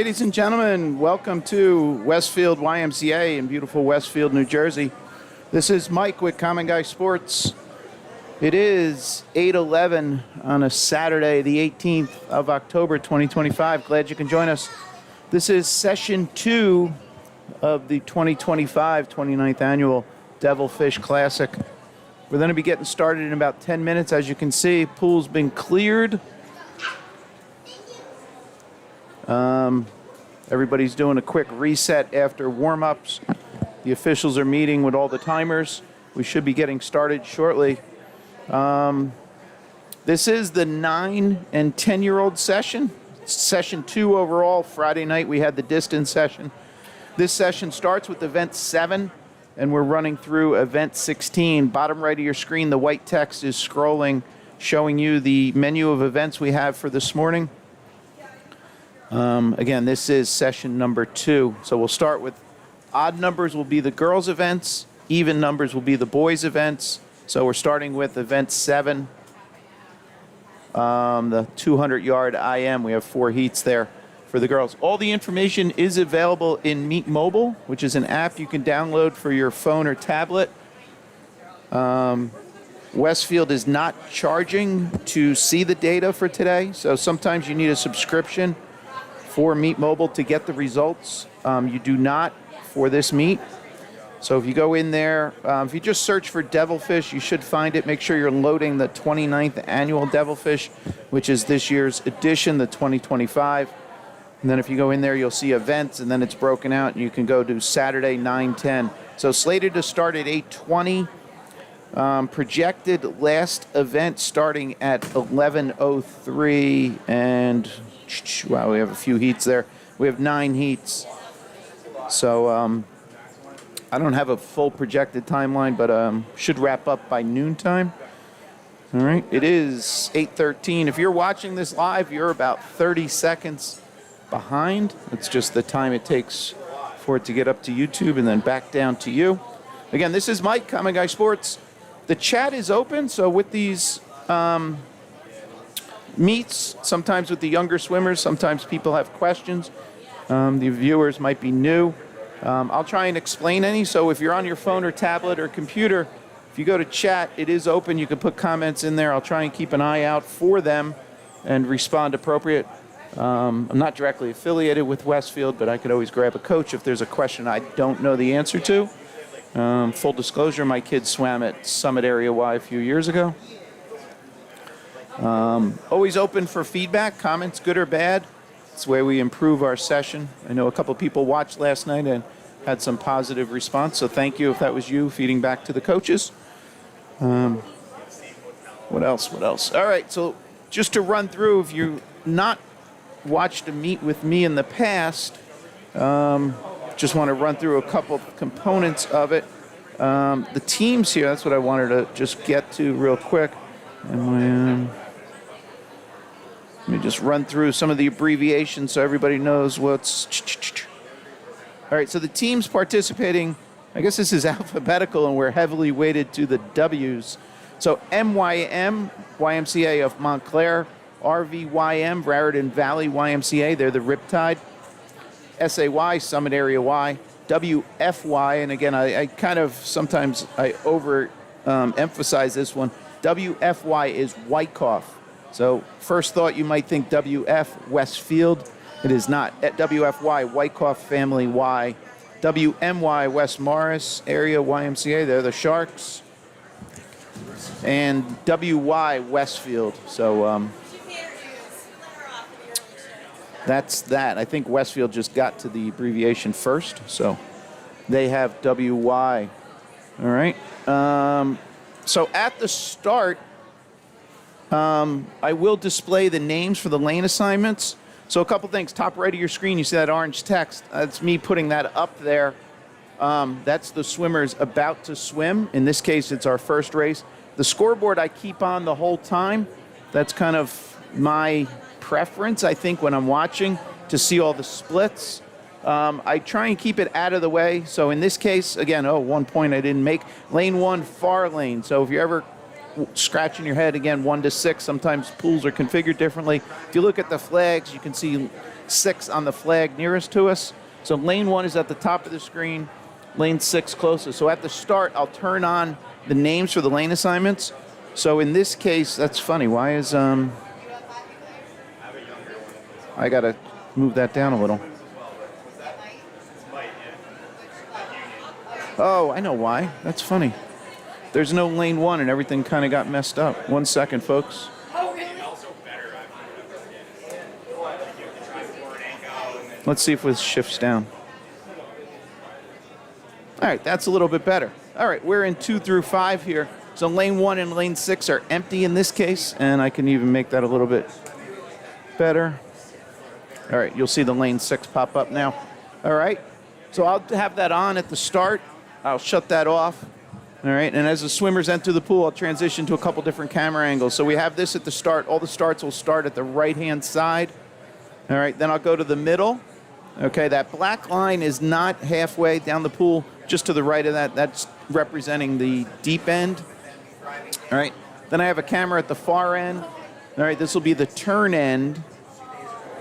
Ladies and gentlemen, welcome to Westfield YMCA in beautiful Westfield, New Jersey. This is Mike with Common Guy Sports. It is 8:11 on a Saturday, the 18th of October, 2025. Glad you can join us. This is session 2 of the 2025 29th annual Devilfish Classic. We're going to be getting started in about 10 minutes. As you can see, pool's been cleared. Everybody's doing a quick reset after warm-ups. The officials are meeting with all the timers. We should be getting started shortly. This is the 9 and 10-year-old session. Session 2 overall. Friday night we had the distance session. This session starts with event 7, and we're running through event 16. Bottom right of your screen, the white text is scrolling, showing you the menu of events we have for this morning. Again, this is session number 2. So we'll start with odd numbers will be the girls' events. Even numbers will be the boys' events. So we're starting with event 7, the 200-yard IM. We have 4 heats there for the girls. All the information is available in Meet Mobile, which is an app you can download for your phone or tablet. Westfield is not charging to see the data for today, so sometimes you need a subscription for Meet Mobile to get the results. You do not for this meet. So if you go in there, if you just search for Devilfish, you should find it. Make sure you're loading the 29th annual Devilfish, which is this year's edition, the 2025. And then if you go in there, you'll see events, and then it's broken out, and you can go to Saturday, 9:10. So slated to start at 8:20. Projected last event starting at 11:03, and wow, we have a few heats there. We have 9 heats. So I don't have a full projected timeline, but should wrap up by noontime. All right, it is 8:13. If you're watching this live, you're about 30 seconds behind. It's just the time it takes for it to get up to YouTube and then back down to you. Again, this is Mike, Common Guy Sports. The chat is open, so with these meets, sometimes with the younger swimmers, sometimes people have questions. The viewers might be new. I'll try and explain any, so if you're on your phone or tablet or computer, if you go to chat, it is open. You can put comments in there. I'll try and keep an eye out for them and respond appropriate. I'm not directly affiliated with Westfield, but I could always grab a coach if there's a question I don't know the answer to. Full disclosure, my kids swam at Summit Area Y a few years ago. Always open for feedback, comments, good or bad. It's the way we improve our session. I know a couple people watched last night and had some positive response, so thank you if that was you feeding back to the coaches. What else? All right, so just to run through, if you've not watched a meet with me in the past, just want to run through a couple components of it. The teams here, that's what I wanted to just get to real quick. And let me just run through some of the abbreviations so everybody knows what's... All right, so the teams participating, I guess this is alphabetical, and we're heavily weighted to the W's. So MYM, YMCA of Montclair, RVYM, Raritan Valley YMCA, they're the Riptide. SAY, Summit Area Y. WFY, and again, I kind of sometimes I emphasize this one. WFY is Wyckoff. So first thought you might think WF, Westfield. It is not. At WFY, Wyckoff Family Y. WMY, West Morris Area YMCA, they're the Sharks. And WY, Westfield. So that's that. I think Westfield just got to the abbreviation first, so they have WY. All right. So at the start, I will display the names for the lane assignments. So a couple things. Top right of your screen, you see that orange text. That's me putting that up there. That's the swimmers about to swim. In this case, it's our first race. The scoreboard I keep on the whole time. That's kind of my preference, I think, when I'm watching, to see all the splits. I try and keep it out of the way. So in this case, again, 1 point I didn't make. Lane 1, far lane. So if you're ever scratching your head, again, 1 to 6, sometimes pools are configured differently. If you look at the flags, you can see 6 on the flag nearest to us. So lane 1 is at the top of the screen, lane 6 closest. So at the start, I'll turn on the names for the lane assignments. So in this case, that's funny. Why is, I got to move that down a little. Oh, I know why. That's funny. There's no lane 1 and everything kind of got messed up. 1 second, folks. Let's see if it shifts down. All right, that's a little bit better. All right, we're in 2 through 5 here. So lane 1 and lane 6 are empty in this case, and I can even make that a little bit better. All right, you'll see the lane 6 pop up now. All right, so I'll have that on at the start. I'll shut that off. All right, and as the swimmers enter the pool, I'll transition to a couple different camera angles. So we have this at the start. All the starts will start at the right-hand side. All right, then I'll go to the middle. Okay, that black line is not halfway down the pool, just to the right of that. That's representing the deep end. All right, then I have a camera at the far end. All right, this will be the turn end.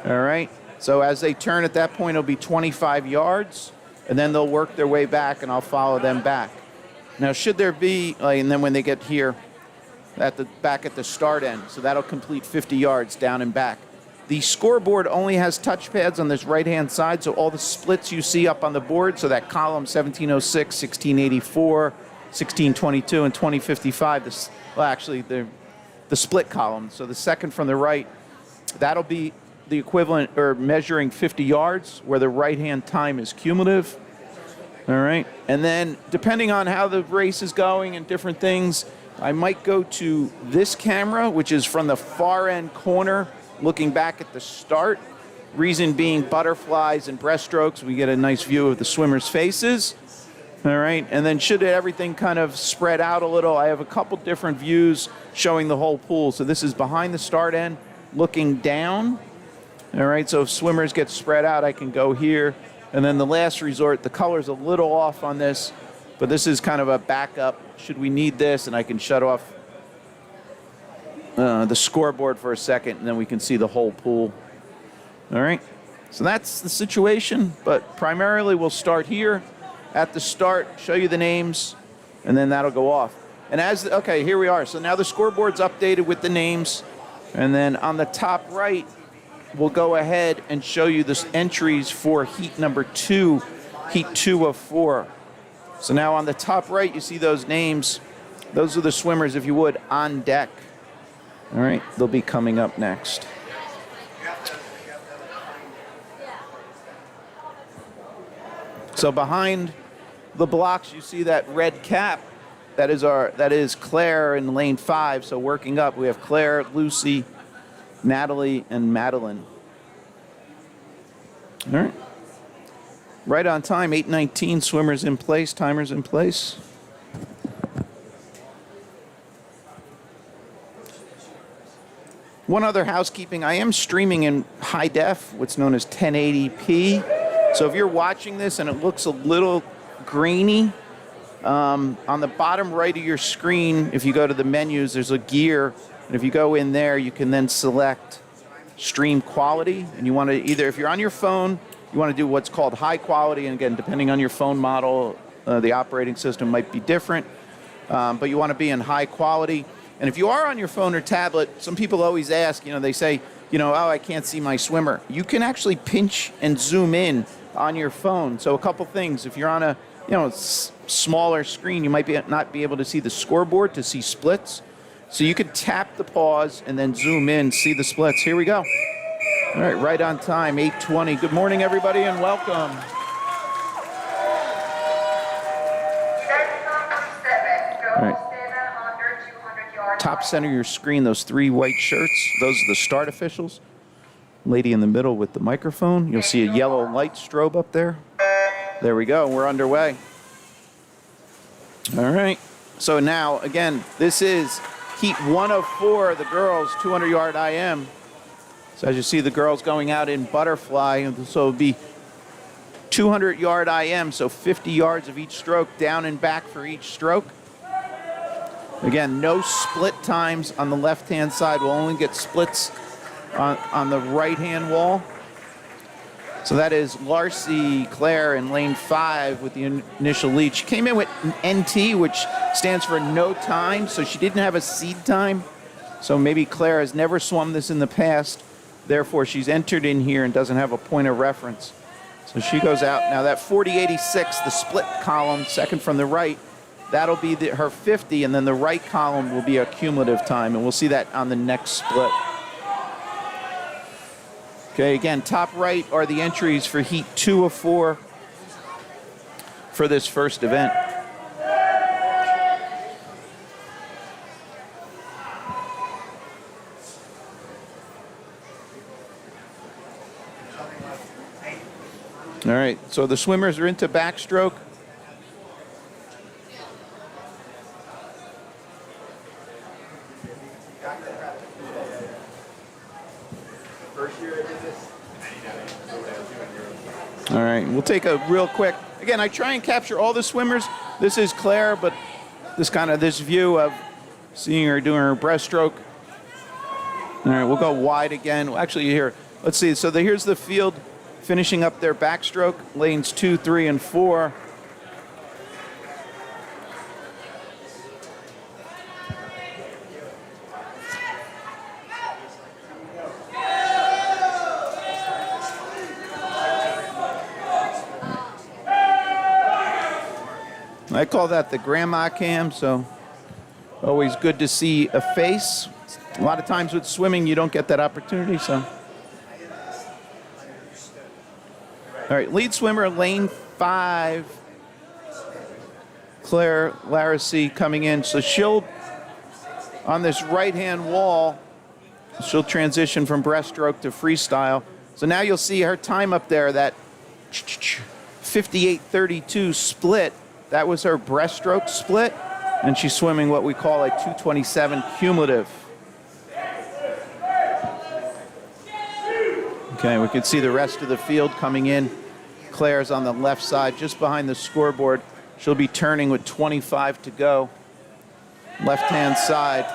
All right, so as they turn at that point, it'll be 25 yards, and then they'll work their way back, and I'll follow them back. Now, should there be, and then when they get here, back at the start end, so that'll complete 50 yards down and back. The scoreboard only has touch pads on this right-hand side, so all the splits you see up on the board, so that column 1706, 1684, 1622, and 2055, the split column, so the second from the right, that'll be the equivalent, or measuring 50 yards, where the right-hand time is cumulative. All right, and then depending on how the race is going and different things, I might go to this camera, which is from the far end corner, looking back at the start. Reason being butterflies and breaststrokes, we get a nice view of the swimmers' faces. All right, and then should everything kind of spread out a little, I have a couple different views showing the whole pool. So this is behind the start end, looking down. All right, so if swimmers get spread out, I can go here. And then the last resort, the color's a little off on this, but this is kind of a backup should we need this, and I can shut off the scoreboard for a second, and then we can see the whole pool. All right, so that's the situation, but primarily we'll start here at the start, show you the names, and then that'll go off. And okay, here we are. So now the scoreboard's updated with the names, and then on the top right, we'll go ahead and show you the entries for heat number 2, heat 2 of 4. So now on the top right, you see those names. Those are the swimmers, if you would, on deck. All right, they'll be coming up next. So behind the blocks, you see that red cap. That is Claire in lane 5. So working up, we have Claire, Lucy, Natalie, and Madeline. All right. Right on time, 8:19, swimmers in place, timers in place. One other housekeeping, I am streaming in high def, what's known as 1080p. So if you're watching this and it looks a little grainy, on the bottom right of your screen, if you go to the menus, there's a gear. And if you go in there, you can then select stream quality. And you want to either, if you're on your phone, you want to do what's called high quality. And again, depending on your phone model, the operating system might be different. But you want to be in high quality. And if you are on your phone or tablet, some people always ask, they say, oh, I can't see my swimmer. You can actually pinch and zoom in on your phone. So a couple things. If you're on a, smaller screen, you might not be able to see the scoreboard to see splits. So you could tap the pause and then zoom in, see the splits. Here we go. All right, right on time, 8:20. Good morning, everybody, and welcome. All right. Top center of your screen, those 3 white shirts, those are the start officials. Lady in the middle with the microphone. You'll see a yellow light strobe up there. There we go, we're underway. All right, so now, again, this is heat 1 of 4, the girls, 200-yard IM. So as you see, the girls going out in butterfly, so it'll be 200-yard IM, so 50 yards of each stroke, down and back for each stroke. Again, no split times on the left-hand side. We'll only get splits on the right-hand wall. So that is Larcy Claire in lane 5 with the initial lead. She came in with an NT, which stands for no time, so she didn't have a seed time. So maybe Claire has never swum this in the past. Therefore, she's entered in here and doesn't have a point of reference. So she goes out. Now that 40.86, the split column, second from the right, that'll be her 50, and then the right column will be a cumulative time, and we'll see that on the next split. Okay, again, top right are the entries for heat 2 of 4 for this first event. All right, so the swimmers are into backstroke. All right, we'll take a real quick. Again, I try and capture all the swimmers. This is Claire, but this view of seeing her doing her breaststroke. All right, we'll go wide again. Well, actually, here, let's see. So here's the field finishing up their backstroke, lanes 2, 3, and 4. I call that the grandma cam, so always good to see a face. A lot of times with swimming, you don't get that opportunity, so. All right, lead swimmer, lane 5, Claire Larissy coming in. So she'll, on this right-hand wall, she'll transition from breaststroke to freestyle. So now you'll see her time up there, that 58.32 split. That was her breaststroke split, and she's swimming what we call a 227 cumulative. Okay, we can see the rest of the field coming in. Claire's on the left side, just behind the scoreboard. She'll be turning with 25 to go. Left-hand side.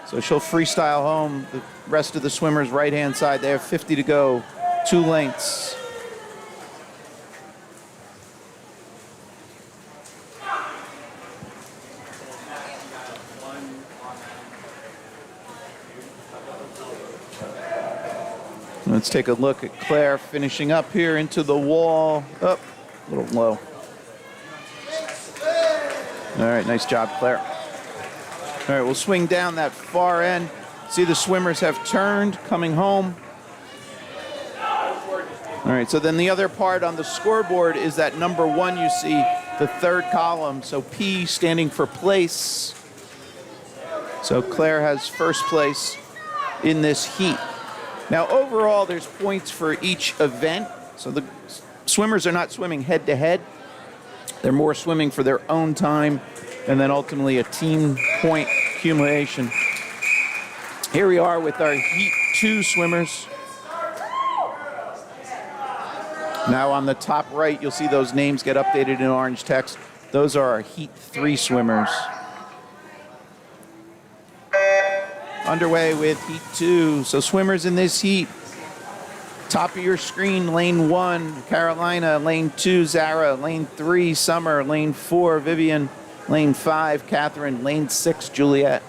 So she'll freestyle home. The rest of the swimmers right-hand side. They have 50 to go, 2 lengths. Let's take a look at Claire finishing up here into the wall. Up, a little low. All right, nice job, Claire. All right, we'll swing down that far end. See the swimmers have turned, coming home. All right, so then the other part on the scoreboard is that number 1 you see, the third column. So P standing for place. So Claire has first place in this heat. Now, overall, there's points for each event. So the swimmers are not swimming head-to-head. They're more swimming for their own time, and then ultimately a team point accumulation. Here we are with our Heat 2 swimmers. Now on the top right, you'll see those names get updated in orange text. Those are our Heat 3 swimmers. Underway with Heat 2. So swimmers in this heat. Top of your screen, lane 1, Carolina. Lane 2, Zara. Lane 3, Summer. Lane 4, Vivian. Lane 5, Catherine. Lane 6, Juliet.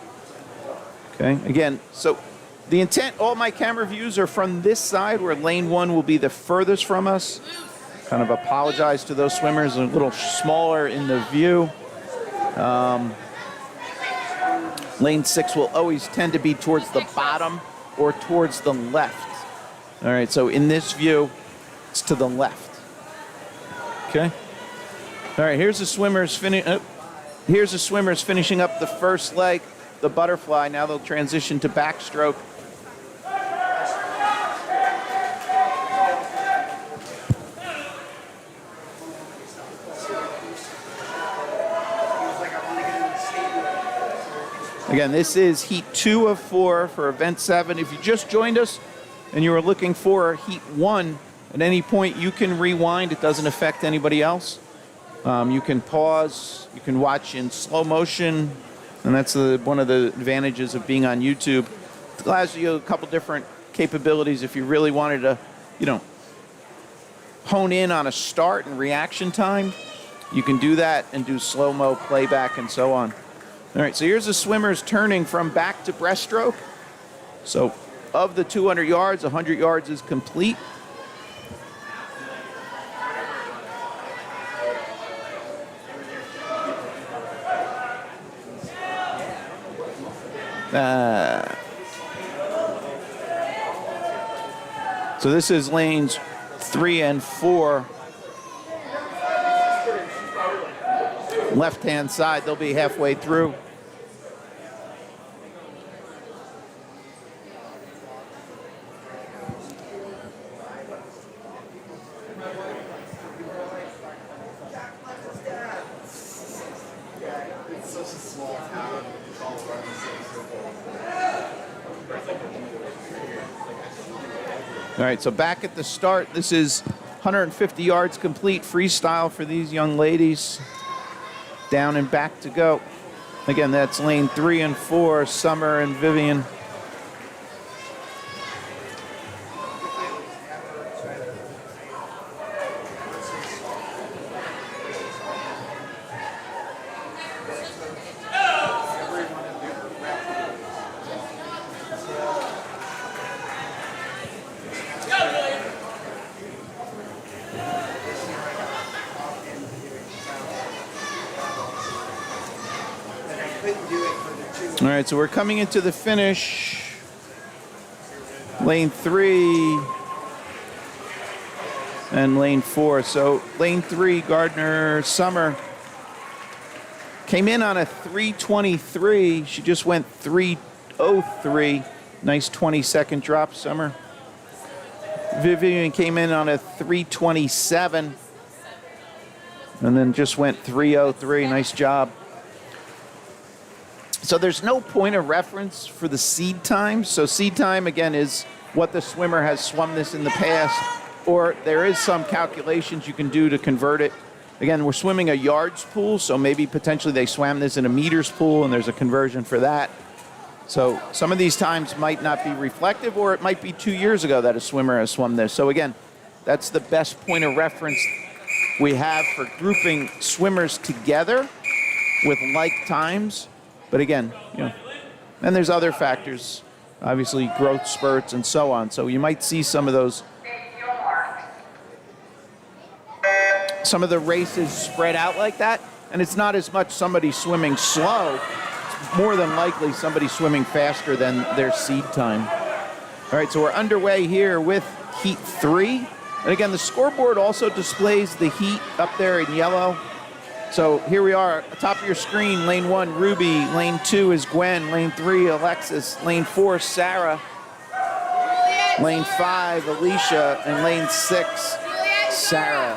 Okay, again, so the intent, all my camera views are from this side where lane 1 will be the furthest from us. Kind of apologize to those swimmers, a little smaller in the view. Lane 6 will always tend to be towards the bottom or towards the left. All right, so in this view, it's to the left. Okay. All right, here's the swimmers finishing up the first leg, the butterfly. Now they'll transition to backstroke. Again, this is Heat 2 of 4 for Event 7. If you just joined us and you were looking for Heat 1, at any point you can rewind. It doesn't affect anybody else. You can pause. You can watch in slow motion. And that's one of the advantages of being on YouTube. It allows you a couple different capabilities if you really wanted to, hone in on a start and reaction time, you can do that and do slow-mo, playback, and so on. All right, so here's the swimmers turning from back to breaststroke. So of the 200 yards, 100 yards is complete. So this is lanes 3 and 4. Left-hand side, they'll be halfway through. All right, so back at the start, this is 150 yards complete freestyle for these young ladies. Down and back to go. Again, that's lane 3 and 4, Summer and Vivian. All right, so we're coming into the finish. Lane 3 and lane 4. So lane 3, Gardner Summer came in on a 3:23. She just went 3:03. Nice 20-second drop, Summer. Vivian came in on a 3:27 and then just went 3:03. Nice job. So there's no point of reference for the seed time. So seed time, again, is what the swimmer has swum this in the past, or there is some calculations you can do to convert it. Again, we're swimming a yards pool, so maybe potentially they swam this in a meters pool, and there's a conversion for that. So some of these times might not be reflective, or it might be 2 years ago that a swimmer has swum this. So again, that's the best point of reference we have for grouping swimmers together with like times. But again, and there's other factors, obviously growth spurts and so on. So you might see some of those, some of the races spread out like that. And it's not as much somebody swimming slow. It's more than likely somebody swimming faster than their seed time. All right, so we're underway here with Heat 3. And again, the scoreboard also displays the heat up there in yellow. So here we are, top of your screen, lane 1, Ruby, lane 2 is Gwen, lane 3, Alexis, lane 4, Sarah, lane 5, Alicia, and lane 6, Sarah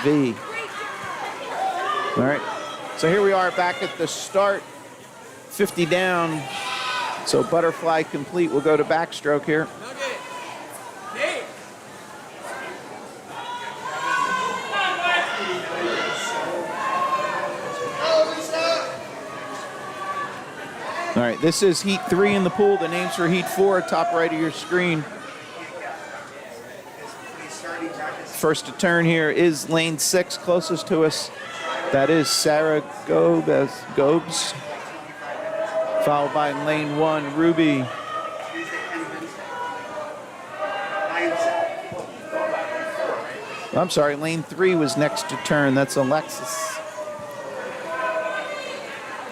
V. All right, so here we are back at the start, 50 down, so butterfly complete. We'll go to backstroke here. All right, this is Heat 3 in the pool. The names for Heat 4, top right of your screen. First to turn here is lane 6, closest to us. That is Sarah Gobes. Followed by lane 1, Ruby. I'm sorry, lane 3 was next to turn. That's Alexis.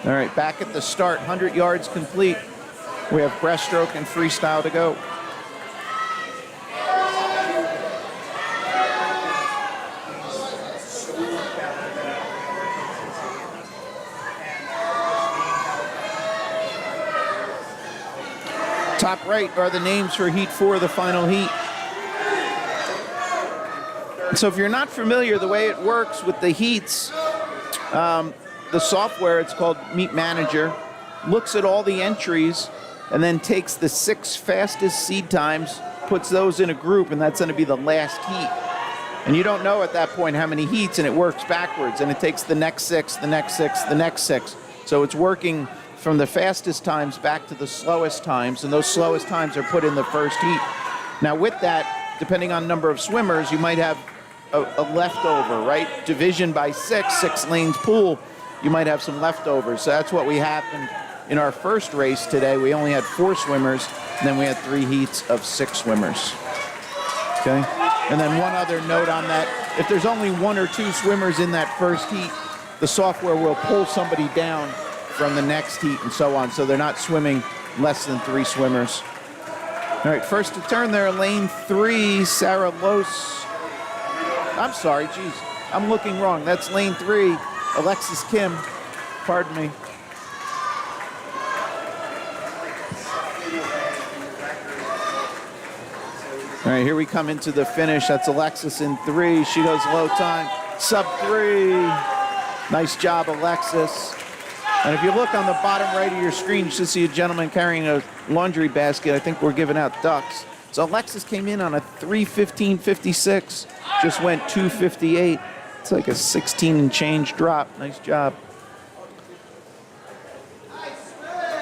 All right, back at the start, 100 yards complete. We have breaststroke and freestyle to go. Top right are the names for Heat 4, the final heat. So if you're not familiar, the way it works with the heats, the software, it's called Meet Manager, looks at all the entries and then takes the 6 fastest seed times, puts those in a group, and that's going to be the last heat. And you don't know at that point how many heats, and it works backwards, and it takes the next 6, the next 6, the next 6. So it's working from the fastest times back to the slowest times, and those slowest times are put in the first heat. Now with that, depending on number of swimmers, you might have a leftover, right? Division by 6 lanes pool, you might have some leftovers. So that's what we happened in our first race today. We only had 4 swimmers, and then we had 3 heats of 6 swimmers. Okay? And then one other note on that, if there's only 1 or 2 swimmers in that first heat, the software will pull somebody down from the next heat and so on, so they're not swimming less than 3 swimmers. All right, first to turn there, lane 3, Sarah Los. I'm sorry, geez, I'm looking wrong. That's lane 3, Alexis Kim. Pardon me. All right, here we come into the finish. That's Alexis in 3. She goes low time, sub 3. Nice job, Alexis. And if you look on the bottom right of your screen, you should see a gentleman carrying a laundry basket. I think we're giving out ducks. So Alexis came in on a 3:15.56, just went 2:58. It's like a 16 and change drop. Nice job.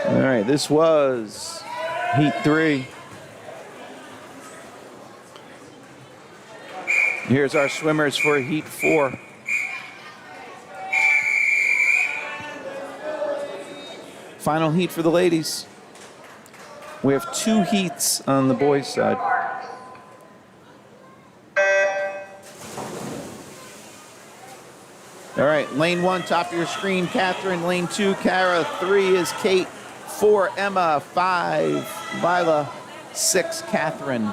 All right, this was heat 3. Here's our swimmers for heat 4. Final heat for the ladies. We have 2 heats on the boys' side. All right, lane 1, top of your screen, Catherine. Lane 2, Kara. 3 is Kate. 4, Emma. 5, Lila. 6, Catherine.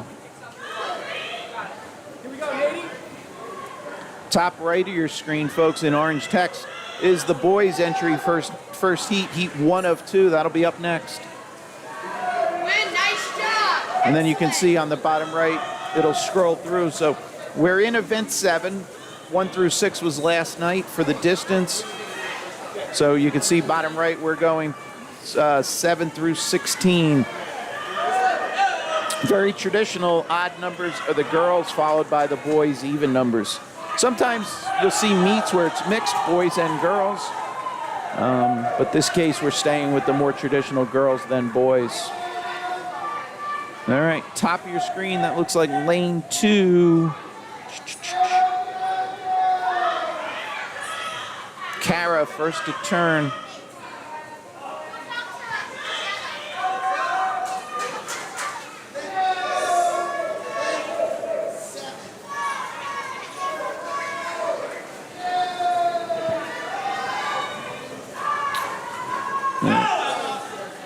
Here we go, Haiti. Top right of your screen, folks, in orange text, is the boys' entry first heat, heat 1 of 2. That'll be up next. Nice job. And then you can see on the bottom right, it'll scroll through. So we're in event 7. 1 through 6 was last night for the distance. So you can see bottom right, we're going 7 through 16. Very traditional. Odd numbers are the girls, followed by the boys' even numbers. Sometimes you'll see meets where it's mixed, boys and girls. But this case, we're staying with the more traditional girls than boys. All right, top of your screen, that looks like lane 2. Kara, first to turn.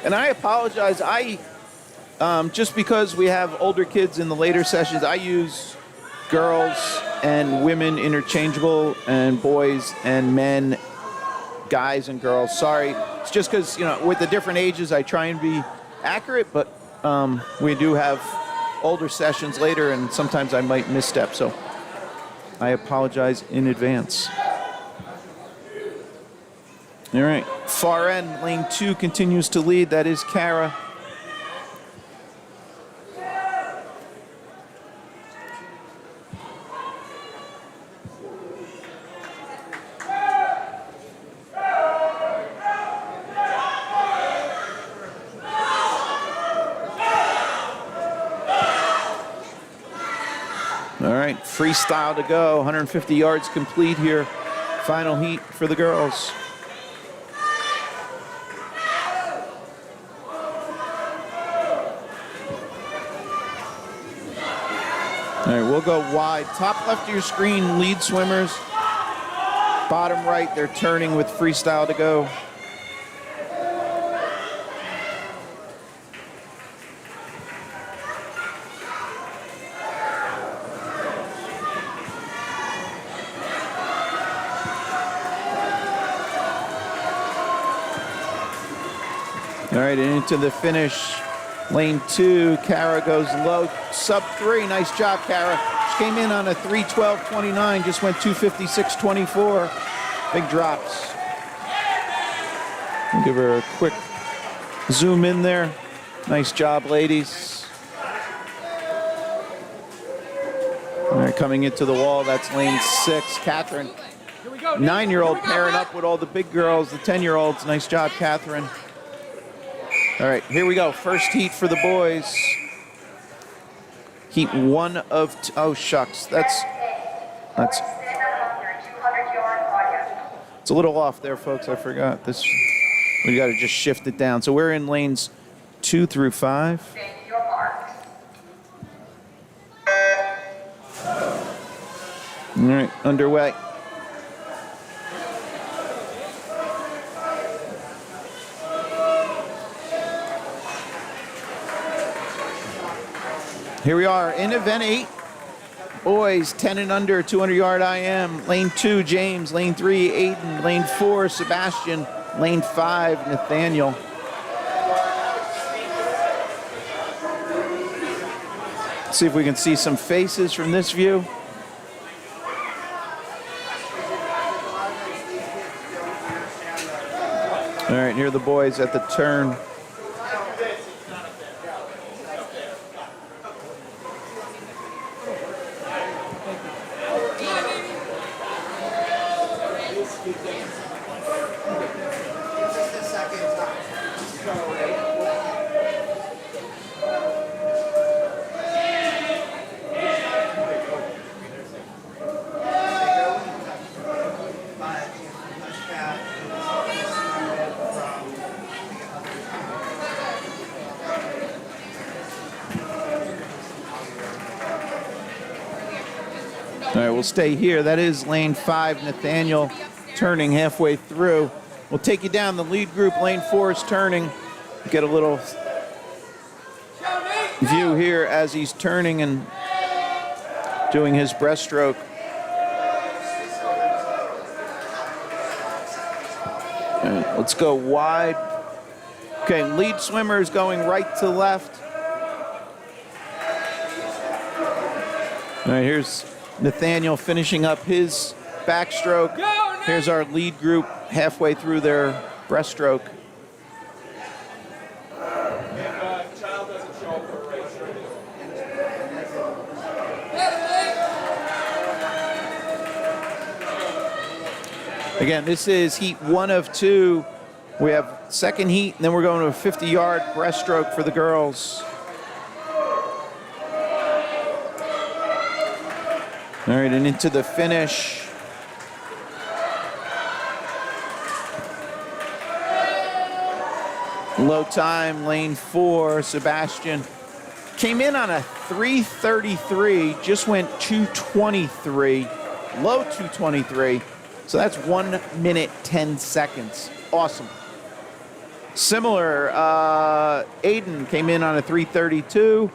And I apologize, just because we have older kids in the later sessions, I use girls and women interchangeable and boys and men, guys and girls. Sorry, it's just because, with the different ages, I try and be accurate, but we do have older sessions later and sometimes I might misstep, so I apologize in advance. All right, far end, lane 2 continues to lead. That is Kara. All right, freestyle to go. 150 yards complete here. Final heat for the girls. All right, we'll go wide. Top left of your screen, lead swimmers. Bottom right, they're turning with freestyle to go. All right, and into the finish. Lane 2, Kara goes low, sub 3. Nice job, Kara. She came in on a 3:12.29, just went 2:56.24. Big drops. I'll give her a quick zoom in there. Nice job, ladies. All right, coming into the wall, that's lane 6, Catherine. 9-year-old pairing up with all the big girls, the 10-year-olds. Nice job, Catherine. All right, here we go. First heat for the boys. Heat 1 of oh shucks, that's it's a little off there, folks. I forgot this. We got to just shift it down. So we're in lanes 2 through 5. All right, underway. Here we are in event 8. Boys, 10 and under, 200-yard IM. Lane 2, James. Lane 3, Aiden. Lane 4, Sebastian. Lane 5, Nathaniel. Let's see if we can see some faces from this view. All right, here are the boys at the turn. All right, we'll stay here. That is lane 5, Nathaniel, turning halfway through. We'll take you down the lead group. Lane 4 is turning. Get a little view here as he's turning and doing his breaststroke. All right, let's go wide. Okay, lead swimmer is going right to left. All right, here's Nathaniel finishing up his backstroke. Here's our lead group halfway through their breaststroke. Again, this is heat 1 of 2. We have second heat, and then we're going to a 50-yard breaststroke for the girls. All right, and into the finish. Low time, lane 4, Sebastian. Came in on a 3:33, just went 2:23, low 2:23. So that's 1 minute, 10 seconds. Awesome. Similar, Aiden came in on a 3:32.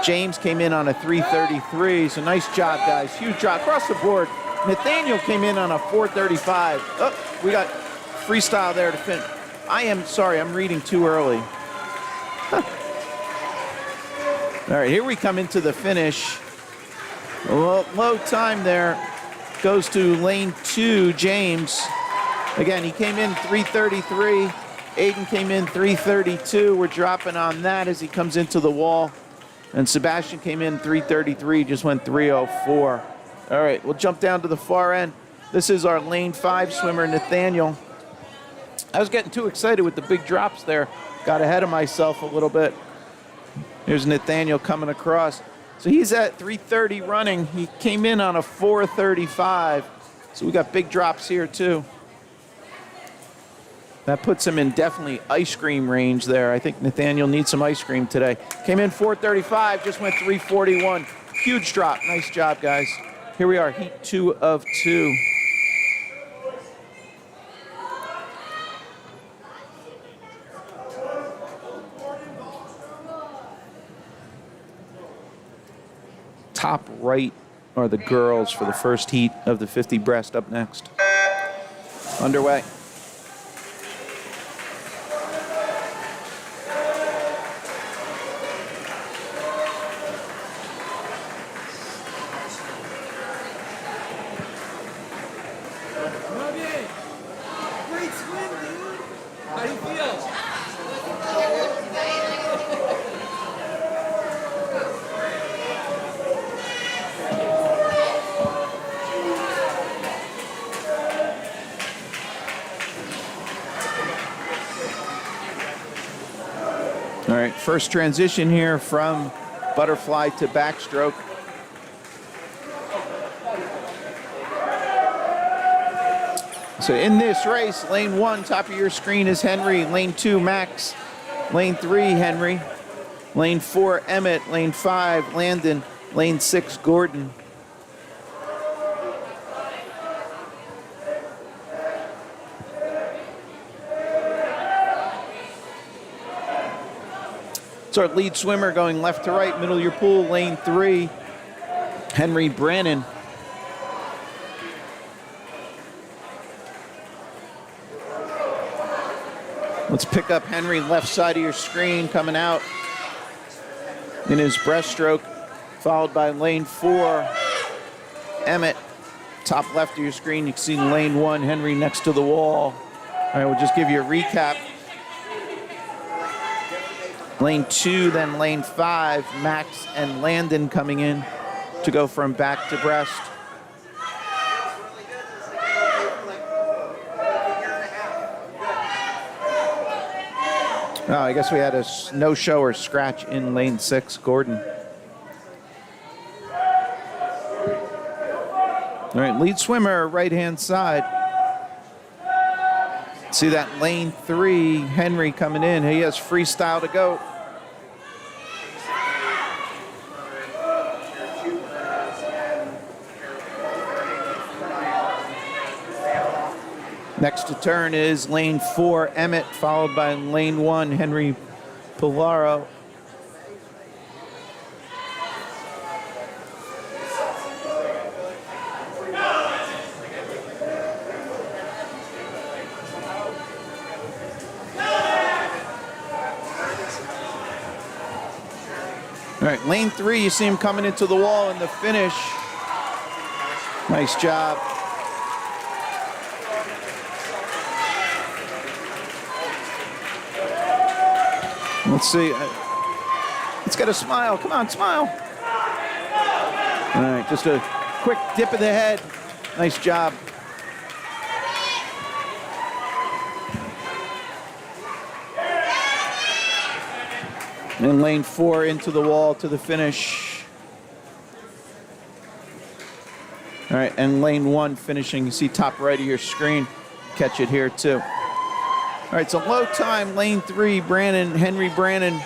James came in on a 3:33, so nice job, guys. Huge job across the board. Nathaniel came in on a 4:35. Oh, we got freestyle there to finish. I am sorry, I'm reading too early. All right, here we come into the finish. Low time there goes to lane 2, James. Again, he came in 3:33. Aiden came in 3:32. We're dropping on that as he comes into the wall. And Sebastian came in 3:33, just went 3:04. All right, we'll jump down to the far end. This is our lane 5 swimmer, Nathaniel. I was getting too excited with the big drops there. Got ahead of myself a little bit. Here's Nathaniel coming across. So he's at 3:30 running. He came in on a 4:35. So we got big drops here too. That puts him in definitely ice cream range there. I think Nathaniel needs some ice cream today. Came in 4:35, just went 3:41. Huge drop. Nice job, guys. Here we are, heat 2 of 2. Top right are the girls for the first heat of the 50 breast up next. Underway. Great swim, dude. How do you feel? All right, first transition here from butterfly to backstroke. So in this race, lane 1, top of your screen is Henry. Lane 2, Max. Lane 3, Henry. Lane 4, Emmett. Lane 5, Landon. Lane 6, Gordon. So our lead swimmer going left to right, middle of your pool, lane 3, Henry Brannon. Let's pick up Henry, left side of your screen, coming out in his breaststroke, followed by lane 4, Emmett. Top left of your screen, you can see lane 1, Henry next to the wall. All right, we'll just give you a recap. Lane 2, then lane 5, Max and Landon coming in to go from back to breast. Oh, I guess we had a no-show or scratch in lane 6, Gordon. All right, lead swimmer, right-hand side. See that lane 3, Henry coming in. He has freestyle to go. Next to turn is lane 4, Emmett, followed by lane 1, Henry Pilaro. All right, lane 3, you see him coming into the wall in the finish. Nice job. Let's see. Let's get a smile. Come on, smile. All right, just a quick dip of the head. Nice job. And lane 4 into the wall to the finish. All right, and lane 1 finishing. You see top right of your screen. Catch it here too. All right, so low time, lane 3, Henry Brannon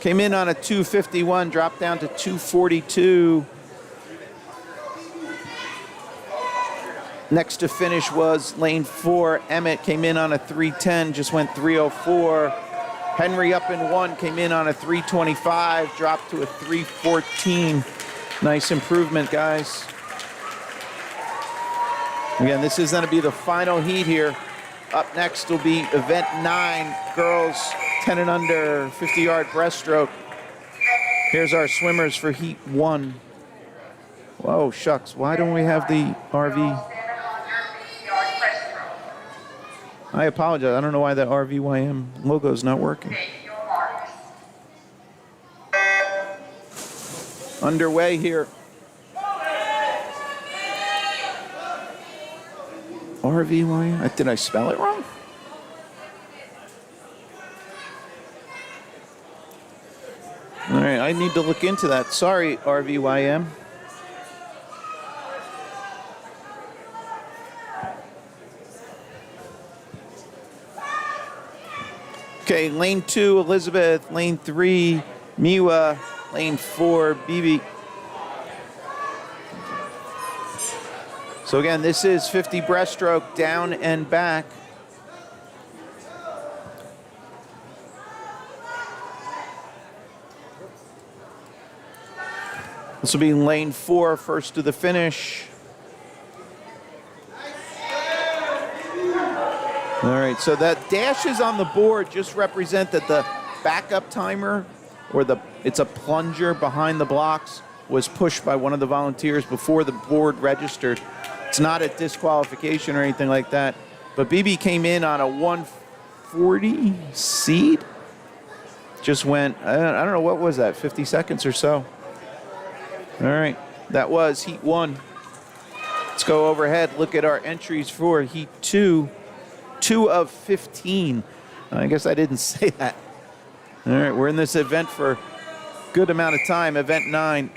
came in on a 2:51, dropped down to 2:42. Next to finish was lane 4, Emmett came in on a 3:10, just went 3:04. Henry up in 1, came in on a 3:25, dropped to a 3:14. Nice improvement, guys. Again, this is going to be the final heat here. Up next will be event 9, girls 10 and under, 50-yard breaststroke. Here's our swimmers for heat 1. Whoa, shucks, why don't we have the RV? I apologize, I don't know why that RVYM logo is not working. Underway here. RVYM? Did I spell it wrong? All right, I need to look into that. Sorry, RVYM. Okay, lane 2, Elizabeth. Lane 3, Miwa. Lane 4, Bibi. So again, this is 50 breaststroke, down and back. This will be lane 4, first to the finish. All right, so that dashes on the board just represent that the backup timer, or it's a plunger behind the blocks, was pushed by one of the volunteers before the board registered. It's not a disqualification or anything like that. But BB came in on a 140 seed. Just went, I don't know, what was that, 50 seconds or so. All right, that was heat 1. Let's go overhead, look at our entries for heat 2. 2 of 15. I guess I didn't say that. All right, we're in this event for good amount of time, event 9.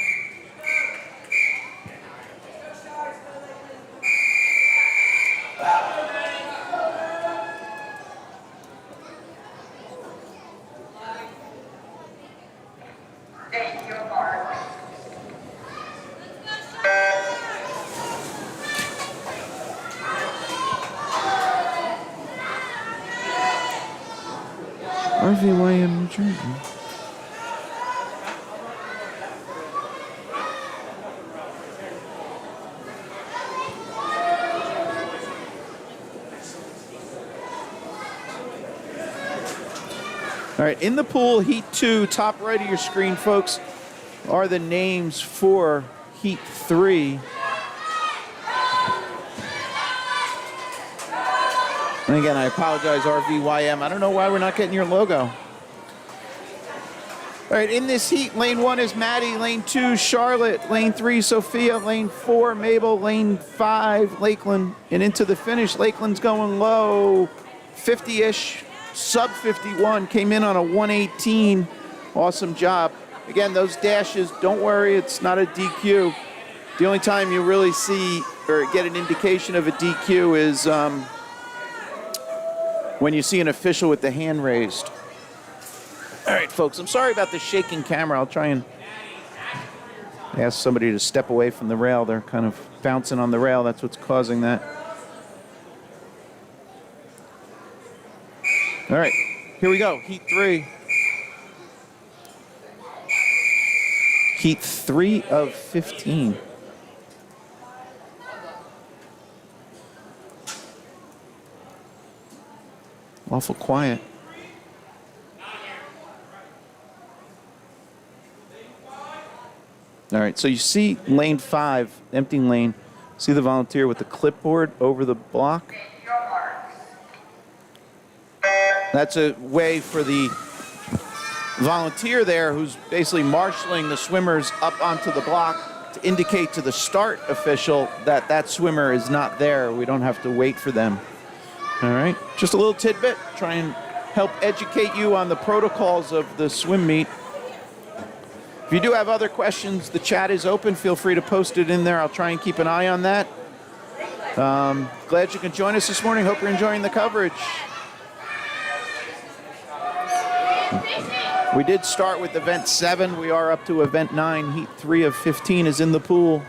RVYM New Jersey. All right, in the pool, Heat 2, top right of your screen, folks, are the names for Heat 3. And again, I apologize, RVYM. I don't know why we're not getting your logo. All right, in this heat, lane 1 is Maddie, lane 2, Charlotte, lane 3, Sophia, lane 4, Mabel, lane 5, Lakeland. And into the finish, Lakeland's going low, 50-ish, sub 51, came in on a 118. Awesome job. Again, those dashes, don't worry, it's not a DQ. The only time you really see or get an indication of a DQ is when you see an official with the hand raised. All right, folks, I'm sorry about the shaking camera. I'll try and ask somebody to step away from the rail. They're kind of bouncing on the rail. That's what's causing that. All right, here we go, Heat 3. Heat 3 of 15. Awful quiet. All right, so you see lane 5, empty lane. See the volunteer with the clipboard over the block? That's a way for the volunteer there, who's basically marshaling the swimmers up onto the block, to indicate to the start official that that swimmer is not there. We don't have to wait for them. All right, just a little tidbit, try and help educate you on the protocols of the swim meet. If you do have other questions, the chat is open. Feel free to post it in there. I'll try and keep an eye on that. Glad you can join us this morning. Hope you're enjoying the coverage. We did start with event 7. We are up to event 9. Heat 3 of 15 is in the pool.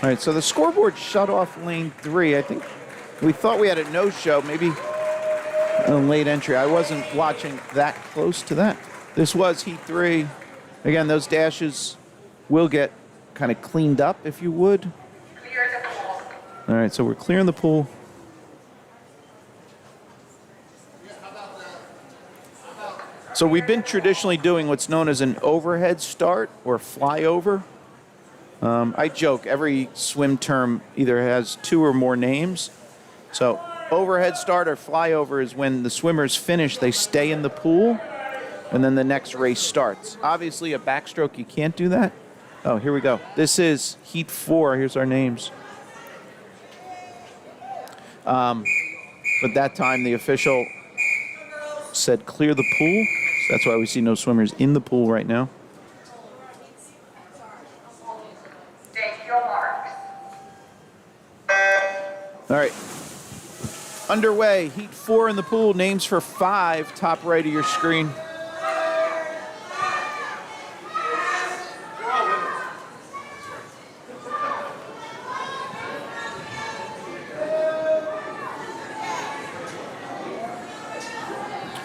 All right, so the scoreboard shut off lane 3. I think we thought we had a no-show, maybe a late entry. I wasn't watching that close to that. This was Heat 3. Again, those dashes will get kind of cleaned up, if you would. Clear the pool. All right, so we're clearing the pool. So we've been traditionally doing what's known as an overhead start or flyover. I joke, every swim term either has 2 or more names. So overhead start or flyover is when the swimmers finish, they stay in the pool, and then the next race starts. Obviously, a backstroke, you can't do that. Oh, here we go. This is Heat 4. Here's our names. But that time, the official said clear the pool. So that's why we see no swimmers in the pool right now. All right, underway, Heat 4 in the pool, names for 5, top right of your screen.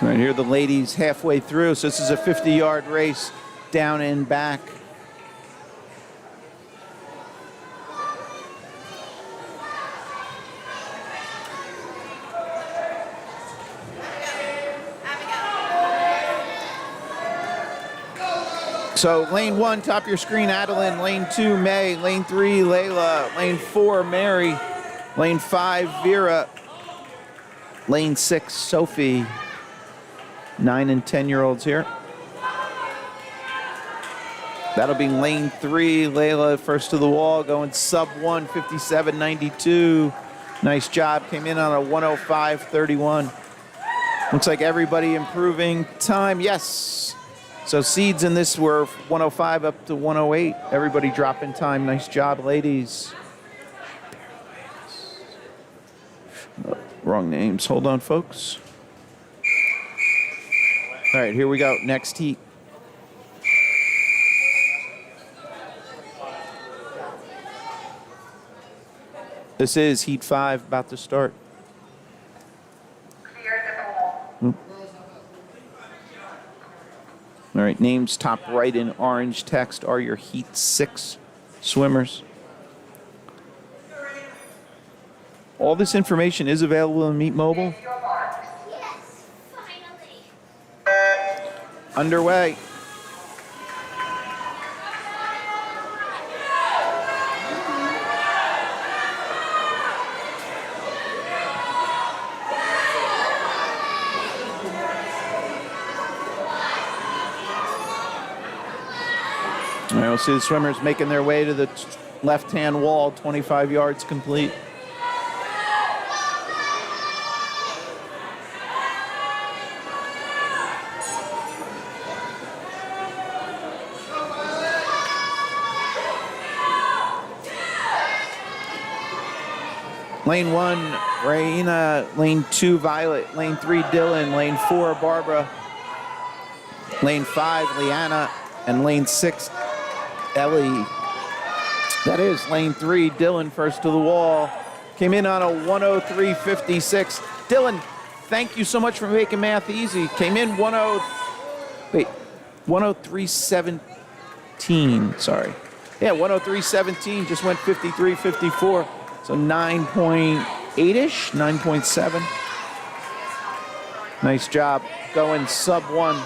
All right, here are the ladies halfway through, so this is a 50-yard race, down and back. So lane 1, top of your screen, Adeline. Lane 2, May. Lane 3, Layla. Lane 4, Mary. Lane 5, Vera. Lane 6, Sophie. 9 and 10-year-olds here. That'll be lane 3. Layla first to the wall, going sub 1, 57.92. Nice job. Came in on a 105.31. Looks like everybody improving time. Yes. So seeds in this were 105 up to 108. Everybody dropping time. Nice job, ladies. Wrong names. Hold on, folks. All right, here we go. Next heat. This is heat 5, about to start. All right, names top right in orange text are your heat 6 swimmers. All this information is available in Meet Mobile. Yes, finally. Underway. All right, we'll see the swimmers making their way to the left-hand wall, 25 yards complete. Lane 1, Raina. Lane 2, Violet. Lane 3, Dylan. Lane 4, Barbara. Lane 5, Leanna. And lane 6, Ellie. That is lane 3, Dylan first to the wall. Came in on a 103.56. Dylan, thank you so much for making math easy. Came in 103.17. Sorry. Yeah, 103.17. Just went 53.54. So 9.8-ish, 9.7. Nice job. Going sub 1.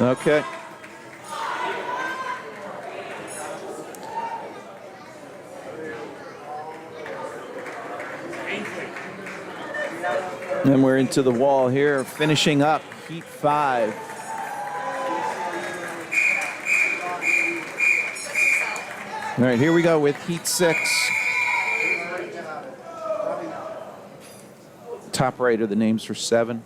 Okay. Then we're into the wall here, finishing up heat 5. All right, here we go with heat 6. Top right are the names for 7.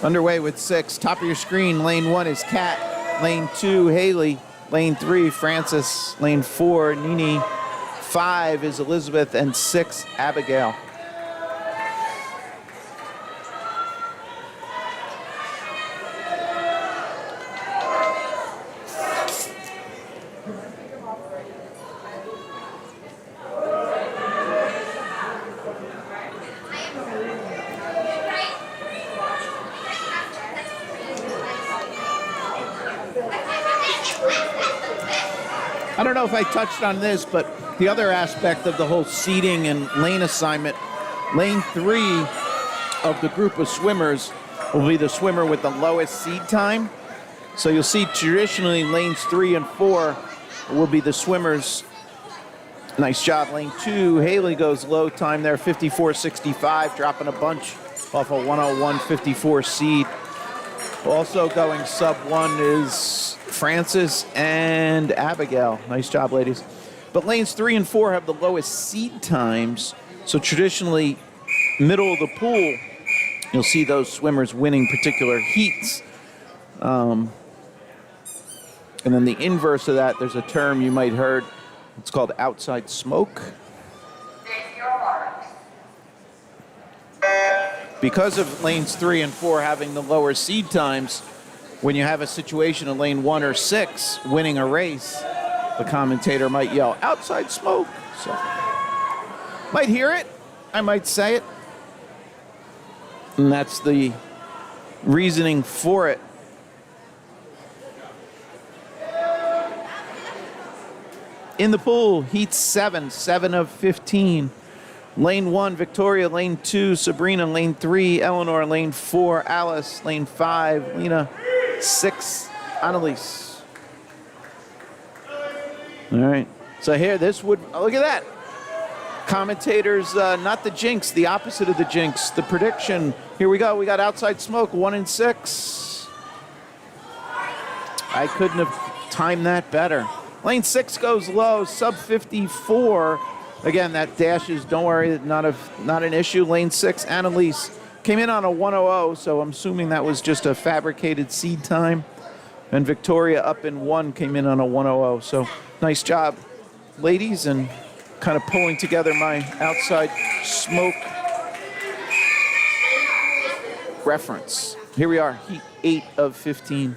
Underway with 6. Top of your screen, lane 1 is Kat. Lane 2, Haley. Lane 3, Francis. Lane 4, Nini. 5 is Elizabeth. And 6, Abigail. I don't know if I touched on this, but the other aspect of the whole seating and lane assignment, lane 3 of the group of swimmers will be the swimmer with the lowest seed time. So you'll see traditionally lanes 3 and 4 will be the swimmers. Nice job. Lane 2, Haley goes low time there, 54.65, dropping a bunch off a 101.54 seed. Also going sub 1 is Francis and Abigail. Nice job, ladies. But lanes 3 and 4 have the lowest seed times. So traditionally, middle of the pool, you'll see those swimmers winning particular heats. And then the inverse of that, there's a term you might heard. It's called outside smoke. Because of lanes 3 and 4 having the lower seed times, when you have a situation in lane 1 or 6 winning a race, the commentator might yell, outside smoke. So, might hear it, I might say it. And that's the reasoning for it. In the pool, heat 7 of 15. Lane 1, Victoria. Lane 2, Sabrina. Lane 3, Eleanor. Lane 4, Alice. Lane 5, Lena. 6, Annalise. All right. So here, this would, oh, look at that. Commentators, not the jinx, the opposite of the jinx. The prediction. Here we go. We got outside smoke, 1 and 6. I couldn't have timed that better. Lane 6 goes low, sub 54. Again, that dash is, don't worry, not an issue. Lane 6, Annalise came in on a 1:00, so I'm assuming that was just a fabricated seed time. And Victoria up in 1 came in on a 1:00. So nice job, ladies, and kind of pulling together my outside smoke reference. Here we are, heat 8 of 15.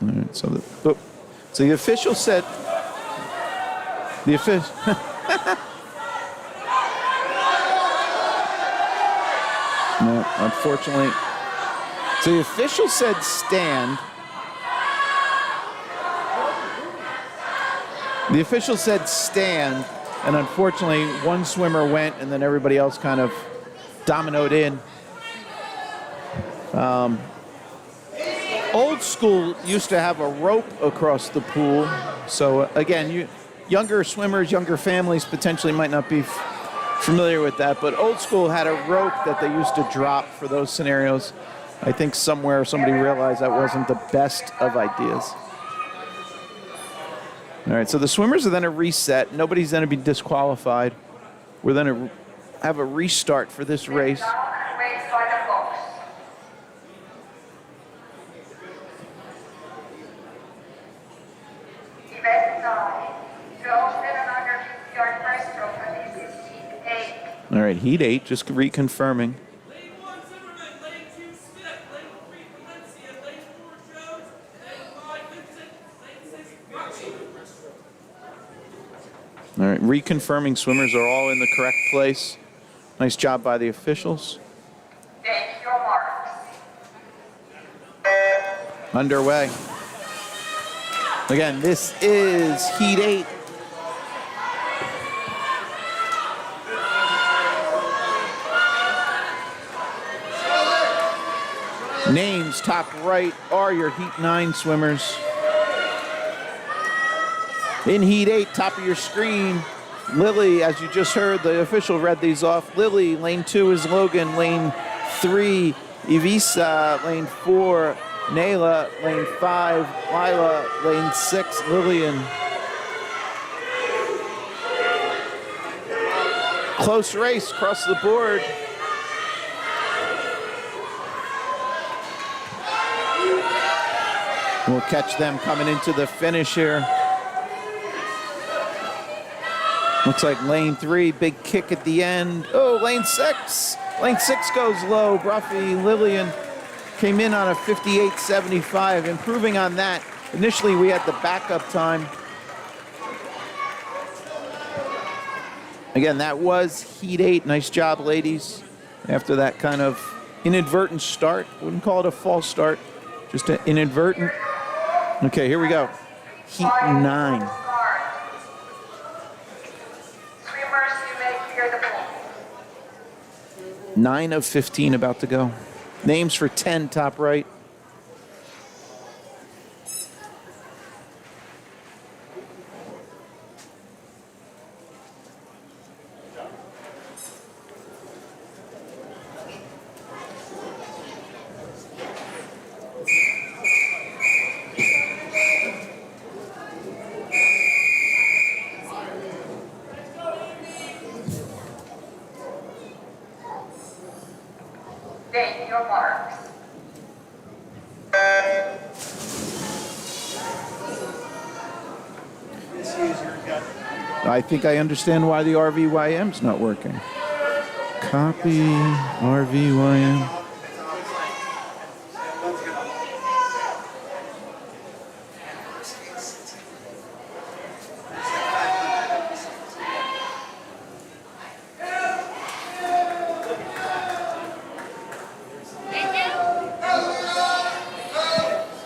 All right, so the official said, the official, no, unfortunately, so the official said stand. The official said stand, and unfortunately, one swimmer went, and then everybody else kind of dominoed in. Old school used to have a rope across the pool. So again, younger swimmers, younger families potentially might not be familiar with that, but old school had a rope that they used to drop for those scenarios. I think somewhere somebody realized that wasn't the best of ideas. All right, so the swimmers are then a reset. Nobody's going to be disqualified. We're then to have a restart for this race. All right, heat 8, just reconfirming. All right, reconfirming swimmers are all in the correct place. Nice job by the officials. Take your marks. Underway. Again, this is heat 8. Names top right are your heat 9 swimmers. In heat 8, top of your screen, Lily, as you just heard, the official read these off. Lily, lane 2 is Logan, lane 3, Ivisa, lane 4, Nayla, lane 5, Lila, lane 6, Lillian. Close race across the board. We'll catch them coming into the finish here. Looks like lane 3, big kick at the end. Oh, lane 6. Lane 6 goes low. Bruffy, Lillian came in on a 58.75, improving on that. Initially, we had the backup time. Again, that was heat 8. Nice job, ladies. After that kind of inadvertent start. Wouldn't call it a false start, just an inadvertent. Okay, here we go. Heat 9. Swimmers, you may clear the pool. 9 of 15 about to go. Names for 10, top right. Take your marks. I think I understand why the RVYM's not working. Copy RVYM.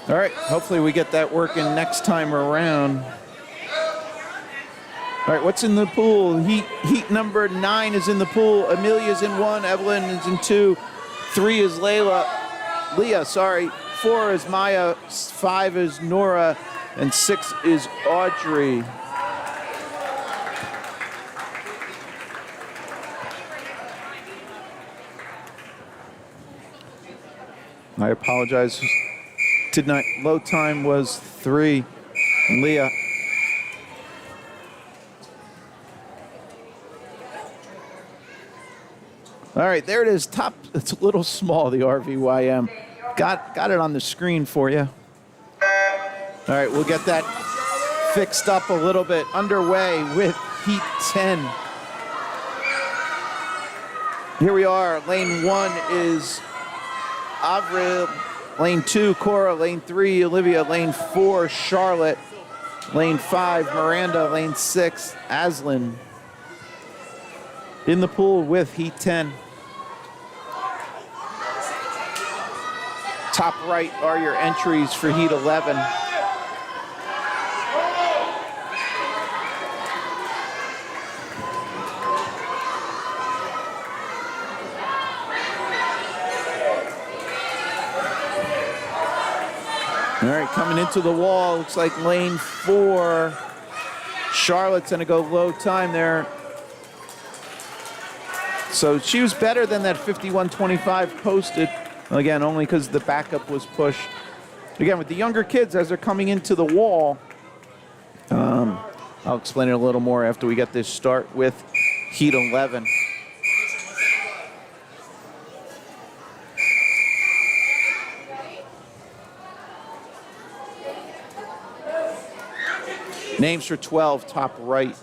All right, hopefully we get that working next time around. All right, what's in the pool? Heat number 9 is in the pool. Amelia's in 1. Evelyn is in 2. 3 is Leah, sorry. 4 is Maya. 5 is Nora. And 6 is Audrey. I apologize. Low time was 3. Leah. All right, there it is. Top. It's a little small, the RVYM. Got it on the screen for you. All right, we'll get that fixed up a little bit. Underway with Heat 10. Here we are. Lane 1 is Avril. Lane 2, Cora. Lane 3, Olivia. Lane 4, Charlotte. Lane 5, Miranda. Lane 6, Aslan. In the pool with Heat 10. Top right are your entries for Heat 11. All right, coming into the wall, looks like lane 4. Charlotte's gonna go low time there. So she was better than that 51.25 posted. Again, only because the backup was pushed. Again, with the younger kids, as they're coming into the wall, I'll explain it a little more after we get this start with Heat 11. Names for 12, top right.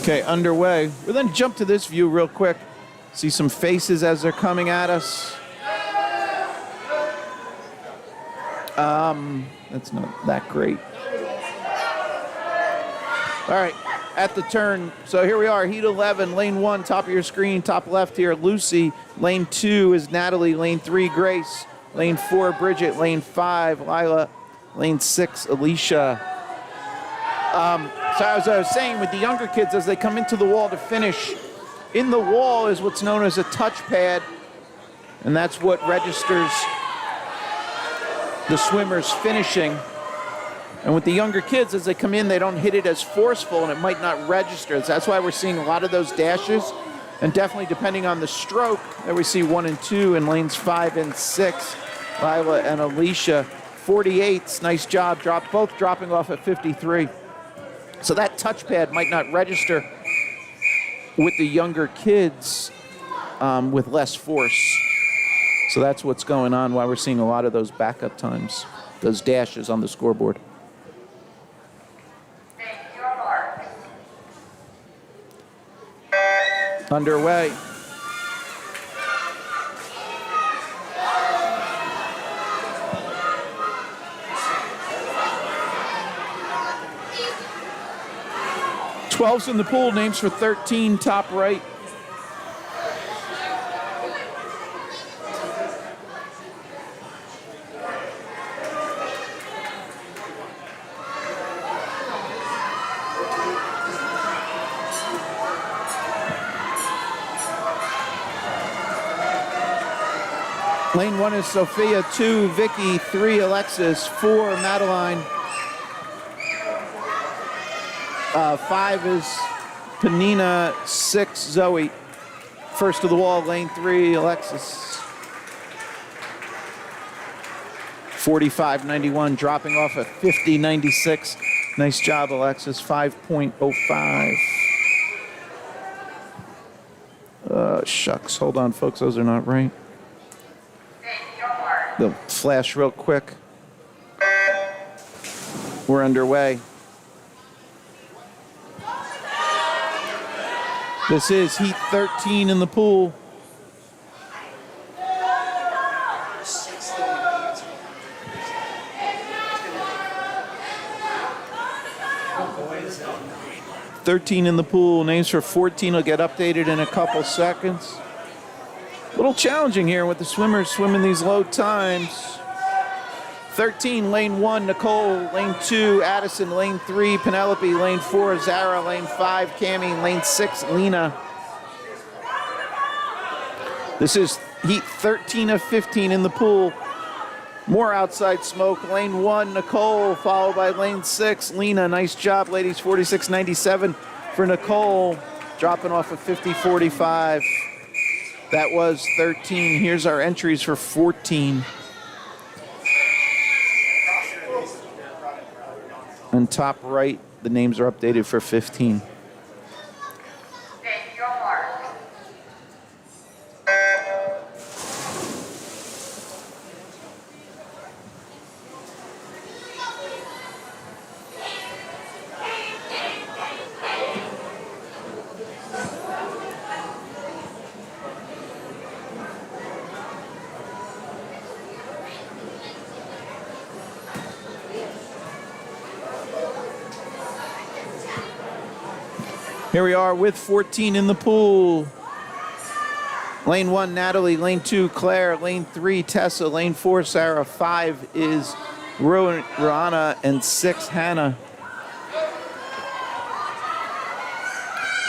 Okay, underway. We'll then jump to this view real quick. See some faces as they're coming at us. That's not that great. All right, at the turn. So here we are, Heat 11, lane 1, top of your screen, top left here, Lucy. Lane 2 is Natalie. Lane 3, Grace. Lane 4, Bridget. Lane 5, Lila. Lane 6, Alicia. So as I was saying, with the younger kids, as they come into the wall to finish, in the wall is what's known as a touchpad, and that's what registers the swimmers finishing. And with the younger kids, as they come in, they don't hit it as forceful, and it might not register. So that's why we're seeing a lot of those dashes, and definitely depending on the stroke, there we see 1 and 2 in lanes 5 and 6, Lila and Alicia. 48s, nice job, both dropping off at 53. So that touchpad might not register with the younger kids with less force. So that's what's going on, why we're seeing a lot of those backup times, those dashes on the scoreboard. Underway. Twelves in the pool, names for 13, top right. Lane 1 is Sophia, 2, Vicky, 3, Alexis, 4, Madeline. 5 is Panina, 6, Zoe. First to the wall, lane 3, Alexis. 45.91, dropping off at 50.96. Nice job, Alexis, 5.05. Shucks, hold on, folks, those are not right. They'll flash real quick. We're underway. This is Heat 13 in the pool. Names for 14 will get updated in a couple seconds. little challenging here with the swimmers swimming these low times. 13, lane 1, Nicole. Lane 2, Addison. Lane 3, Penelope. Lane 4, Zara. Lane 5, Cami. Lane 6, Lena. This is heat 13 of 15 in the pool. More outside smoke. Lane 1, Nicole, followed by lane 6, Lena. Nice job, ladies. 46.97 for Nicole, dropping off of 50.45. That was 13. Here's our entries for 14. And top right, the names are updated for 15. Take your mark. Here we are with 14 in the pool. Lane 1, Natalie. Lane 2, Claire. Lane 3, Tessa. Lane 4, Sarah. 5 is Roanna. And 6, Hannah.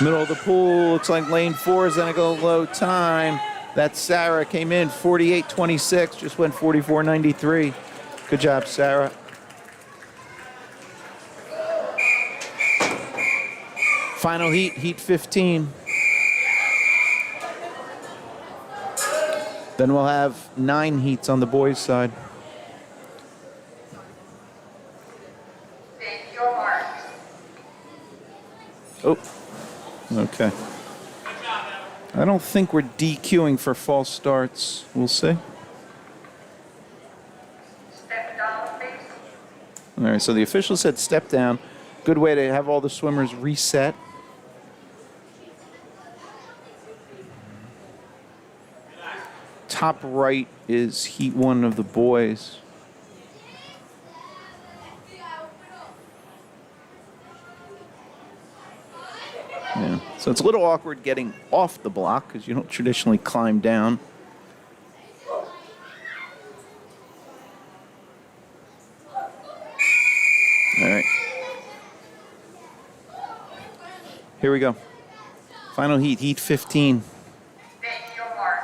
Middle of the pool, looks like lane 4 is going to go low time. That's Sarah, came in 48.26, just went 44.93. Good job, Sarah. Final heat, heat 15. Then we'll have 9 heats on the boys' side. Take your mark. Oh, okay. I don't think we're DQing for false starts. We'll see. Step down, please. All right, so the official said step down. Good way to have all the swimmers reset. Top right is heat 1 of the boys. Yeah, so it's a little awkward getting off the block because you don't traditionally climb down. All right. Here we go. Final heat, heat 15. Take your mark.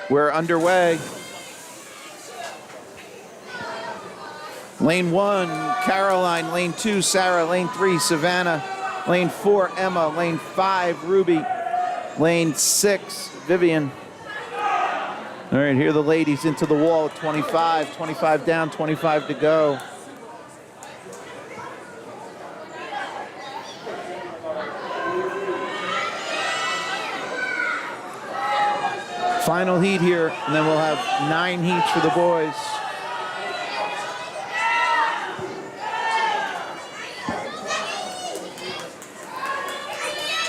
We're underway. Lane 1, Caroline. Lane 2, Sarah. Lane 3, Savannah. Lane 4, Emma. Lane 5, Ruby. Lane 6, Vivian. All right, here are the ladies into the wall at 25. 25 down, 25 to go. Final heat here, and then we'll have 9 heats for the boys.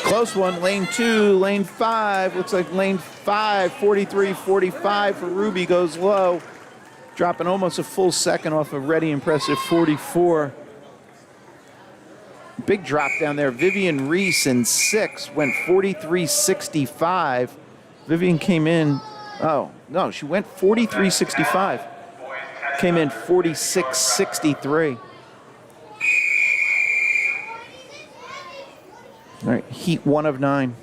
Close one, lane 2, lane 5. Looks like lane 5, 43.45 for Ruby goes low. Dropping almost a full second off a ready impressive 44. Big drop down there. Vivian Reese in 6 went 43.65. Vivian came in, oh, no, she went 43.65. Came in 46.63. All right, heat 1 of 9.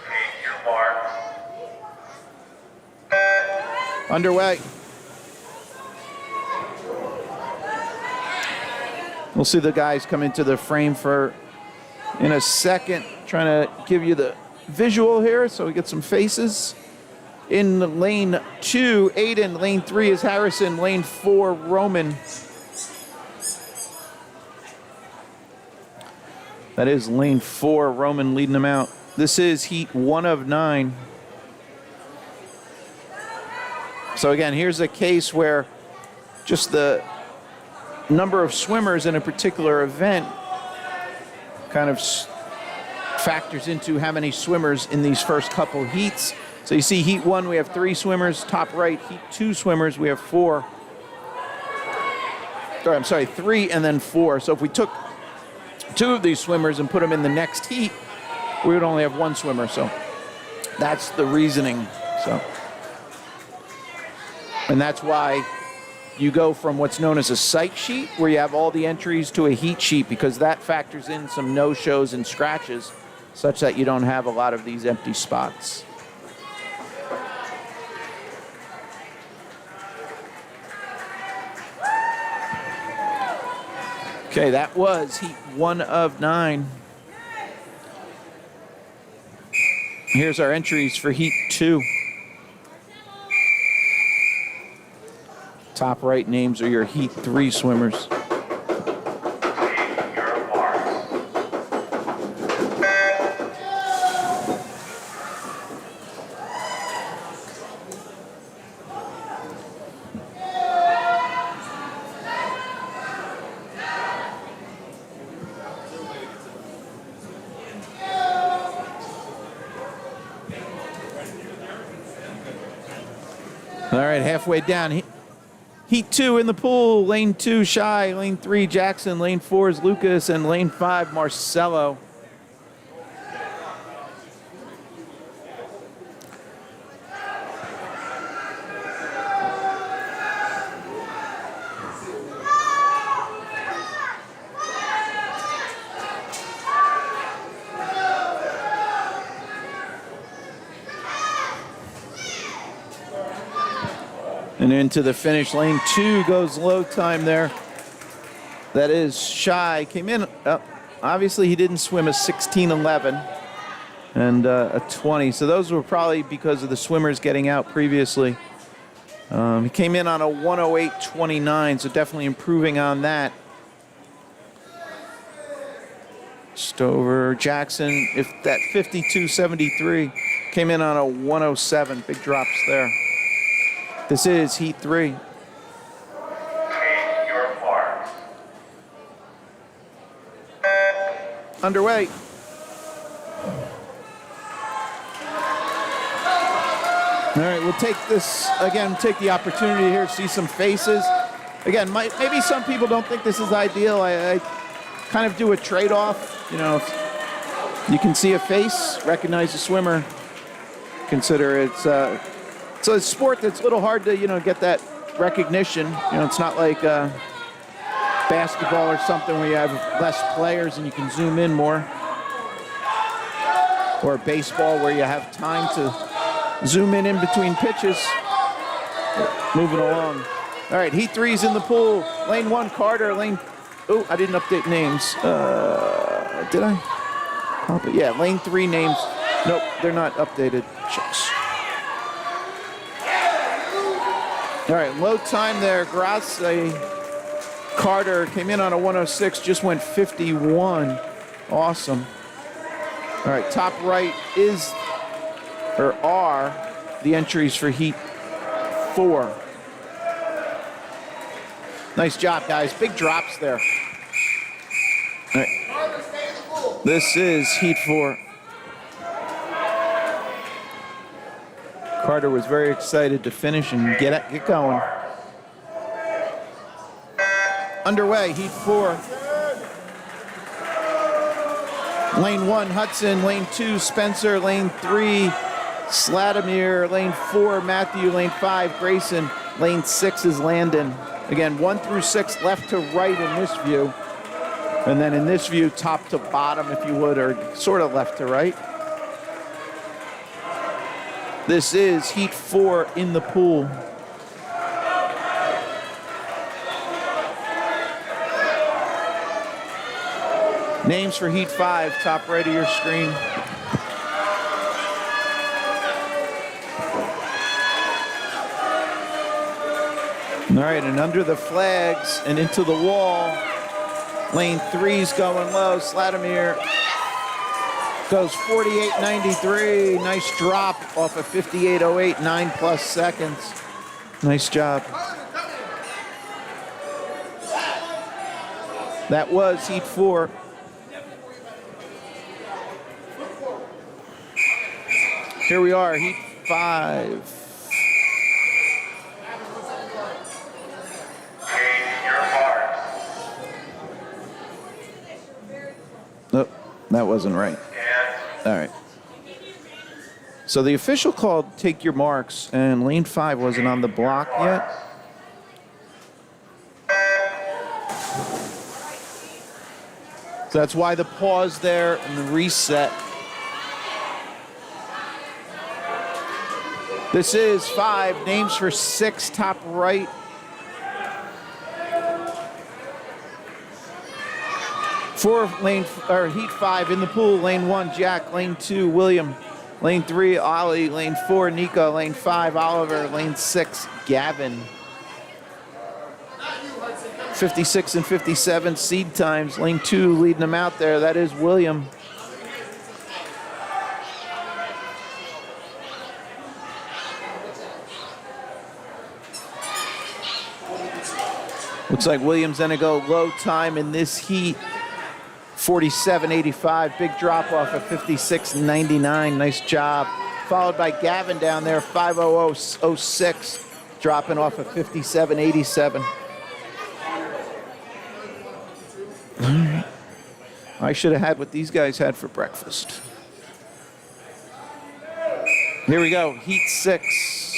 Take your mark. Underway. We'll see the guys come into the frame in a second. Trying to give you the visual here so we get some faces. In lane 2, Aiden. Lane 3 is Harrison. Lane 4, Roman. That is lane 4, Roman leading them out. This is heat 1 of 9. So again, here's a case where just the number of swimmers in a particular event kind of factors into how many swimmers in these first couple heats. So you see heat 1, we have 3 swimmers. Top right, heat 2 swimmers, we have 4. Or, I'm sorry, 3 and then 4. So if we took 2 of these swimmers and put them in the next heat, we would only have one swimmer, so that's the reasoning. So, and that's why you go from what's known as a sight sheet, where you have all the entries, to a heat sheet, because that factors in some no-shows and scratches, such that you don't have a lot of these empty spots. Okay, that was heat 1 of 9. Here's our entries for heat 2. Top right names are your heat 3 swimmers. Your marks. All right, halfway down. Heat 2 in the pool. Lane 2, Shy. Lane 3, Jackson. Lane 4 is Lucas. And lane 5, Marcelo. And into the finish. Lane 2 goes low time there. That is Shy. Came in, obviously he didn't swim a 16:11 and a 20. So those were probably because of the swimmers getting out previously. He came in on a 108.29, so definitely improving on that. Stover, Jackson, if that 52.73, came in on a 107. Big drops there. This is heat 3. Take your marks. Underway. All right, we'll take this, again, take the opportunity here to see some faces. Again, maybe some people don't think this is ideal. I kind of do a trade-off. You know, if you can see a face, recognize the swimmer, consider it's a sport that's a little hard to, get that recognition. It's not like basketball or something where you have less players and you can zoom in more. Or baseball where you have time to zoom in between pitches. Moving along. All right, heat 3's in the pool. Lane 1, Carter. Oh, I didn't update names. Did I? Yeah, lane 3 names. Nope, they're not updated. Shucks. All right, low time there. Grace Carter came in on a 106, just went 51. Awesome. All right, top right are the entries for heat 4. Nice job, guys. Big drops there. All right. This is heat 4. Carter was very excited to finish and get going. Underway, heat 4. Lane 1, Hudson. Lane 2, Spencer. Lane 3, Sladimir. Lane 4, Matthew. Lane 5, Grayson. Lane 6 is Landon. Again, 1 through 6, left to right in this view. And then in this view, top to bottom, if you would, or sort of left to right. This is heat 4 in the pool. Names for heat 5, top right of your screen. All right, and under the flags and into the wall, lane 3's going low. Sladimir goes 48.93. Nice drop off of 58.08, 9+ seconds. Nice job. That was heat 4. Here we are, heat 5. Nope, that wasn't right. And All right. So the official called take your marks, and lane 5 wasn't on the block yet. So that's why the pause there and the reset. This is 5. Names for 6, top right. Heat 5 in the pool. Lane 1, Jack. Lane 2, William. Lane 3, Ollie. Lane 4, Nico. Lane 5, Oliver. Lane 6, Gavin. 56 and 57 seed times. Lane 2 leading them out there. That is William. Looks like William's gonna go low time in this heat. 47.85. Big drop off of 56.99. Nice job. Followed by Gavin down there, 5:00.06, dropping off of 57.87. All right. I should have had what these guys had for breakfast. Here we go, heat 6.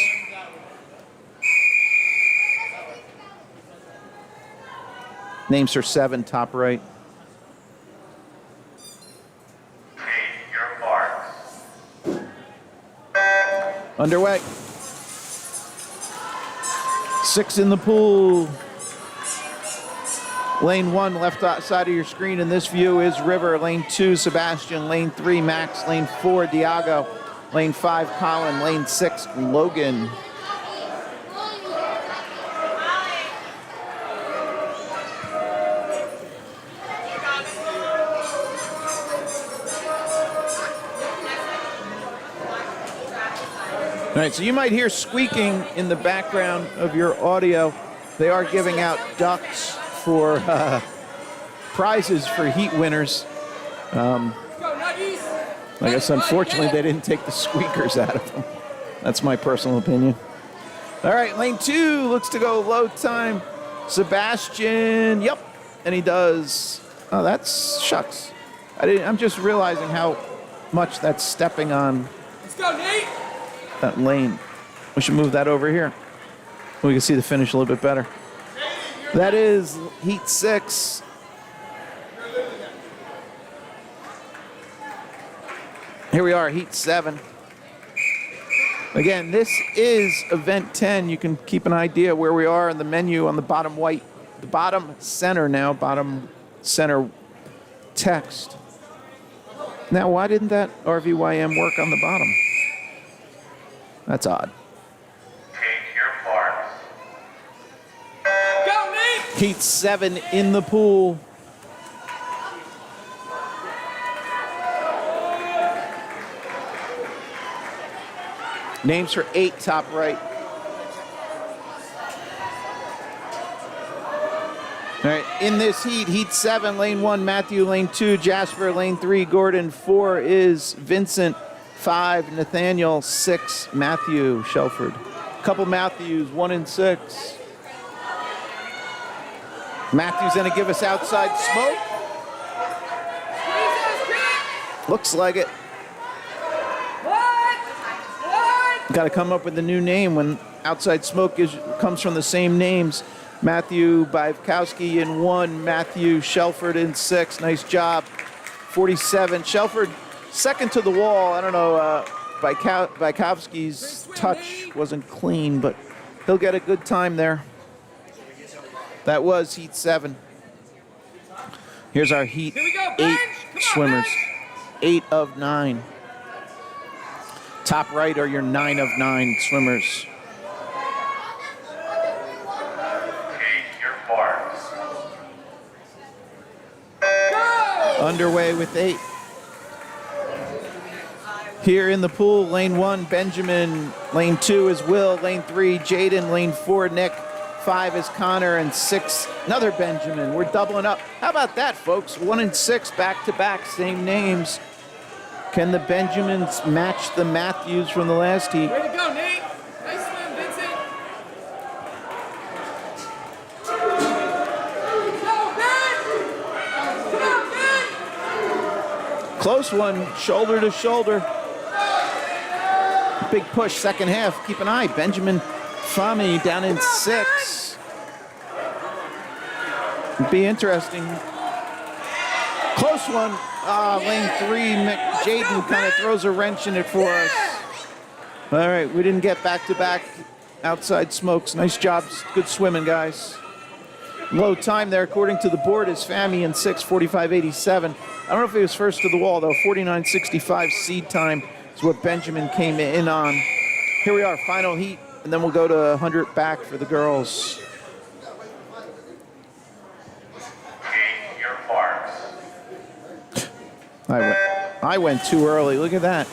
Names are 7, top right. Take your marks. Underway. 6 in the pool. Lane 1, left side of your screen in this view is River. Lane 2, Sebastian. Lane 3, Max. Lane 4, Diago. Lane 5, Colin. Lane 6, Logan. All right, so you might hear squeaking in the background of your audio. They are giving out ducks for prizes for heat winners. I guess unfortunately they didn't take the squeakers out of them. That's my personal opinion. All right, lane 2 looks to go low time. Sebastian, yep, and he does. Oh, that's shucks. I'm just realizing how much that's stepping on. Let's go, Nate. That lane. We should move that over here. We can see the finish a little bit better. That is heat 6. Here we are, heat 7. Again, this is event 10. You can keep an idea where we are in the menu on the bottom white, the bottom center now, bottom center text. Now, why didn't that RVYM work on the bottom? That's odd. Take your marks. Go, Nate. Heat 7 in the pool. Names for 8, top right. All right, in this heat, heat 7, lane 1, Matthew, lane 2, Jasper, lane 3, Gordon, 4 is Vincent, 5, Nathaniel, 6, Matthew, Shelford. Couple Matthews, 1 and 6. Matthew's gonna give us outside smoke. Looks like it. Got to come up with a new name when outside smoke comes from the same names. Matthew Bivkowski in 1, Matthew Shelford in 6. Nice job. 47. Shelford second to the wall. I don't know, Bivkowski's touch wasn't clean, but he'll get a good time there. That was heat 7. Here's our heat 8 swimmers. 8 of 9. Top right are your 9 of 9 swimmers. Take your marks. Underway with 8. Here in the pool, lane 1, Benjamin. Lane 2 is Will. Lane 3, Jaden. Lane 4, Nick. 5 is Connor. And 6, another Benjamin. We're doubling up. How about that, folks? 1 and 6 back-to-back, same names. Can the Benjamins match the Matthews from the last heat? Way to go, Nate. Nice swim, Vincent. Go, Ben. Come on, Ben. Close one, shoulder to shoulder. Big push, second half. Keep an eye. Benjamin Fami down in 6. Be interesting. Close one. Lane 3, Jaden kind of throws a wrench in it for us. All right, we didn't get back-to-back outside smokes. Nice job. Good swimming, guys. Low time there, according to the board, is Fami in 6, 45.87. I don't know if he was first to the wall, though. 49.65 seed time is what Benjamin came in on. Here we are, final heat, and then we'll go to 100 back for the girls. Take your marks. I went too early. Look at that.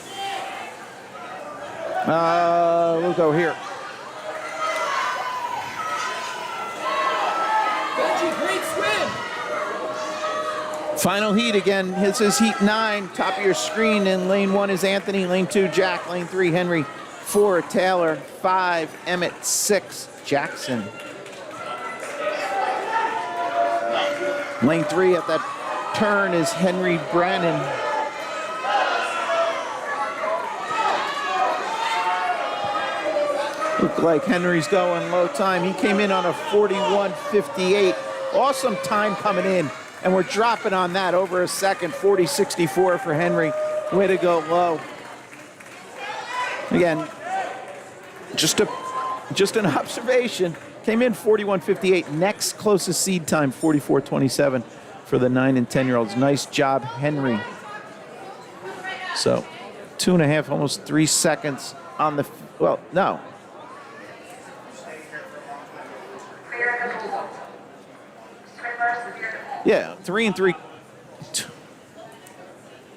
We'll go here. Benji, great swim. Final heat again. This is heat 9. Top of your screen. In lane 1 is Anthony. Lane 2, Jack. Lane 3, Henry. 4, Taylor. 5, Emmett. 6, Jackson. Lane 3 at that turn is Henry Brannon. Look like Henry's going low time. He came in on a 41.58. Awesome time coming in. And we're dropping on that over a second. 40.64 for Henry. Way to go low. Again, just an observation. Came in 41.58. Next closest seed time, 44.27 for the 9 and 10-year-olds. Nice job, Henry. So 2.5, almost 3 seconds on the, well, no. Yeah, 2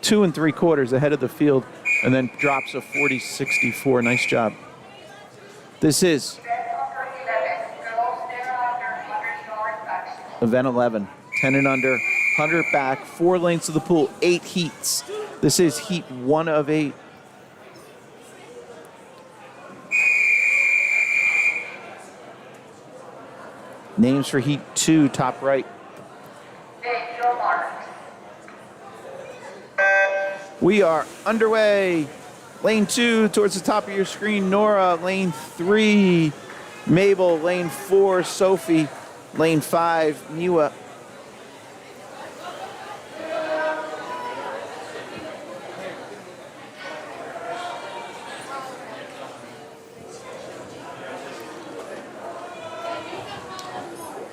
3/4 ahead of the field, and then drops a 40.64. Nice job. This is event 11, 10 and under, 100 back, 4 lanes to the pool, 8 heats. This is heat 1 of 8. Names for heat 2, top right. We are underway. Lane 2 towards the top of your screen, Nora. Lane 3, Mabel. Lane 4, Sophie. Lane 5, Niwa.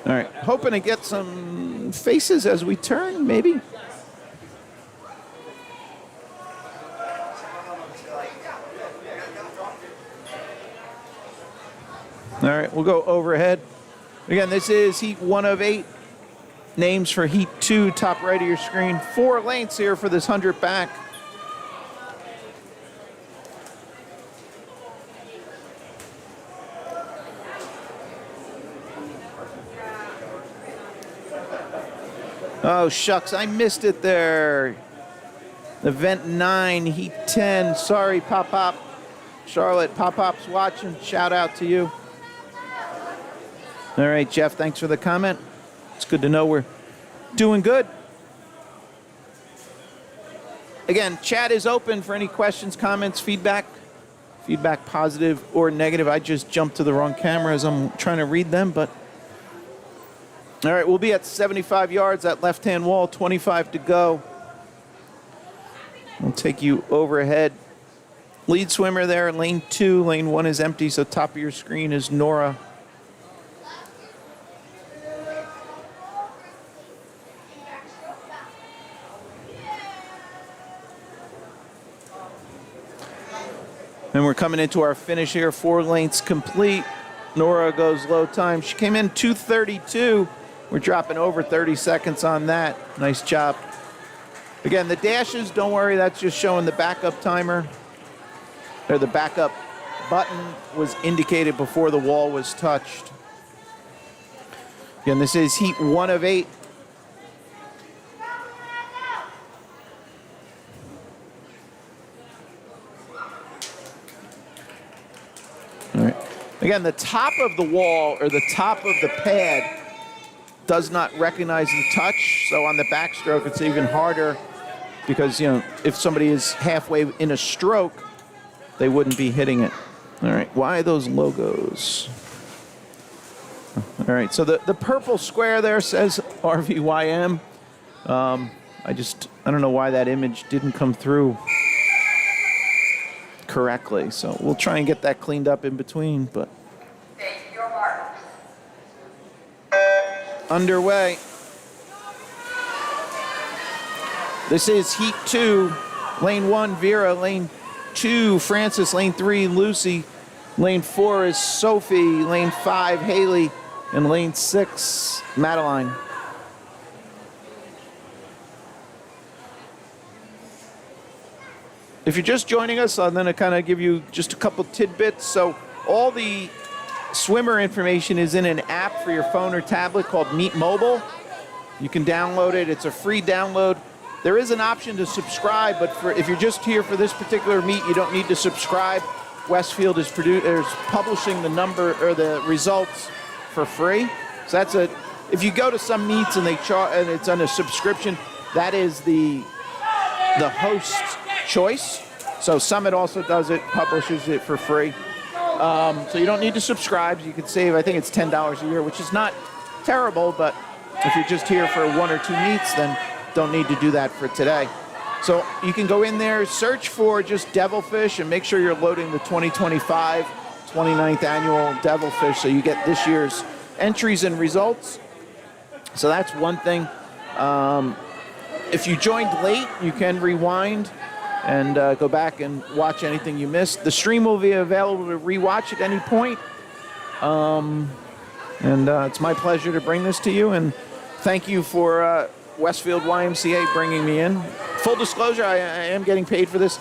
All right, hoping to get some faces as we turn, maybe. All right, we'll go overhead. Again, this is heat 1 of 8. Names for heat 2, top right of your screen. 4 lanes here for this 100 back. Oh, shucks, I missed it there. Event 9, heat 10. Sorry, Pop-Pop. Charlotte, Pop-Pop's watching. Shout out to you. All right, Jeff, thanks for the comment. It's good to know we're doing good. Again, chat is open for any questions, comments, feedback. Feedback positive or negative. I just jumped to the wrong camera as I'm trying to read them, but all right, we'll be at 75 yards, that left-hand wall, 25 to go. We'll take you overhead. Lead swimmer there, lane 2. Lane 1 is empty, so top of your screen is Nora. And we're coming into our finish here, 4 lanes complete. Nora goes low time. She came in 2:32. We're dropping over 30 seconds on that. Nice job. Again, the dashes, don't worry, that's just showing the backup timer. Or the backup button was indicated before the wall was touched. Again, this is heat 1 of 8. All right. Again, the top of the wall or the top of the pad does not recognize the touch. So on the backstroke, it's even harder because, you know, if somebody is halfway in a stroke, they wouldn't be hitting it. All right, why those logos? All right, so the purple square there says RVYM. I don't know why that image didn't come through correctly. So we'll try and get that cleaned up in between, but underway. This is Heat 2, Lane 1, Vera, Lane 2, Francis, Lane 3, Lucy, Lane 4 is Sophie, Lane 5, Haley, and Lane 6, Madeline. If you're just joining us, I'm going to kind of give you just a couple tidbits. So all the swimmer information is in an app for your phone or tablet called Meet Mobile. You can download it. It's a free download. There is an option to subscribe, but if you're just here for this particular meet, you don't need to subscribe. Westfield is publishing the number or the results for free. So that's if you go to some meets and and it's on a subscription, that is the host's choice. So Summit also does it, publishes it for free. So you don't need to subscribe. You can save, I think it's $10 a year, which is not terrible, but if you're just here for 1 or 2 meets, then don't need to do that for today. So you can go in there, search for just Devilfish, and make sure you're loading the 2025 29th annual Devilfish so you get this year's entries and results. So that's one thing. If you joined late, you can rewind and go back and watch anything you missed. The stream will be available to rewatch at any point. It's my pleasure to bring this to you, and thank you for Westfield YMCA bringing me in. Full disclosure, I am getting paid for this.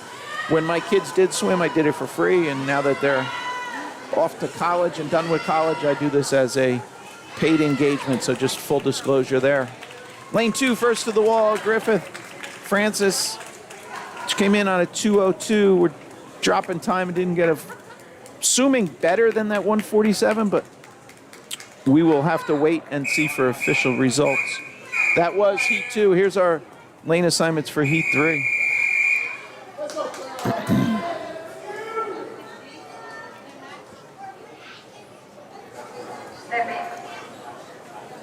When my kids did swim, I did it for free, and now that they're off to college and done with college, I do this as a paid engagement, so just full disclosure there. Lane 2, first to the wall, Griffith. Francis came in on a 2:02. We're dropping time and didn't get assuming better than that 147, but we will have to wait and see for official results. That was Heat 2. Here's our lane assignments for Heat 3.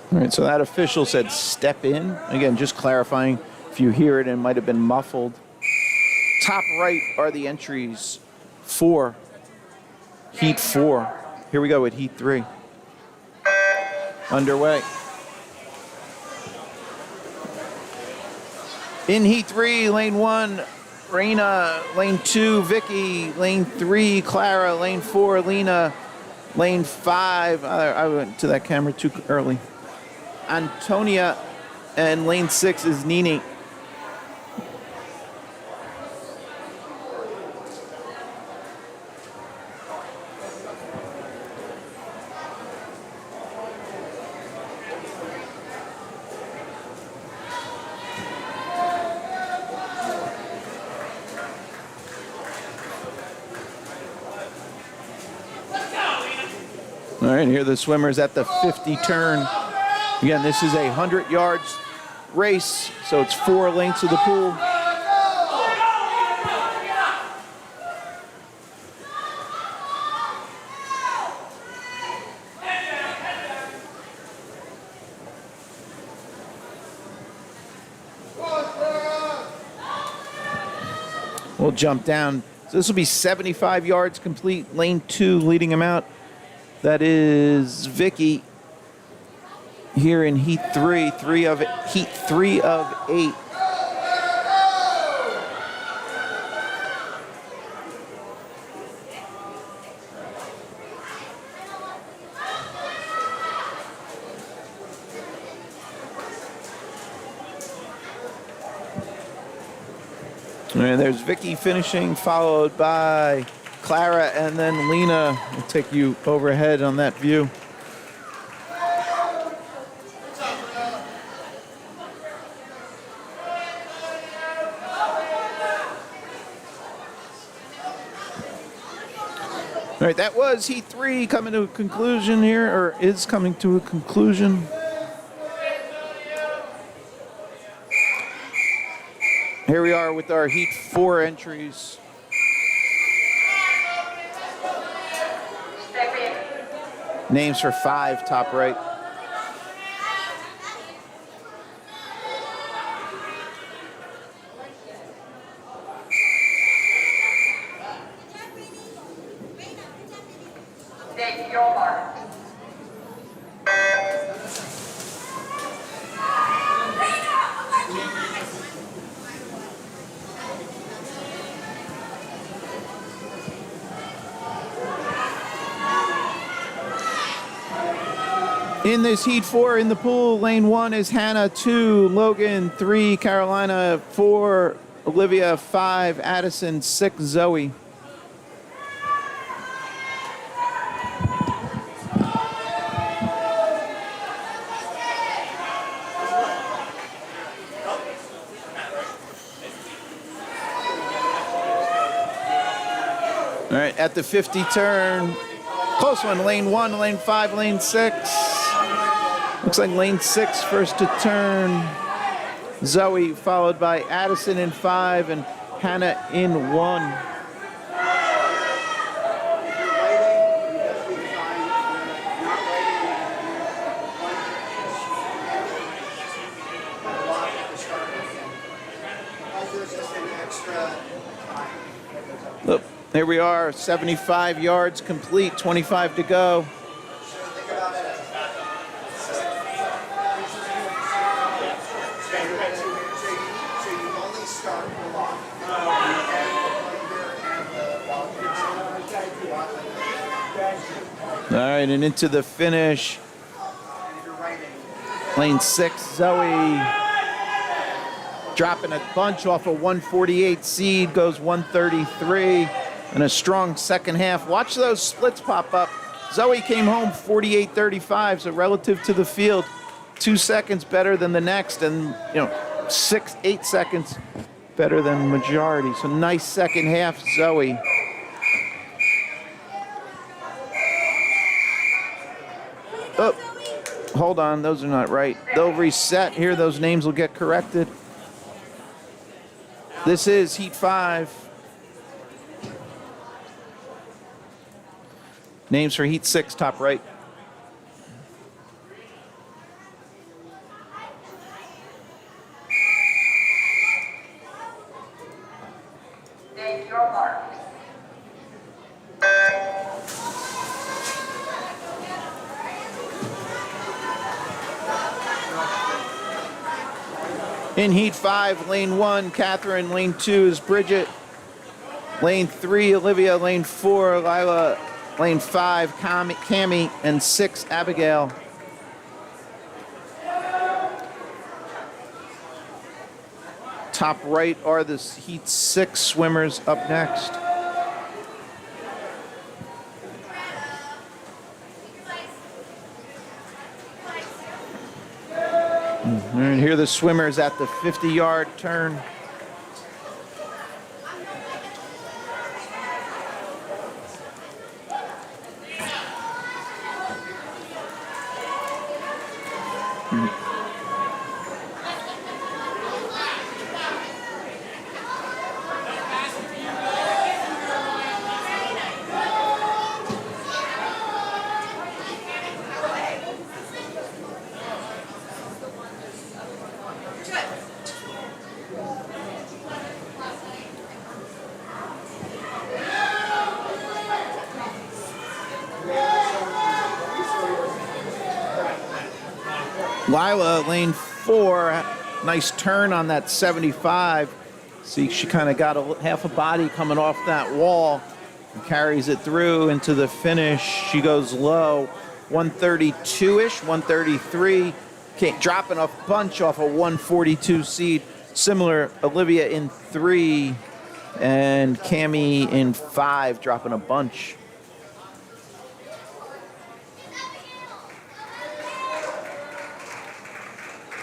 All right, so that official said step in. Again, just clarifying, if you hear it, it might have been muffled. Top right are the entries for Heat 4. Here we go with Heat 3. Underway. In Heat 3, Lane 1, Raina, Lane 2, Vicky, Lane 3, Clara, Lane 4, Lena, Lane 5, I went to that camera too early, Antonia, and Lane 6 is Nini. All right, here are the swimmers at the 50 turn. Again, this is a 100 yards race, so it's 4 lengths of the pool. We'll jump down. So this will be 75 yards complete. Lane 2 leading him out. That is Vicky here in Heat 3, Heat 3 of 8. And there's Vicky finishing, followed by Clara, and then Lena will take you overhead on that view. All right, that was Heat 3 coming to a conclusion here, or is coming to a conclusion. Here we are with our Heat 4 entries. Names for 5, top right. Take your mark. In this Heat 4 in the pool, lane 1 is Hannah, 2, Logan, 3, Carolina, 4, Olivia, 5, Addison, 6, Zoe. All right, at the 50 turn, close one, lane 1, lane 5, lane 6. Looks like lane 6 first to turn. Zoe followed by Addison in 5 and Hannah in 1. Look, here we are, 75 yards complete, 25 to go. All right, and into the finish. Lane 6, Zoe. Dropping a bunch off a 148 seed, goes 133. And a strong second half. Watch those splits pop up. Zoe came home 48-35, so relative to the field, 2 seconds better than the next, and 6-8 seconds better than majority. So nice second half, Zoe. Oh, hold on, those are not right. They'll reset here, those names will get corrected. This is Heat 5. Names for Heat 6, top right. Take your mark. In Heat 5, lane 1, Catherine. Lane 2 is Bridget. Lane 3, Olivia. Lane 4, Lila. Lane 5, Cammie. And 6, Abigail. Top right are the Heat 6 swimmers up next. And here are the swimmers at the 50-yard turn. Lila, lane 4, nice turn on that 75. See, she kind of got half a body coming off that wall and carries it through into the finish. She goes low, 132-ish, 133, dropping a bunch off a 142 seed. Similar, Olivia in 3 and Cammie in 5, dropping a bunch.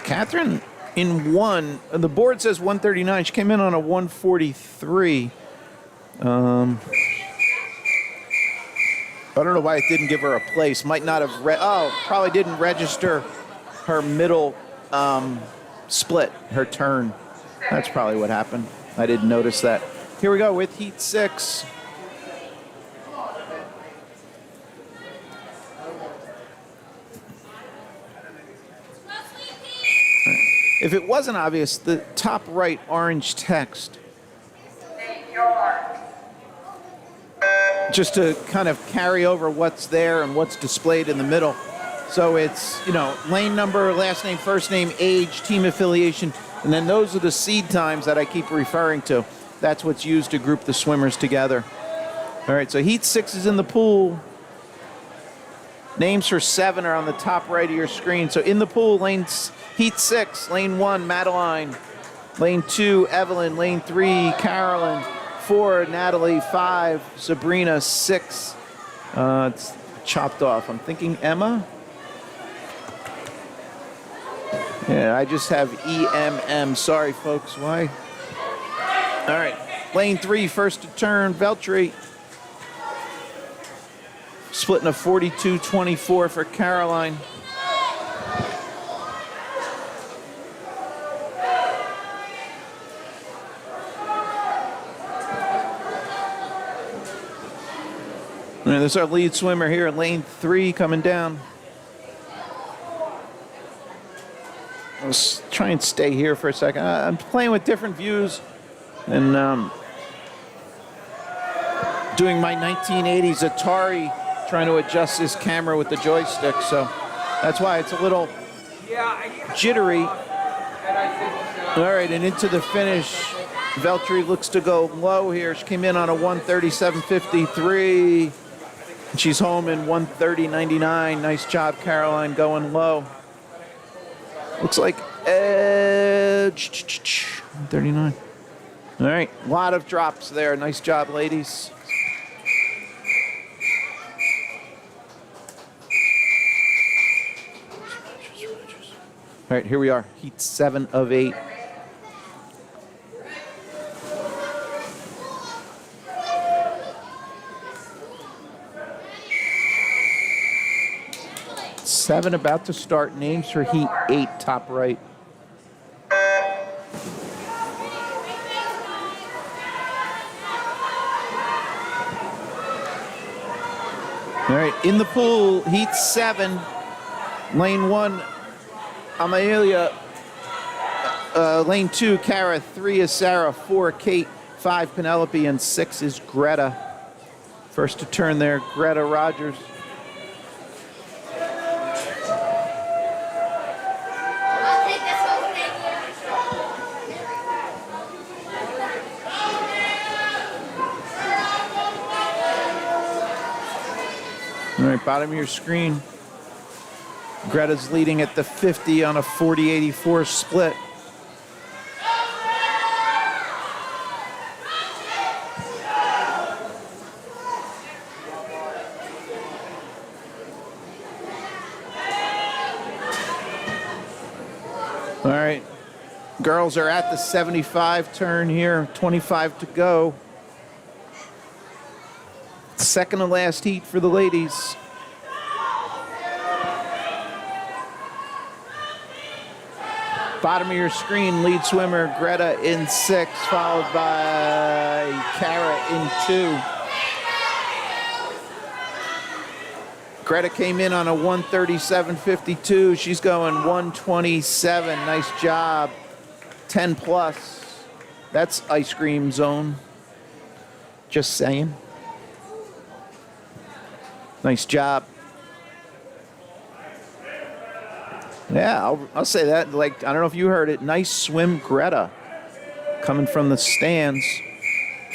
Catherine in 1, the board says 139. She came in on a 143. I don't know why it didn't give her a place. Might not have probably didn't register her middle split, her turn. That's probably what happened. I didn't notice that. Here we go with Heat 6. If it wasn't obvious, the top right orange text, Name your mark. just to kind of carry over what's there and what's displayed in the middle. So it's, lane number, last name, first name, age, team affiliation, and then those are the seed times that I keep referring to. That's what's used to group the swimmers together. All right, so Heat 6 is in the pool. Names for 7 are on the top right of your screen. So in the pool, Heat 6, lane 1, Madeline. Lane 2, Evelyn. Lane 3, Carolyn. 4, Natalie. 5, Sabrina. 6, it's chopped off. I'm thinking Emma. Yeah, I just have EMM. Sorry, folks. Why? All right. Lane 3, first to turn, Veltri. Splitting a 42-24 for Caroline. And this is our lead swimmer here in lane 3 coming down. Let's try and stay here for a second. I'm playing with different views and doing my 1980s Atari, trying to adjust this camera with the joystick. So that's why it's a little jittery. All right, and into the finish. Veltri looks to go low here. She came in on a 137.53. She's home in 130.99. Nice job, Caroline, going low. Looks like 39. All right, a lot of drops there. Nice job, ladies. All right, here we are, Heat 7 of 8. Seven about to start. Names for Heat 8, top right. All right, in the pool, Heat 7, lane 1, Amelia, lane 2, Kara, 3 is Sarah, 4, Kate, 5, Penelope, and 6 is Greta. First to turn there, Greta Rogers. I'll take this whole thing here. All right, bottom of your screen. Greta's leading at the 50 on a 40-84 split. All right, girls are at the 75 turn here, 25 to go. Second to last heat for the ladies. Bottom of your screen, lead swimmer Greta in 6, followed by Kara in 2. Greta came in on a 137.52. She's going 127. Nice job. 10 plus. That's ice cream zone. Just saying. Nice job. Yeah, I'll say that. Like, I don't know if you heard it. Nice swim, Greta. Coming from the stands.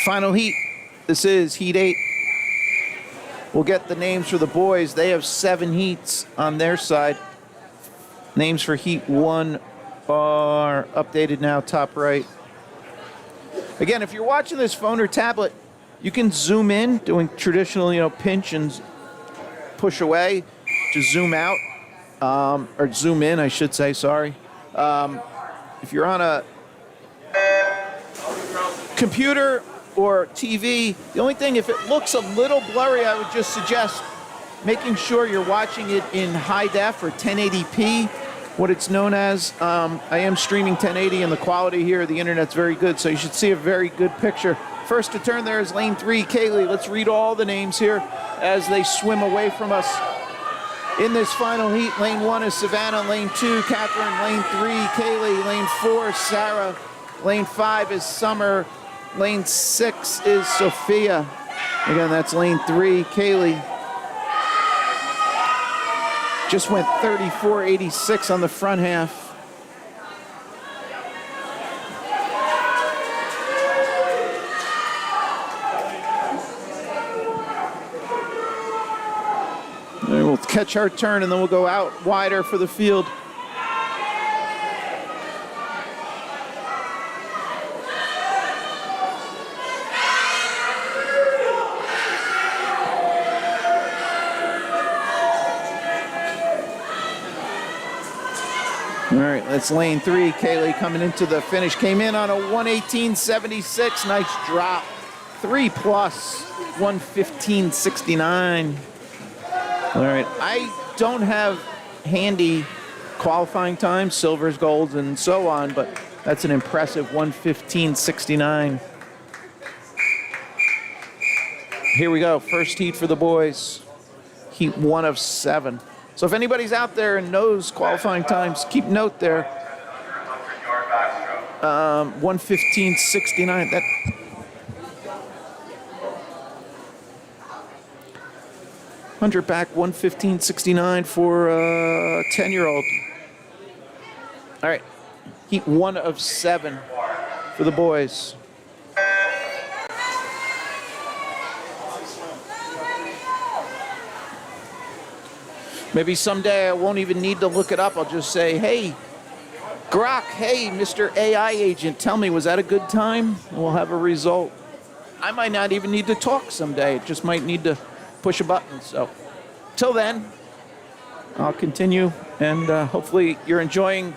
Final heat. This is Heat 8. We'll get the names for the boys. They have 7 heats on their side. Names for Heat 1 are updated now, top right. Again, if you're watching this phone or tablet, you can zoom in, doing traditional, pinch and push away to zoom out. Or zoom in, I should say, sorry. If you're on a computer or TV, the only thing, if it looks a little blurry, I would just suggest making sure you're watching it in high def or 1080p. what it's known as. I am streaming 1080, and the quality here, the internet's very good, so you should see a very good picture. First to turn there is lane 3, Kaylee. Let's read all the names here as they swim away from us. In this final heat, lane 1 is Savannah, lane 2, Catherine, lane 3, Kaylee, lane 4, Sarah, lane 5 is Summer, lane 6 is Sophia. Again, that's lane 3, Kaylee. Just went 34.86 on the front half. And we'll catch our turn, and then we'll go out wider for the field. All right, that's lane 3. Kaylee coming into the finish. Came in on a 118.76. Nice drop. 3 plus 115.69. All right, I don't have handy qualifying times, silvers, golds, and so on, but that's an impressive 115.69. Here we go, first heat for the boys. Heat 1 of 7. So if anybody's out there and knows qualifying times, keep note there. 115.69. That 100 back, 115.69 for a 10-year-old. All right, heat 1 of 7 for the boys. Maybe someday I won't even need to look it up. I'll just say, hey, Grok, hey, Mr. AI agent, tell me, was that a good time? And we'll have a result. I might not even need to talk someday. It just might need to push a button. So till then, I'll continue, and hopefully you're enjoying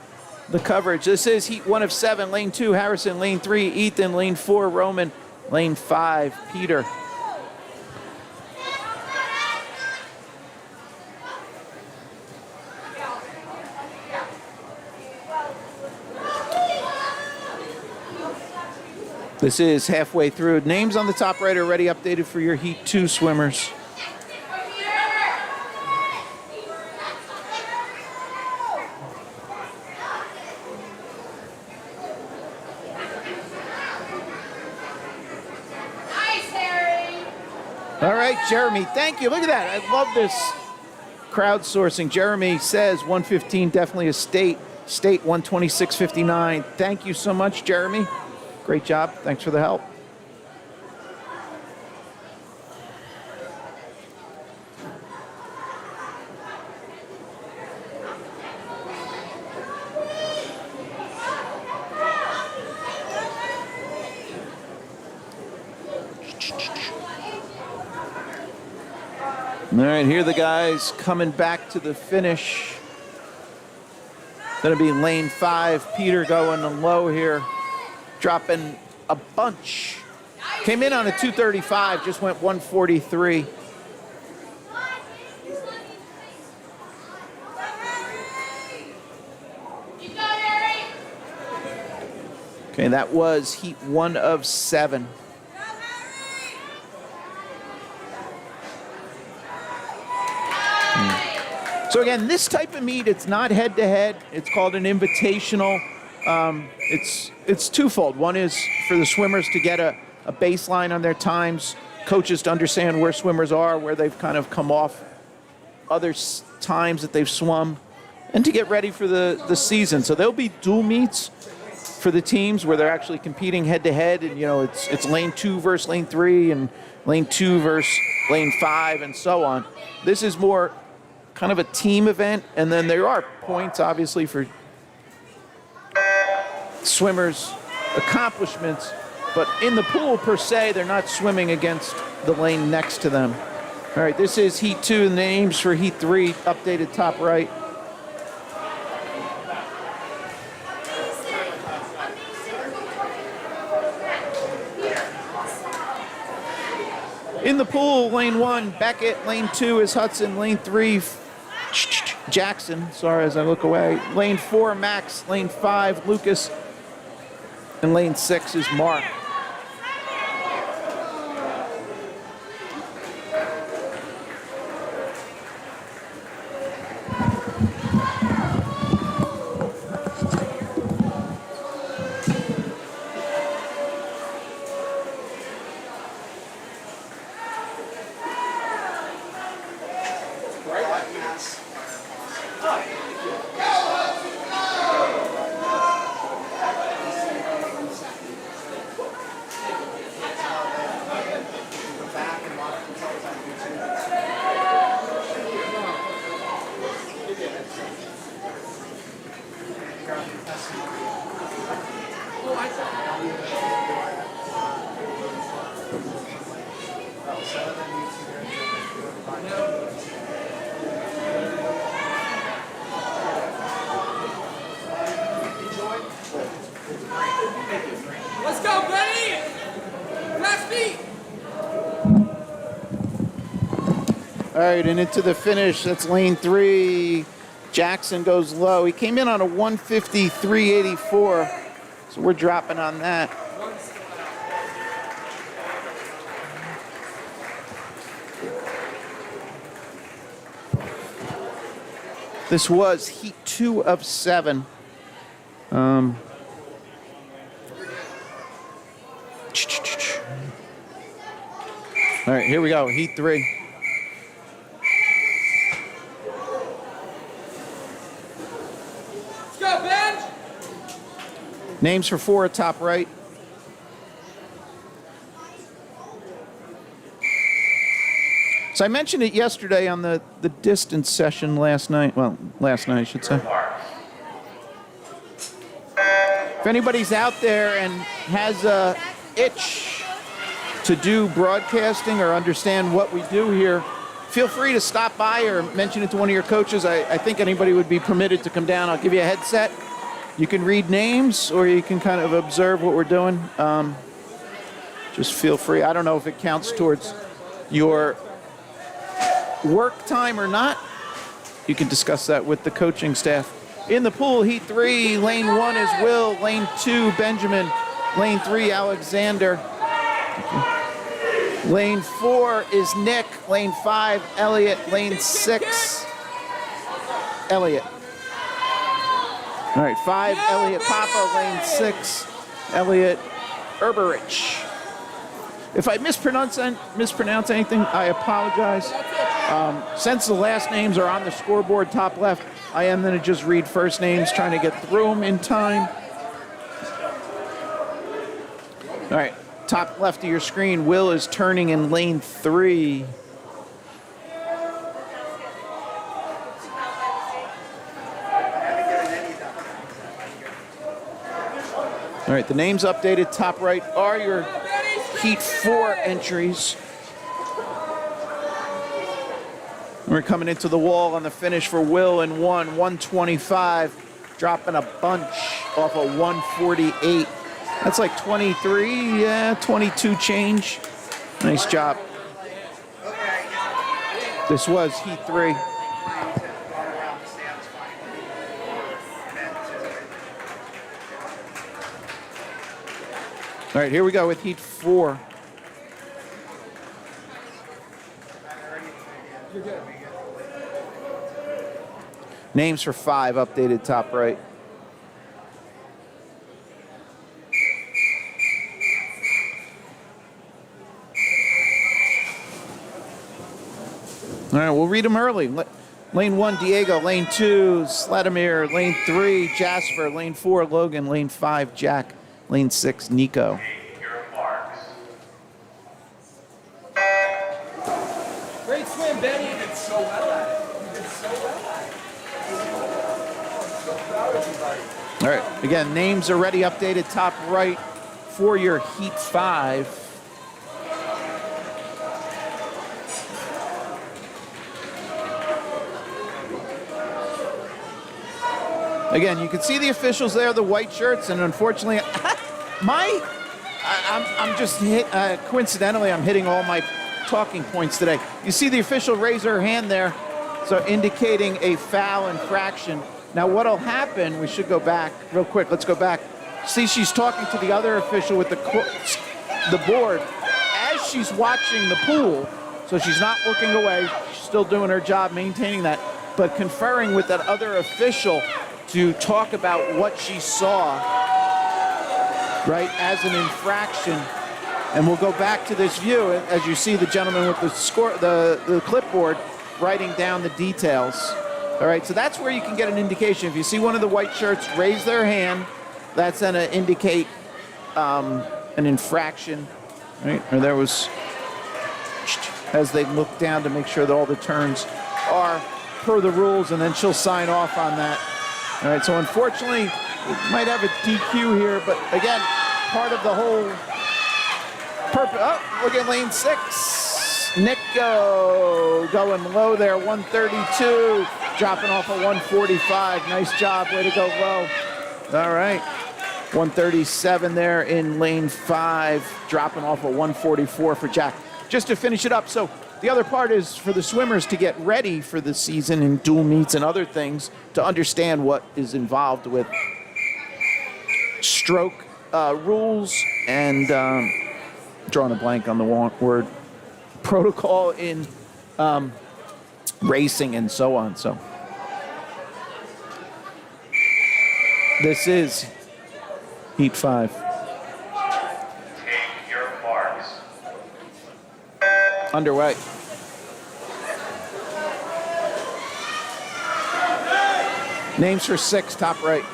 the coverage. This is heat 1 of 7, lane 2, Harrison, lane 3, Ethan, lane 4, Roman, lane 5, Peter. This is halfway through. Names on the top right are already updated for your Heat 2 swimmers. All right, Jeremy, thank you. Look at that. I love this crowdsourcing. Jeremy says 115, definitely a state. State 126.59. Thank you so much, Jeremy. Great job. Thanks for the help. All right, here are the guys coming back to the finish. Going to be lane 5. Peter going low here. Dropping a bunch. Came in on a 235, just went 143. Okay, that was heat 1 of 7. So again, this type of meet, it's not head-to-head. It's called an invitational. It's twofold. One is for the swimmers to get a baseline on their times, coaches to understand where swimmers are, where they've kind of come off other times that they've swum, and to get ready for the season. So there'll be dual meets for the teams where they're actually competing head-to-head, and it's lane 2 versus lane 3 and lane 2 versus lane 5 and so on. This is more kind of a team event, and then there are points obviously for swimmers' accomplishments, but in the pool per se, they're not swimming against the lane next to them. All right, this is heat 2, and the names for heat 3 updated top right. In the pool, lane 1, Beckett, lane 2 is Hudson, lane 3, Jackson, sorry, as I look away. Lane 4, Max. Lane 5, Lucas. And lane 6 is Mark. Let's go, Benny! Last beat! All right, and into the finish. That's lane 3. Jackson goes low. He came in on a 153.84, so we're dropping on that. This was heat 2 of 7. All right, here we go, heat 3. Let's go, Ben! Names for 4 at top right. So I mentioned it yesterday on the distance session last night. Well, last night, I should say. If anybody's out there and has a itch to do broadcasting or understand what we do here, feel free to stop by or mention it to one of your coaches. I think anybody would be permitted to come down. I'll give you a headset. You can read names or you can kind of observe what we're doing. Just feel free. I don't know if it counts towards your work time or not. You can discuss that with the coaching staff. In the pool, heat 3, lane 1 is Will, lane 2, Benjamin, lane 3, Alexander. Lane 4 is Nick, lane 5, Elliot, lane 6, Elliot. All right, 5, Elliot Papa, lane 6, Elliot Erberich. If I mispronounce anything, I apologize. Since the last names are on the scoreboard top left, I am going to just read first names, trying to get through them in time. All right, top left of your screen, Will is turning in lane 3. All right, the names updated top right are your heat 4 entries. We're coming into the wall on the finish for Will in 125, dropping a bunch off a 148. That's like 23, 22 change. Nice job. This was heat 3. All right, here we go with heat 4. Names for 5 updated top right. All right, we'll read them early. Lane 1, Diego. Lane 2, Sladimir. Lane 3, Jasper. Lane 4, Logan. Lane 5, Jack. Lane 6, Nico. Great swim, Benny. You did so well at it. You did so well at it. So proud of you, buddy. All right, again, names already updated top right for your heat 5. Again, you can see the officials there, the white shirts, and unfortunately, I'm just coincidentally, I'm hitting all my talking points today. You see the official raise her hand there. So indicating a foul infraction. Now what'll happen, we should go back real quick. Let's go back. See, she's talking to the other official with the board as she's watching the pool. So she's not looking away. She's still doing her job, maintaining that, but conferring with that other official to talk about what she saw, right, as an infraction. And we'll go back to this view as you see the gentleman with the clipboard writing down the details. All right, so that's where you can get an indication. If you see one of the white shirts raise their hand, that's going to indicate an infraction, right? Or there was, as they look down to make sure that all the turns are per the rules, and then she'll sign off on that. All right, so unfortunately, we might have a DQ here, but again, part of the whole purpose. Oh, look at lane 6. Nico going low there, 132, dropping off a 145. Nice job, way to go low. All right, 137 there in lane 5, dropping off a 144 for Jack. Just to finish it up, so the other part is for the swimmers to get ready for the season and dual meets and other things to understand what is involved with stroke rules and drawing a blank on the word protocol in racing and so on. So this is Heat 5. Take your marks. Underway. Names for 6, top right.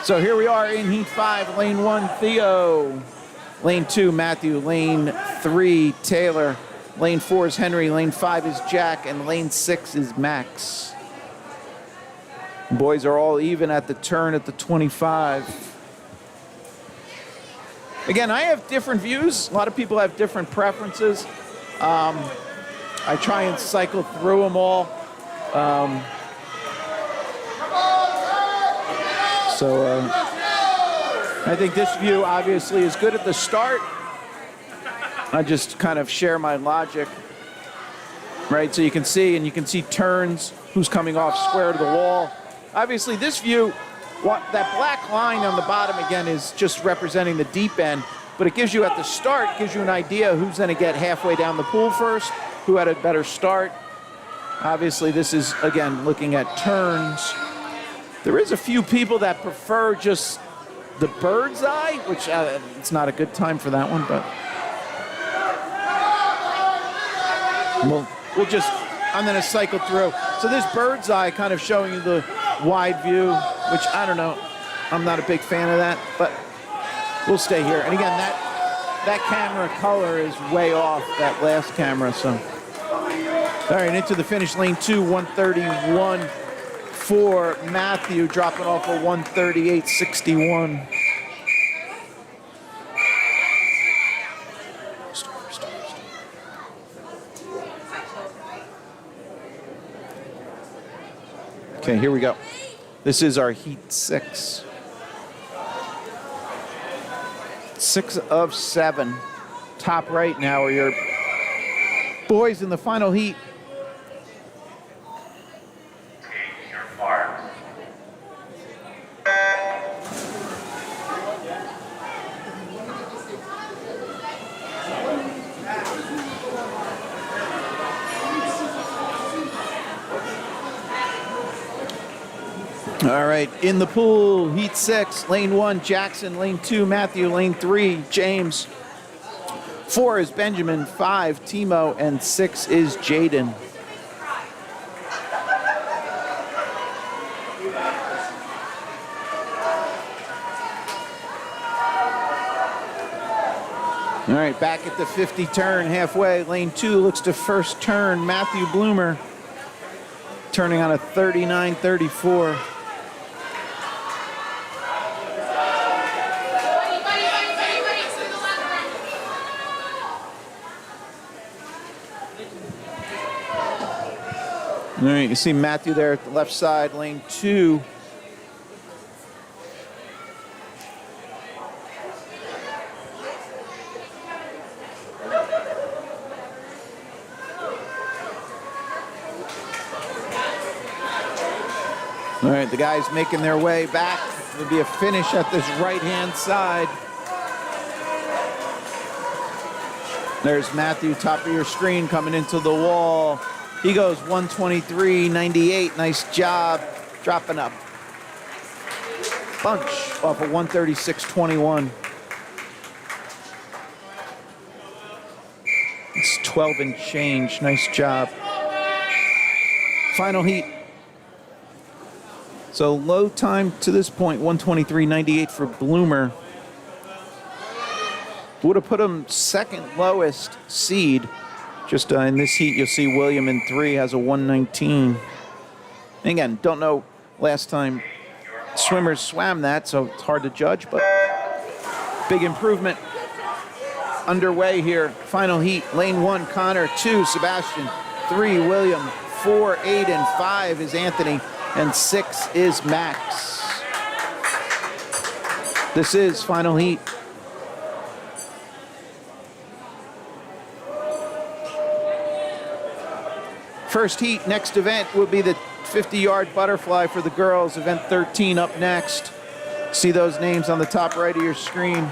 So here we are in Heat 5, lane 1, Theo. Lane 2, Matthew. Lane 3, Taylor. Lane 4 is Henry. Lane 5 is Jack. And lane 6 is Max. Boys are all even at the turn at the 25. Again, I have different views. A lot of people have different preferences. I try and cycle through them all. I think this view obviously is good at the start. I just kind of share my logic, right? So you can see turns, who's coming off square to the wall. Obviously this view, that black line on the bottom again is just representing the deep end, but it gives you at the start, gives you an idea who's gonna get halfway down the pool first, who had a better start. Obviously this is, again, looking at turns. There is a few people that prefer just the bird's eye, which it's not a good time for that one, but I'm gonna cycle through. So this bird's eye kind of showing you the wide view, which I don't know, I'm not a big fan of that, but we'll stay here. And again, that camera color is way off that last camera, so. All right, into the finish, lane 2, 131 for Matthew, dropping off a 138.61. Okay, here we go. This is our Heat 6. 6 of 7. Top right now are your boys in the final heat. Take your marks. All right, in the pool, Heat 6, lane 1, Jackson, lane 2, Matthew, lane 3, James. 4 is Benjamin, 5, Timo, and 6 is Jaden. All right, back at the 50 turn, halfway. Lane 2 looks to first turn, Matthew Bloomer, turning on a 39.34. All right, you see Matthew there at the left side, lane 2. All right, the guys making their way back. There'll be a finish at this right-hand side. There's Matthew, top of your screen, coming into the wall. He goes 123.98. Nice job. Dropping a bunch off of 136.21. It's 12 and change. Nice job. Final heat. So low time to this point, 123.98 for Bloomer. Would have put him second lowest seed. Just in this heat, you'll see William in 3 has a 119. Again, don't know last time swimmers swam that, so it's hard to judge, but big improvement underway here. Final heat, lane 1, Connor, 2, Sebastian, 3, William, 4, 8, and 5 is Anthony, and 6 is Max. This is final heat. First heat, next event will be the 50-yard butterfly for the girls, event 13 up next. See those names on the top right of your screen.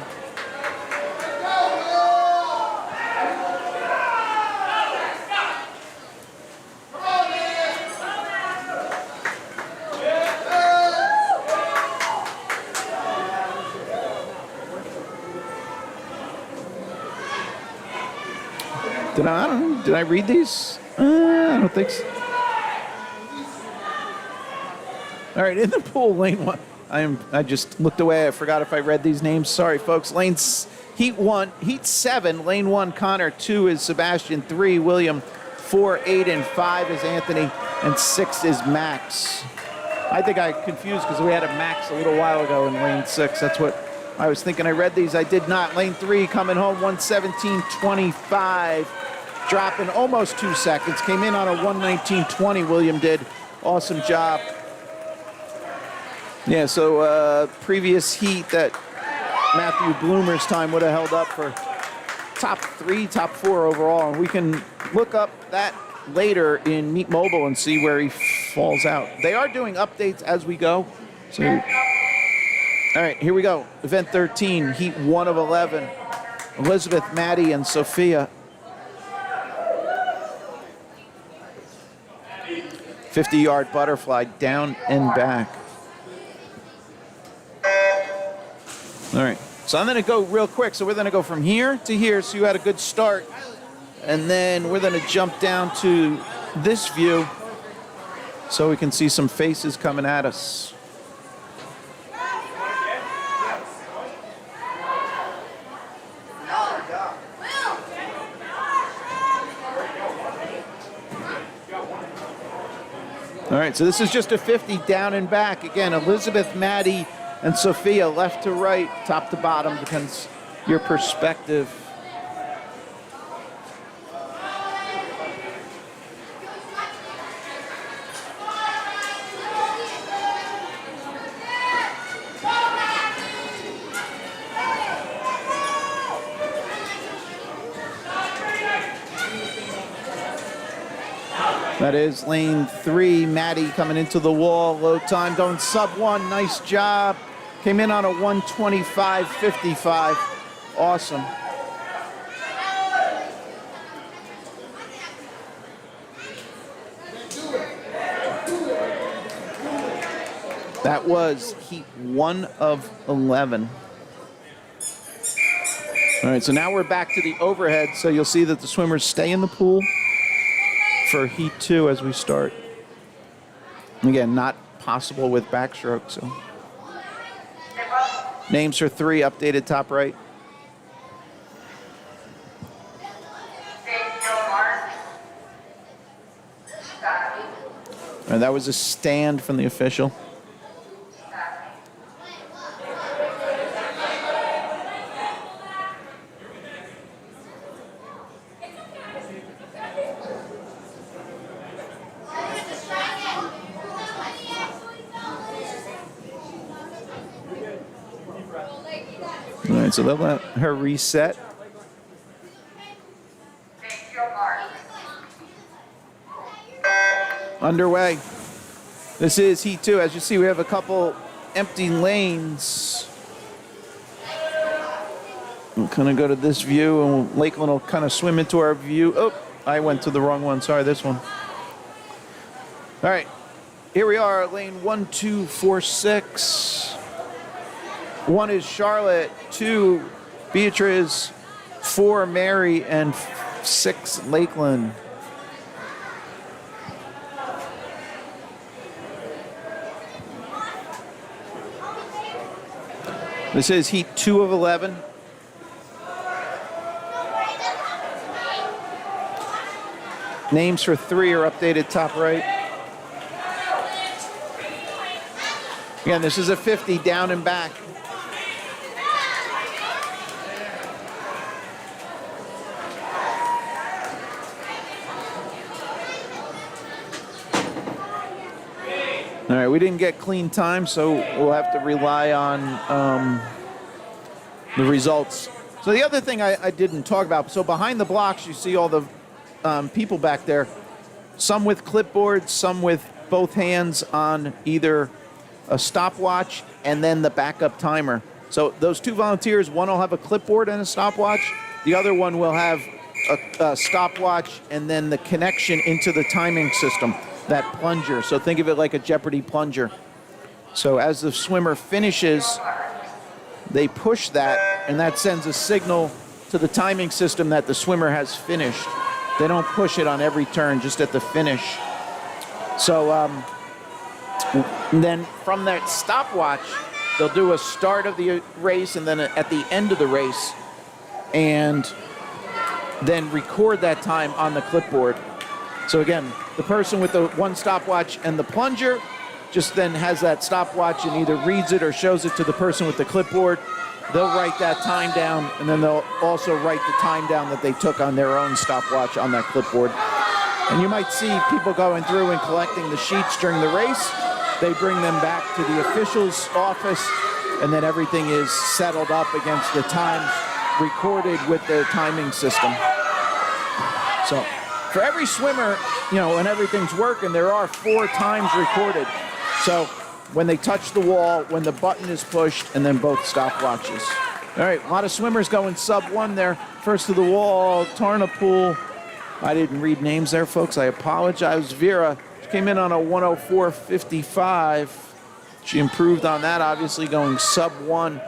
Did I read these? I don't think so. All right, in the pool, lane 1. I just looked away. I forgot if I read these names. Sorry, folks. Heat 1, heat 7, lane 1, Connor, 2 is Sebastian, 3, William, 4, 8, and 5 is Anthony, and 6 is Max. I think I confused because we had a Max a little while ago in lane 6. That's what I was thinking. I read these. I did not. Lane 3 coming home, 117.25. Dropping almost 2 seconds. Came in on a 119.20, William did. Awesome job. Yeah, so previous heat that Matthew Bloomer's time would have held up for top 3, top 4 overall. And we can look up that later in Meet Mobile and see where he falls out. They are doing updates as we go. So, all right, here we go. Event 13, heat 1 of 11. Elizabeth, Maddie, and Sophia. 50-yard butterfly, down and back. All right, so I'm going to go real quick. So we're going to go from here to here, so you had a good start. And then we're going to jump down to this view so we can see some faces coming at us. All right, so this is just a 50 down and back. Again, Elizabeth, Maddie, and Sophia, left to right, top to bottom, depends your perspective. That is lane 3, Maddie coming into the wall, low time, going sub 1, nice job. Came in on a 125.55, awesome. That was heat 1 of 11. All right, so now we're back to the overhead, so you'll see that the swimmers stay in the pool for heat 2 as we start. Again, not possible with backstroke, so. Names for 3, updated top right. And that was a stand from the official. All right, so they'll let her reset. Underway. This is Heat 2. As you see, we have a couple empty lanes. We'll kind of go to this view, and Lakeland will kind of swim into our view. Oh, I went to the wrong one. Sorry, this one. All right. Here we are, lane 1, 2, 4, 6. 1 is Charlotte, 2 Beatrice, 4 Mary, and 6 Lakeland. This is Heat 2 of 11. Names for 3 are updated top right. Again, this is a 50 down and back. All right, we didn't get clean time, so we'll have to rely on the results. So the other thing I didn't talk about, so behind the blocks, you see all the people back there, some with clipboards, some with both hands on either a stopwatch and then the backup timer. So those 2 volunteers, one will have a clipboard and a stopwatch. The other one will have a stopwatch and then the connection into the timing system, that plunger. So think of it like a Jeopardy plunger. So as the swimmer finishes, they push that, and that sends a signal to the timing system that the swimmer has finished. They don't push it on every turn, just at the finish. So and then from that stopwatch, they'll do a start of the race and then at the end of the race, and then record that time on the clipboard. So again, the person with the 1 stopwatch and the plunger just then has that stopwatch and either reads it or shows it to the person with the clipboard. They'll write that time down, and then they'll also write the time down that they took on their own stopwatch on that clipboard. And you might see people going through and collecting the sheets during the race. They bring them back to the official's office, and then everything is settled up against the times recorded with the timing system. So for every swimmer, you know, when everything's working, there are 4 times recorded. So when they touch the wall, when the button is pushed, and then both stopwatches. All right, a lot of swimmers going sub 1 there. First to the wall, Tarnapool. I didn't read names there, folks. I apologize. Vera, she came in on a 104.55. She improved on that, obviously going sub 1.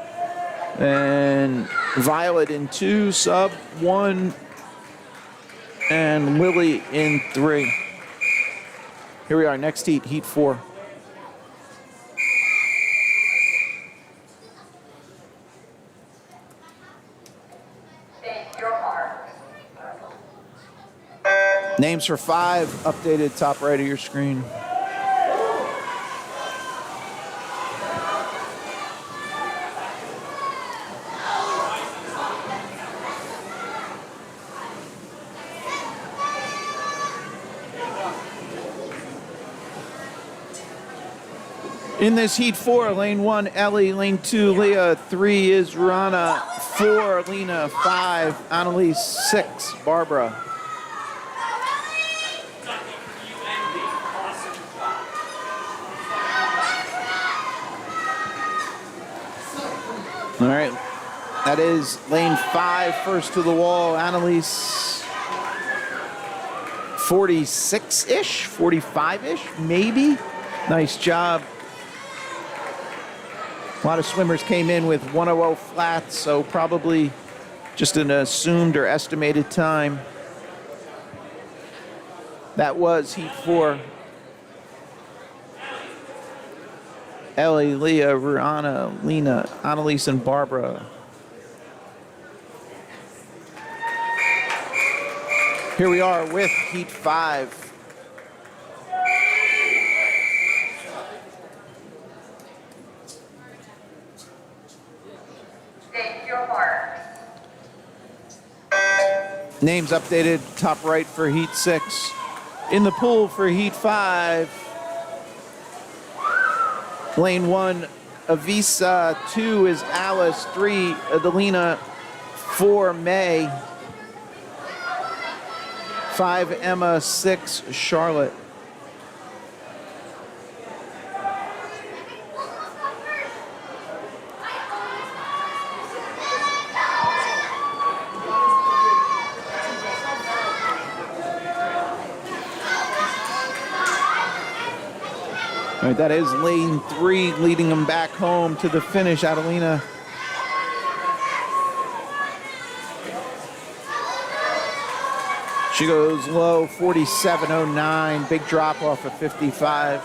And Violet in 2, sub 1. And Lily in 3. Here we are, next heat, Heat 4. Names for 5 updated top right of your screen. In this Heat 4, lane 1, Ellie, lane 2, Leah, 3 is Rana, 4, Lena, 5, Annalise, 6, Barbara. All right, that is lane 5, first to the wall, Annalise. 46-ish, 45-ish, maybe. Nice job. A lot of swimmers came in with 1:00 flat, so probably just an assumed or estimated time. That was Heat 4. Ellie, Leah, Rihanna, Lena, Annalise, and Barbara. Here we are with Heat 5. Names updated, top right for Heat 6. In the pool for Heat 5, lane 1, Avisa, 2 is Alice, 3, Adelina, 4, May, 5, Emma, 6, Charlotte. right, that is lane 3 leading them back home to the finish. Adelina. She goes low, 47.09, big drop off of 55.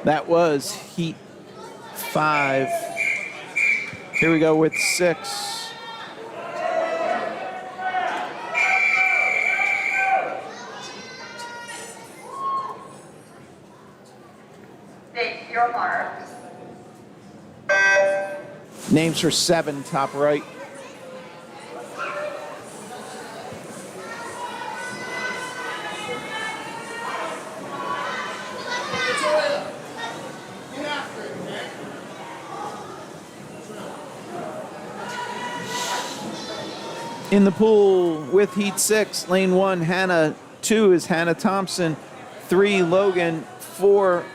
That was heat 5. Here we go with 6. Take your marks. Names for 7, top right. In the pool with heat 6, lane 1, Hannah. 2 is Hannah Thompson. 3, Logan. 4,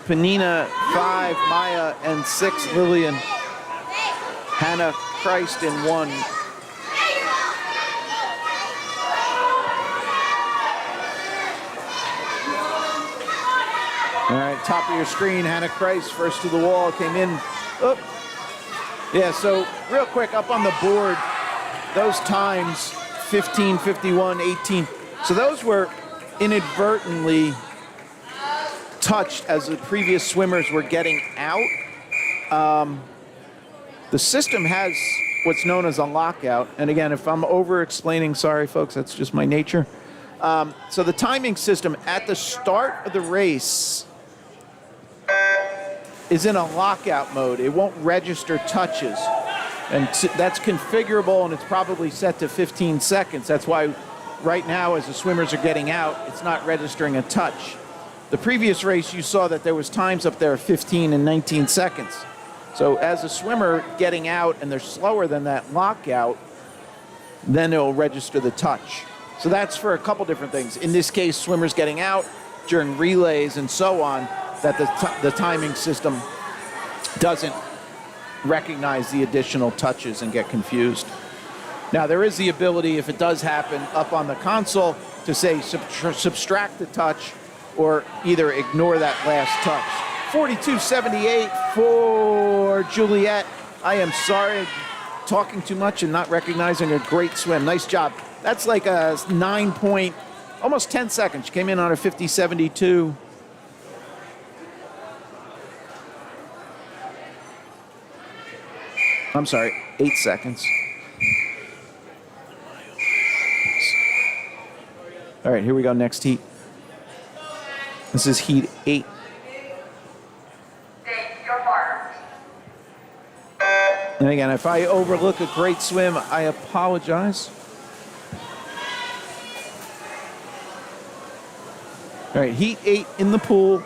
Panina. 5, Maya. And 6, Lillian. Hannah Christ in 1. All right, top of your screen, Hannah Christ, first to the wall, came in. Oh. Yeah, so real quick, up on the board, those times, 15, 51, 18. So those were inadvertently touched as the previous swimmers were getting out. The system has what's known as a lockout. And again, if I'm over-explaining, sorry, folks, that's just my nature. So the timing system at the start of the race is in a lockout mode. It won't register touches. And that's configurable, and it's probably set to 15 seconds. That's why right now, as the swimmers are getting out, it's not registering a touch. The previous race, you saw that there was times up there of 15 and 19 seconds. So as a swimmer getting out and they're slower than that lockout, then it'll register the touch. So that's for a couple different things. In this case, swimmers getting out during relays and so on, that the timing system doesn't recognize the additional touches and get confused. Now, there is the ability, if it does happen, up on the console to say subtract the touch or either ignore that last touch. 42.78 for Juliet. I am sorry, talking too much and not recognizing a great swim. Nice job. That's like a 9 point, almost 10 seconds. She came in on a 50.72. I'm sorry, 8 seconds. All right, here we go, next heat. This is heat 8. Take your marks. And again, if I overlook a great swim, I apologize. All right, heat 8 in the pool.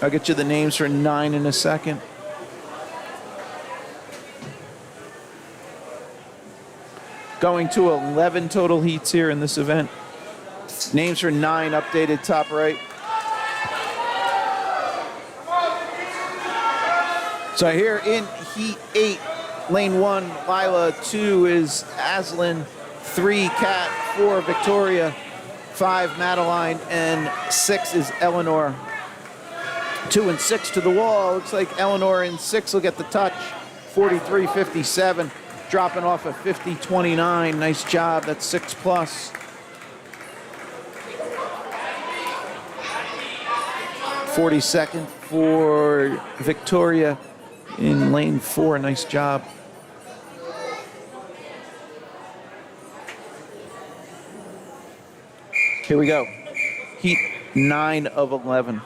I'll get you the names for 9 in a second. Going to 11 total heats here in this event. Names for 9 updated top right. So here in heat 8, lane 1, Lila. 2 is Aslan. 3, Kat. 4, Victoria. 5, Madeline. And 6 is Eleanor. 2 and 6 to the wall. Looks like Eleanor in 6 will get the touch. 43.57. Dropping off a 50.29. Nice job. That's 6 plus. 42nd for Victoria in lane 4. Nice job. Here we go. Heat 9 of 11.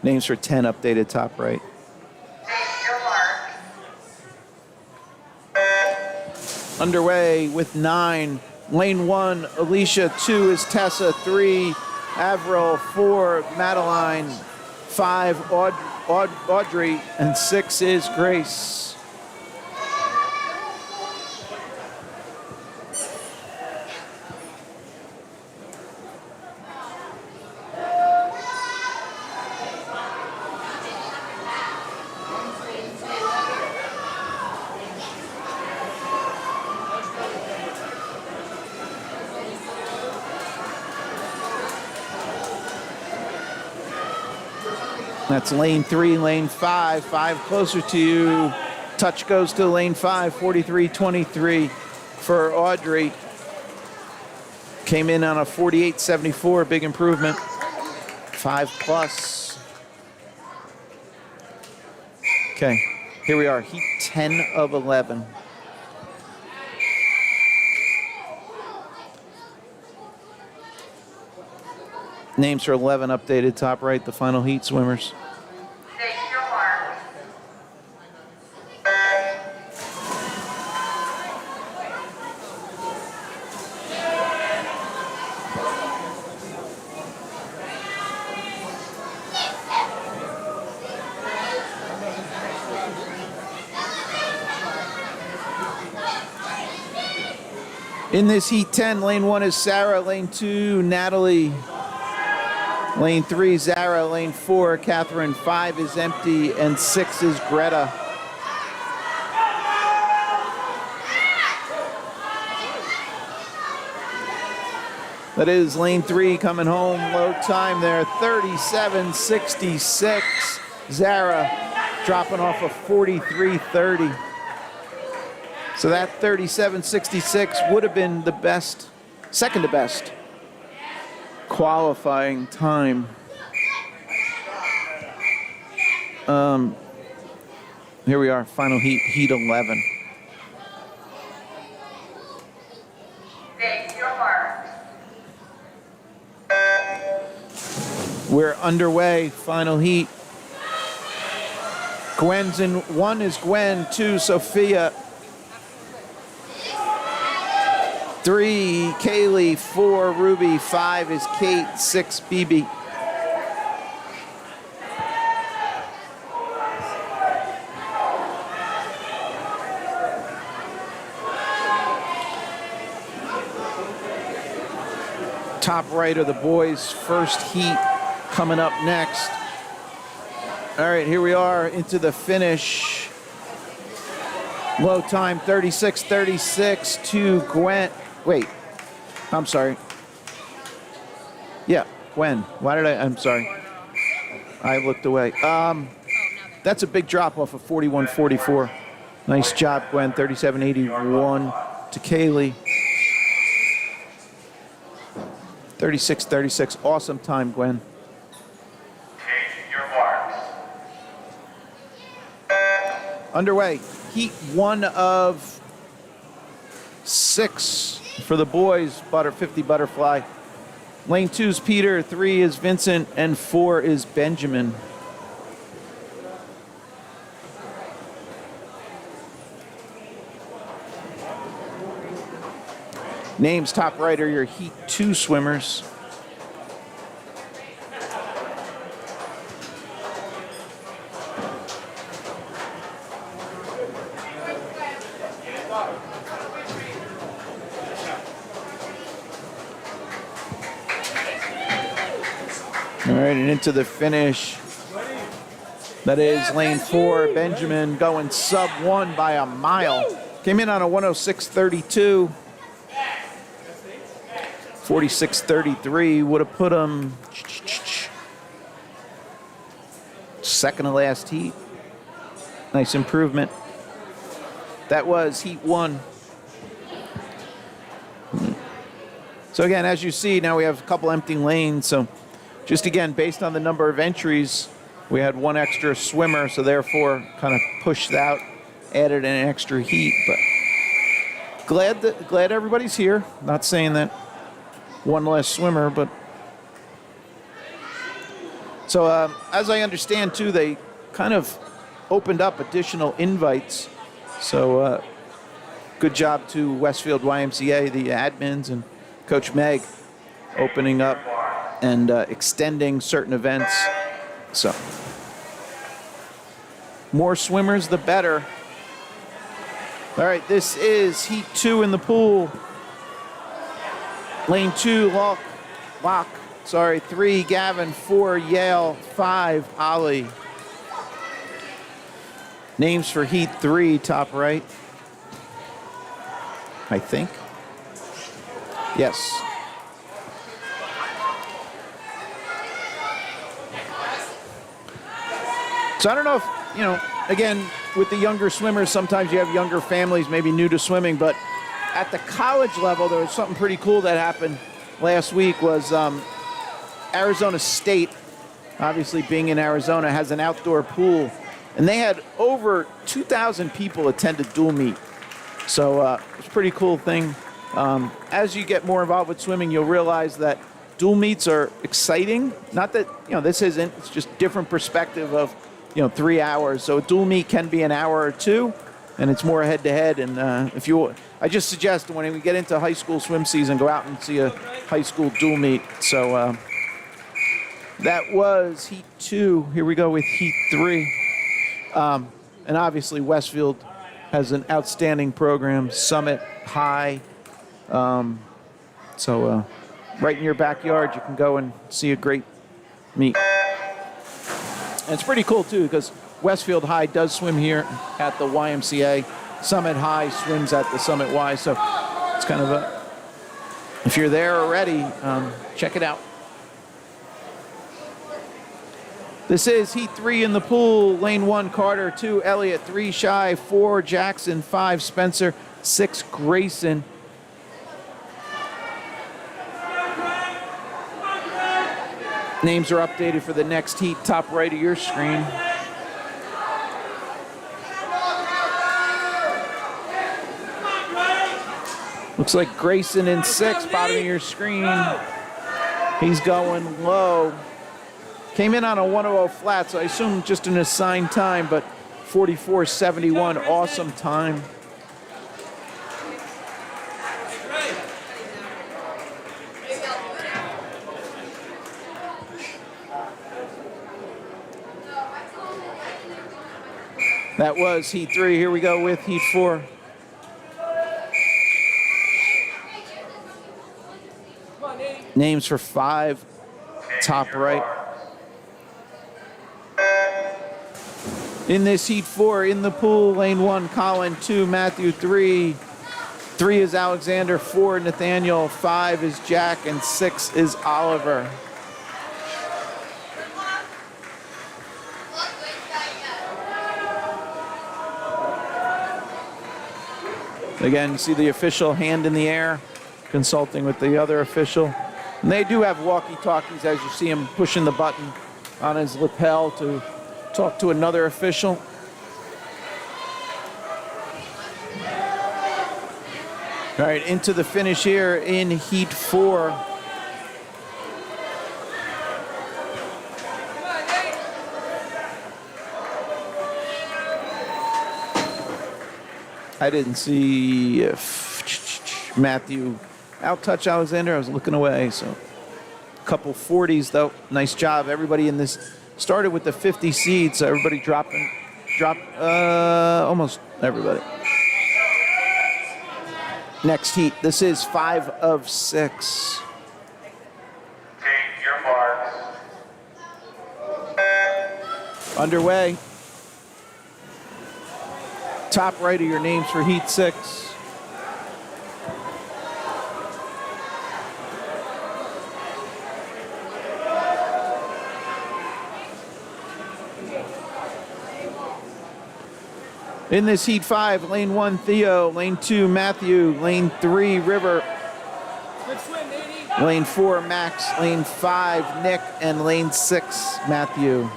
Names for 10 updated top right. Take your marks. Underway with 9. Lane 1, Alicia. 2 is Tessa. 3, Avril. 4, Madeline. 5, Audrey. And 6 is Grace. That's lane 3, lane 5. 5 closer to you. Touch goes to lane 5, 43.23 for Audrey. Came in on a 48.74, big improvement. 5 plus. Okay, here we are, heat 10 of 11. Names for 11 updated, top right, the final heat swimmers. Take your marks. In this heat 10, lane 1 is Sarah, lane 2, Natalie. Lane 3, Zara. Lane 4, Catherine. 5 is empty, and 6 is Greta. That is lane 3 coming home. Low time there, 37.66. Zara dropping off a 43.30. So that 37.66 would have been the best, second to best qualifying time. Here we are, final heat, heat 11. Take your marks. We're underway, final heat. Gwen's in, 1 is Gwen, 2 Sophia, 3 Kaylee, 4 Ruby, 5 is Kate, 6 Phoebe. Top right are the boys' first heat coming up next. All right, here we are into the finish. Low time 36.36 to Gwen. Wait, I'm sorry. Yeah, Gwen. Why did I'm sorry. I looked away. That's a big drop off of 41.44. Nice job, Gwen. 37.81 to Kaylee. 36.36. Awesome time, Gwen. Take your marks. Underway. Heat 1 of 6 for the boys. 50 butterfly. Lane 2 is Peter, 3 is Vincent, and 4 is Benjamin. Names top right are your Heat 2 swimmers. All right, and into the finish. That is lane 4, Benjamin going sub 1 by a mile. Came in on a 106.32. 46.33 would have put him second to last heat. Nice improvement. That was heat 1. So again, as you see, now we have a couple empty lanes. So just again, based on the number of entries, we had 1 extra swimmer, so therefore kind of pushed out, added an extra heat. But glad everybody's here. Not saying that 1 less swimmer, but so as I understand too, they kind of opened up additional invites. So good job to Westfield YMCA, the admins, and Coach Meg opening up and extending certain events. So more swimmers, the better. All right, this is heat 2 in the pool. Lane 2, Locke, 3, Gavin, 4, Yale, 5, Ollie. Names for heat 3, top right. I think. Yes. So I don't know if, again, with the younger swimmers, sometimes you have younger families maybe new to swimming, but at the college level, there was something pretty cool that happened last week was Arizona State, obviously being in Arizona, has an outdoor pool, and they had over 2,000 people attended dual meet. So it's a pretty cool thing. As you get more involved with swimming, you'll realize that dual meets are exciting. Not that, this isn't, it's just different perspective of, 3 hours. So a dual meet can be an hour or two, and it's more head-to-head. And I just suggest when we get into high school swim season, go out and see a high school dual meet. So that was Heat 2. Here we go with Heat 3. And obviously Westfield has an outstanding program, Summit High. So right in your backyard, you can go and see a great meet. And it's pretty cool, too, because Westfield High does swim here at the YMCA. Summit High swims at the Summit Y. So it's kind of if you're there already, check it out. This is Heat 3 in the pool. Lane 1, Carter. 2, Elliott. 3, Shy. 4, Jackson. 5, Spencer. 6, Grayson. Names are updated for the next heat, top right of your screen. Looks like Grayson in 6, bottom of your screen. He's going low. Came in on a 1:00 flat, so I assume just an assigned time, but 44.71, awesome time. That was Heat 3. Here we go with Heat 4. Names for 5, top right. In this Heat 4, in the pool, lane 1, Colin. 2, Matthew. 3 is Alexander. 4, Nathaniel. 5 is Jack, and 6 is Oliver. Again, see the official hand in the air, consulting with the other official. And they do have walkie-talkies as you see him pushing the button on his lapel to talk to another official. All right, into the finish here in Heat 4. I didn't see Matthew out-touch Alexander. I was looking away, so a couple 40s, though. Nice job. Everybody in this started with the 50 seeds, so everybody dropped almost everybody. Next heat. This is 5 of 6. Take your marks. Underway. Top right of your names for Heat 6. In this Heat 5, lane 1, Theo. Lane 2, Matthew. Lane 3, River. Good swim, Nady. Lane 4, Max. Lane 5, Nick. And lane 6, Matthew.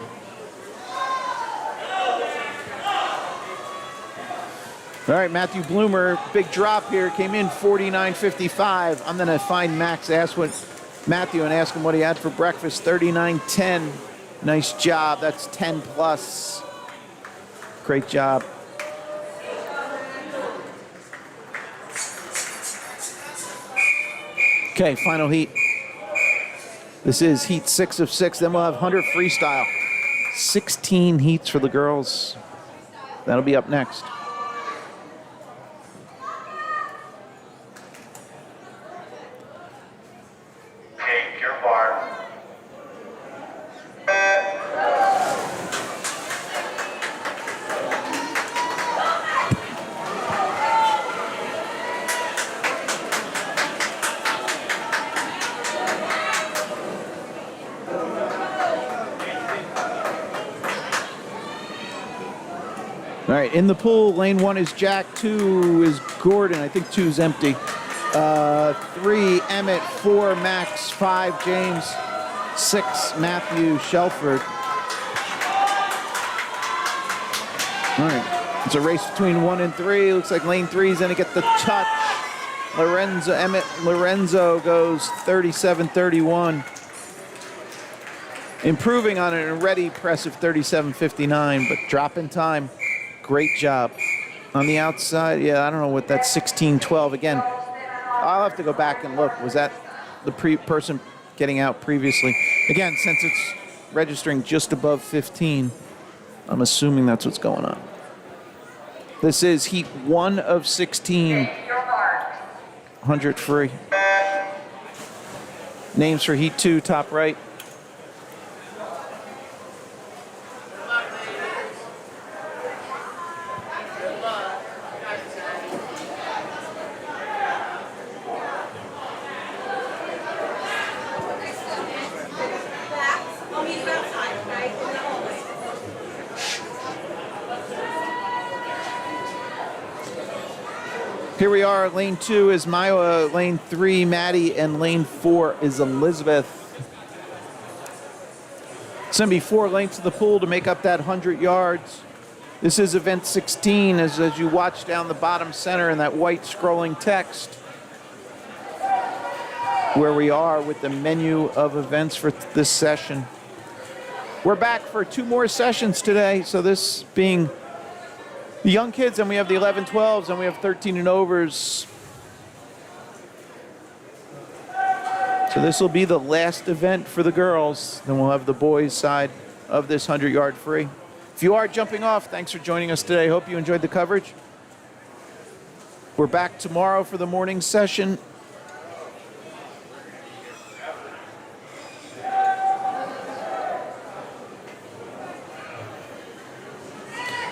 All right, Matthew Bloomer, big drop here. Came in 49.55. I'm going to find Max, ask what Matthew, and ask him what he had for breakfast. 39.10. Nice job. That's 10 plus. Great job. Okay, final heat. This is Heat 6 of 6. Then we'll have 100 freestyle. 16 heats for the girls. That'll be up next. Take your mark. All right, in the pool, lane 1 is Jack, 2 is Gordon. I think 2 is empty. 3, Emmett. 4, Max. 5, James. 6, Matthew Shelford. All right, it's a race between 1 and 3. Looks like lane 3 is going to get the touch. Emmett Lorenzo goes 37.31. Improving on an already impressive 37.59, but dropping time. Great job. On the outside, yeah, I don't know what that's 16.12. Again, I'll have to go back and look. Was that the person getting out previously? Again, since it's registering just above 15, I'm assuming that's what's going on. This is heat 1 of 16. 100 free. Names for heat 2, top right. Here we are, lane 2 is Maya, lane 3, Maddie, and lane 4 is Elizabeth. It's going to be 4 lengths of the pool to make up that 100 yards. This is event 16, as you watch down the bottom center in that white scrolling text, where we are with the menu of events for this session. We're back for 2 more sessions today, so this being the young kids, and we have the 11-12s, and we have 13 and overs. So this will be the last event for the girls. Then we'll have the boys' side of this 100-yard free. If you are jumping off, thanks for joining us today. Hope you enjoyed the coverage. We're back tomorrow for the morning session.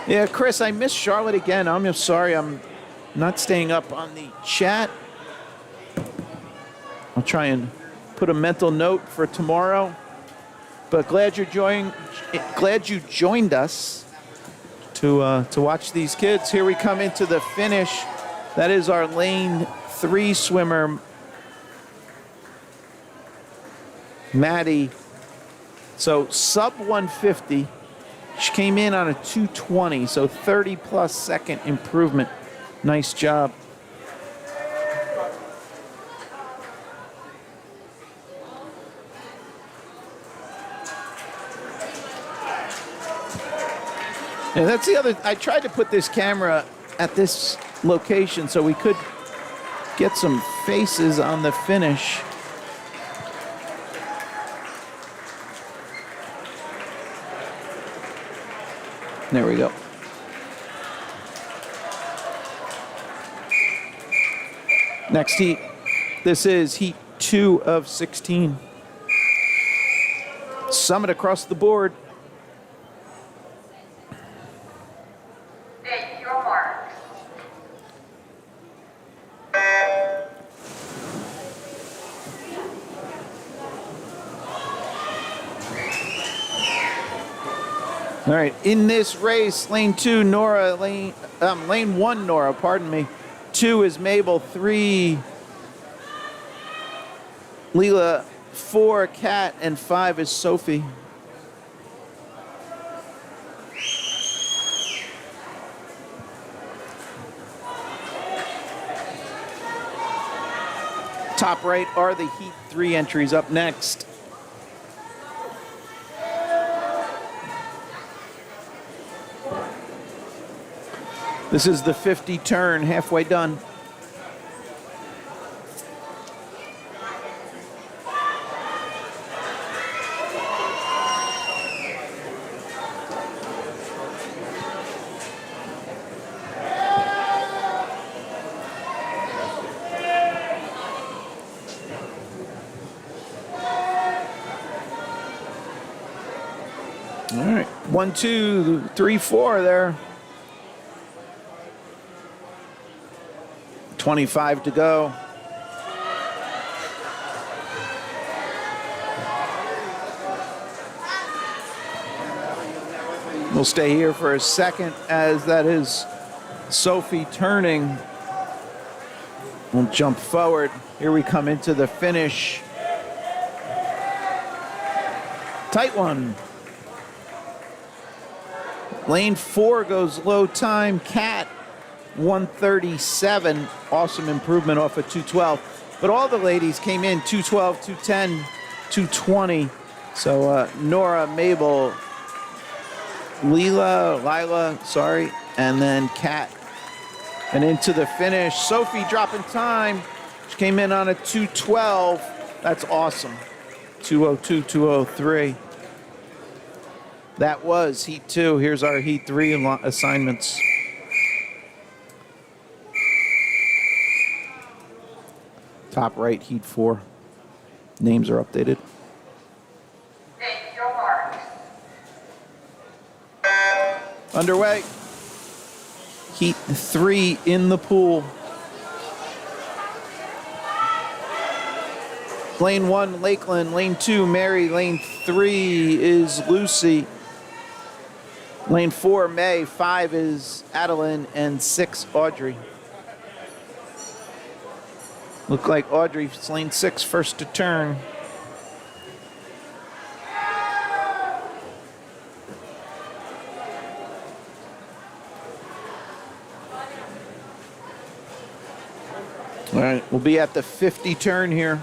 Yeah, Chris, I missed Charlotte again. I'm just sorry I'm not staying up on the chat. I'll try and put a mental note for tomorrow. But glad you joined us to watch these kids. Here we come into the finish. That is our lane 3 swimmer, Maddie. So sub 150. She came in on a 2:20, so 30-plus second improvement. Nice job. And that's the other, I tried to put this camera at this location so we could get some faces on the finish. There we go. Next heat. This is heat 2 of 16. Summit across the board. Take your marks. All right, in this race, lane 2, Nora, lane 1, Nora, pardon me. 2 is Mabel, 3, Leela, 4, Kat, and 5 is Sophie. Top right are the Heat 3 entries up next. This is the 50 turn, halfway done. All right, 1, 2, 3, 4 there. 25 to go. We'll stay here for a second as that is Sophie turning. We'll jump forward. Here we come into the finish. Tight one. Lane 4 goes low time. Cat 137. Awesome improvement off of 212. But all the ladies came in 212, 210, 220. So Nora, Mabel, Lila, sorry, and then Kat. And into the finish, Sophie dropping time. She came in on a 212. That's awesome. 202, 203. That was Heat 2. Here's our Heat 3 assignments. Top right, Heat 4. Names are updated. Take your marks. Underway. Heat 3 in the pool. Lane 1, Lakeland. Lane 2, Mary. Lane 3 is Lucy. Lane 4, May. 5 is Adeline. And 6, Audrey. Look like Audrey's lane 6, first to turn. All right, we'll be at the 50 turn here.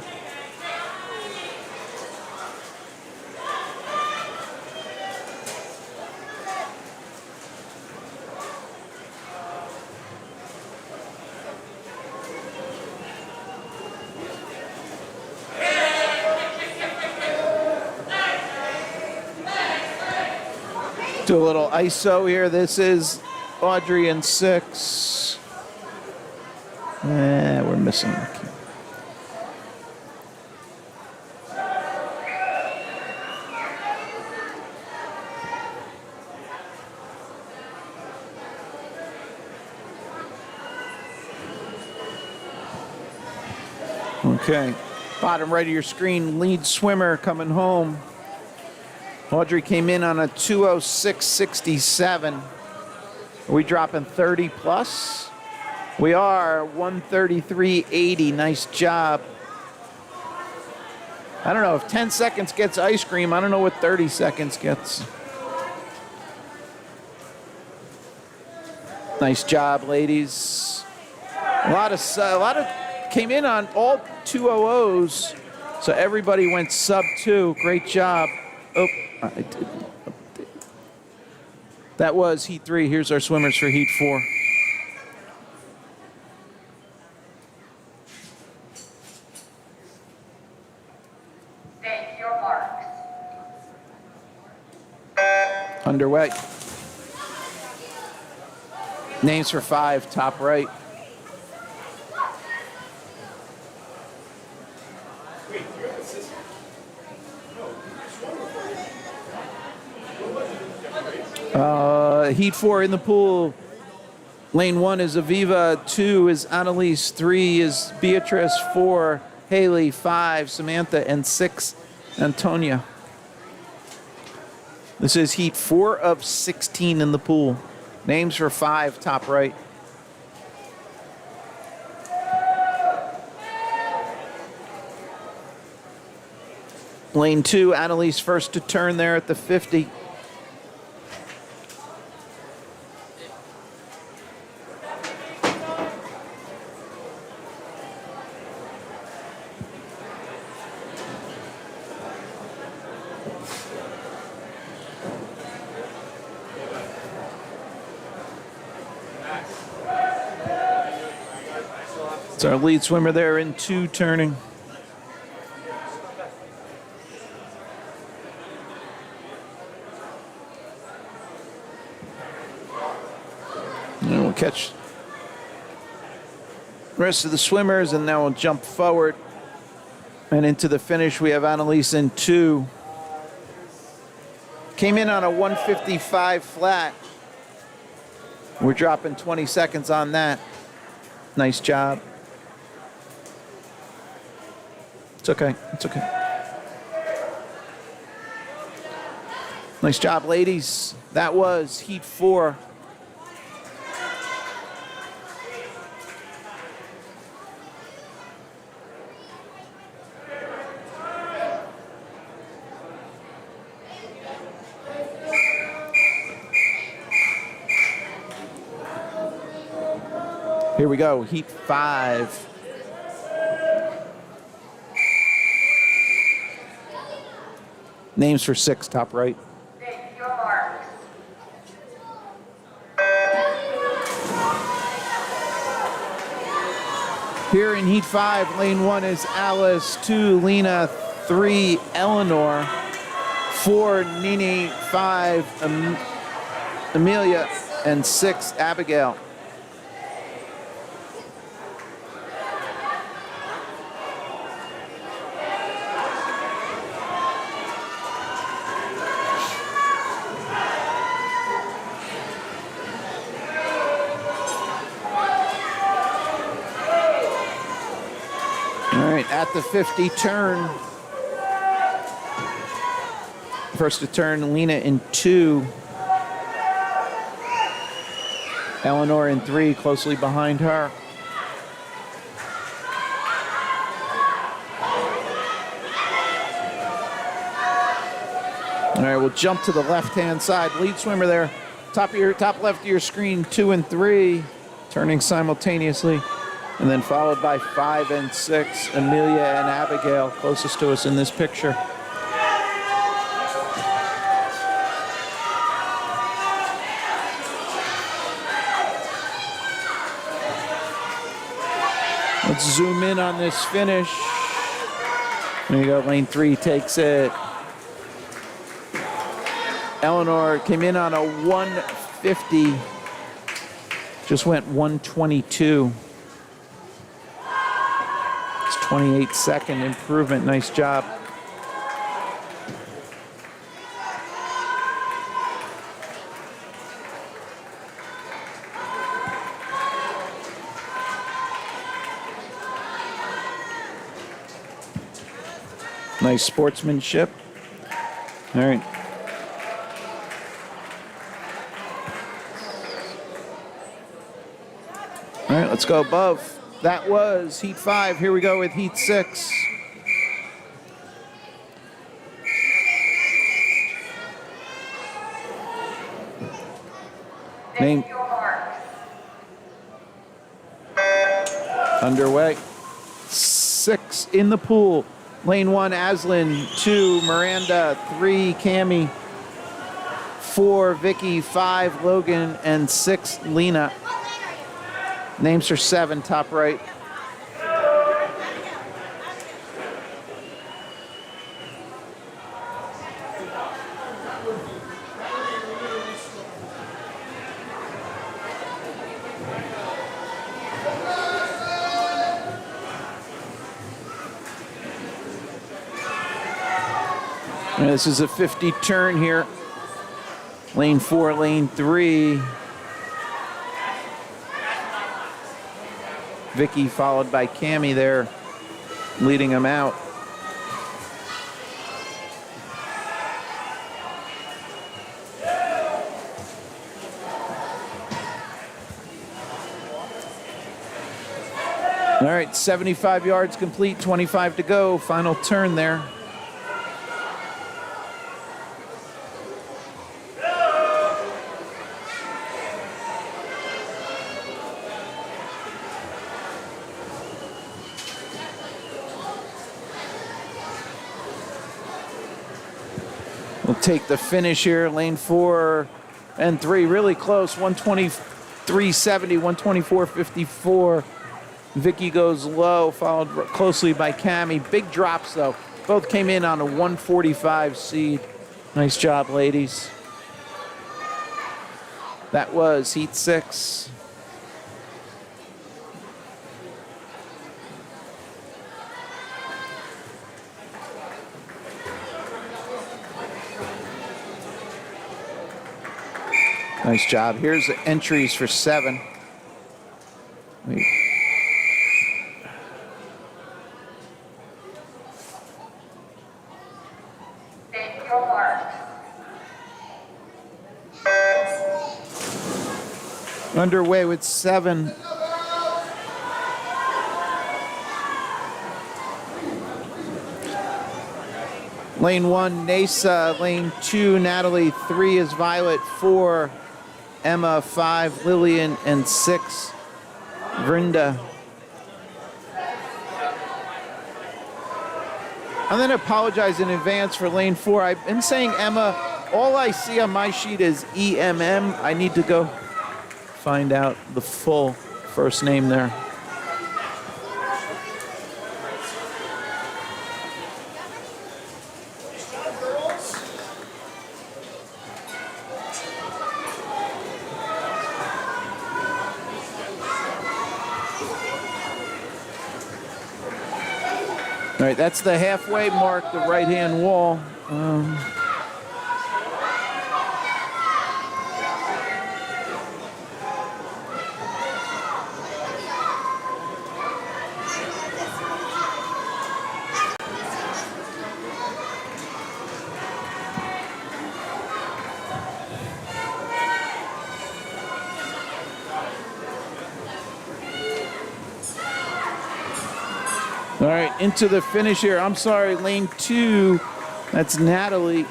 Do a little ISO here. This is Audrey in 6. We're missing the key. Okay, bottom right of your screen, lead swimmer coming home. Audrey came in on a 206.67. Are we dropping 30 plus? We are 133.80. Nice job. I don't know if 10 seconds gets ice cream. I don't know what 30 seconds gets. Nice job, ladies. A lot of came in on all 200s, so everybody went sub 2. Great job. Oh, I did. That was Heat 3. Here's our swimmers for Heat 4. Take your marks. Underway. Names for 5, top right. Heat 4 in the pool. Lane 1 is Aviva, 2 is Annalise, 3 is Beatrice, 4 Haley, 5 Samantha, and 6 Antonia. This is Heat 4 of 16 in the pool. Names for 5, top right. Lane 2, Annalise first to turn there at the 50. It's our lead swimmer there in 2 turning. And we'll catch the rest of the swimmers, and now we'll jump forward. And into the finish, we have Annalise in 2. Came in on a 155 flat. We're dropping 20 seconds on that. Nice job. It's okay. It's okay. Nice job, ladies. That was heat 4. Here we go, heat 5. Names for 6, top right. Take your marks. Here in heat 5, lane 1 is Alice, 2 Lena, 3 Eleanor, 4 Nini, 5 Amelia, and 6 Abigail. All right, at the 50 turn. First to turn, Lena in 2. Eleanor in 3, closely behind her. All right, we'll jump to the left-hand side. Lead swimmer there, top left of your screen, 2 and 3, turning simultaneously. And then followed by 5 and 6, Amelia and Abigail, closest to us in this picture. Let's zoom in on this finish. There you go, lane 3 takes it. Eleanor came in on a 150, just went 122. 28-second improvement. Nice job. Nice sportsmanship. All right. All right, let's go above. That was heat 5. Here we go with heat 6. Name Take your marks. underway. 6 in the pool. Lane 1, Aslan. 2, Miranda. 3, Cami. 4, Vicky. 5, Logan. And 6, Lena. Names for 7, top right. And this is a 50 turn here. Lane 4, lane 3. Vicky followed by Cami there, leading them out. All right, 75 yards complete, 25 to go. Final turn there. We'll take the finish here, lane 4 and 3, really close, 123.70, 124.54. Vicky goes low, followed closely by Cami. Big drops, though. Both came in on a 145 seed. Nice job, ladies. That was heat 6. Nice job. Here's the entries for 7. Wait. Take your marks. Underway with 7. Lane 1, Nasa. Lane 2, Natalie. 3 is Violet. 4, Emma. 5, Lillian. And 6, Vrinda. I'm going to apologize in advance for lane 4. I've been saying Emma. All I see on my sheet is EMM. I need to go find out the full first name there. All right, that's the halfway mark, the right-hand wall. All right, into the finish here. I'm sorry, lane 2, that's Natalie.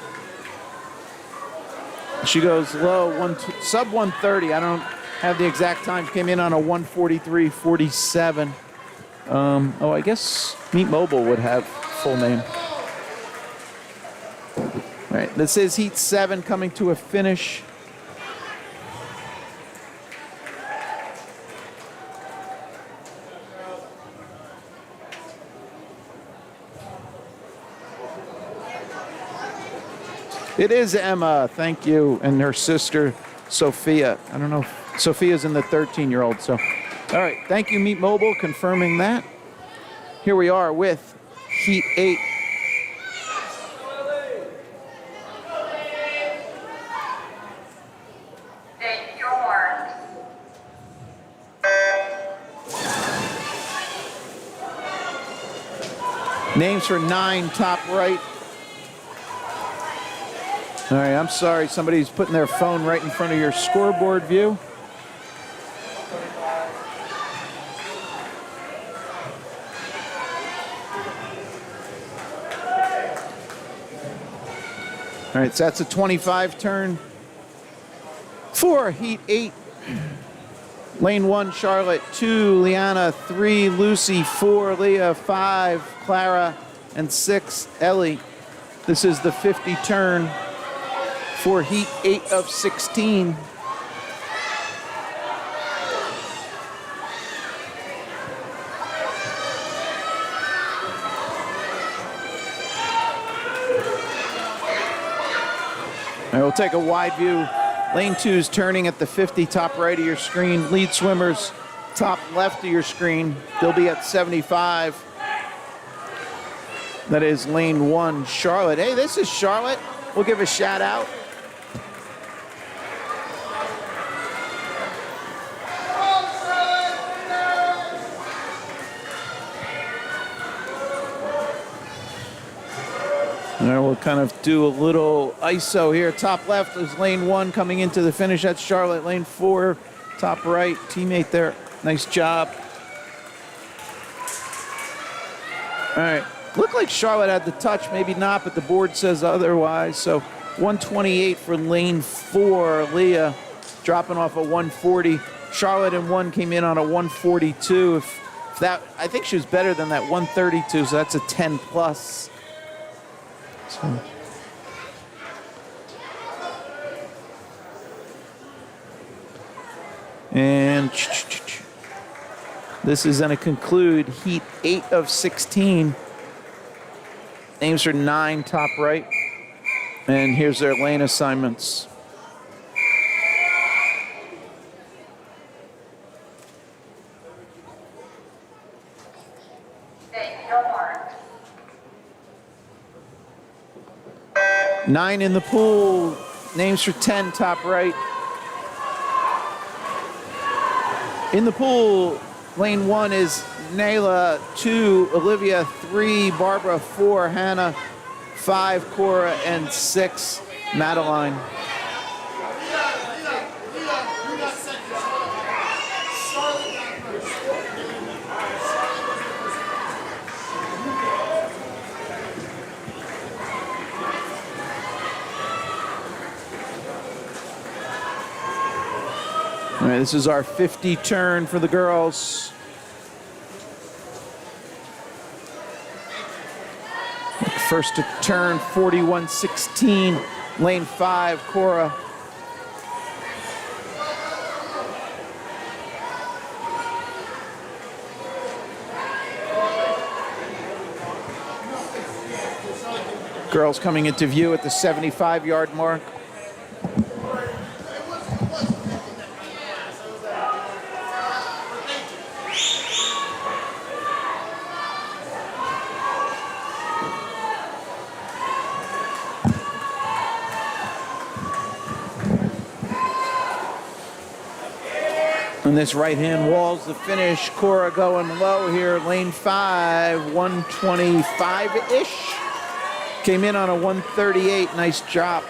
She goes low, sub 130. I don't have the exact time. Came in on a 143.47. Oh, I guess Meet Mobile would have full name. All right, this is heat 7 coming to a finish. It is Emma, thank you, and her sister, Sophia. I don't know if Sophia's in the 13-year-old, so. All right, thank you, Meet Mobile, confirming that. Here we are with Heat 8. State your marks. Names for 9, top right. All right, I'm sorry, somebody's putting their phone right in front of your scoreboard view. All right, so that's a 25 turn for Heat 8. Lane 1, Charlotte. 2, Liana. 3, Lucy. 4, Leah. 5, Clara. And 6, Ellie. This is the 50 turn for Heat 8 of 16. All right, we'll take a wide view. Lane 2's turning at the 50, top right of your screen. Lead swimmers, top left of your screen. They'll be at 75. That is lane 1, Charlotte. Hey, this is Charlotte. We'll give a shout out. All right, we'll kind of do a little ISO here. Top left is lane 1 coming into the finish. That's Charlotte. Lane 4, top right, teammate there. Nice job. All right, looked like Charlotte had the touch, maybe not, but the board says otherwise. So 128 for lane 4, Leah, dropping off a 140. Charlotte in 1 came in on a 142. If that, I think she was better than that 132, so that's a 10 plus. So. And this is going to conclude Heat 8 of 16. Names are 9, top right. And here's their lane assignments. State your marks. 9 in the pool. Names for 10, top right. In the pool, lane 1 is Nayla, 2, Olivia, 3, Barbara, 4, Hannah, 5, Cora, and 6, Madeline. All right, this is our 50 turn for the girls. First to turn, 41-16, lane 5, Cora. Girls coming into view at the 75-yard mark. And this right-hand wall's the finish. Cora going low here, lane 5, 125-ish. Came in on a 138, nice drop.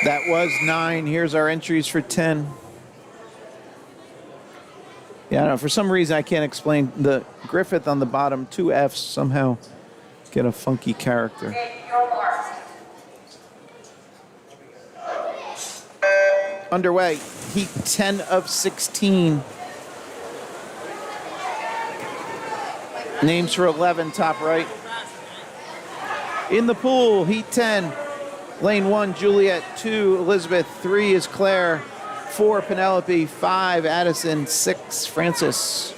That was 9. Here's our entries for 10. Yeah, I don't know. For some reason, I can't explain the Griffith on the bottom, 2 Fs somehow get a funky character. Take your mark. Underway, heat 10 of 16. Names for 11, top right. In the pool, heat 10. Lane 1, Juliet. 2, Elizabeth. 3 is Claire. 4, Penelope. 5, Addison. 6, Francis.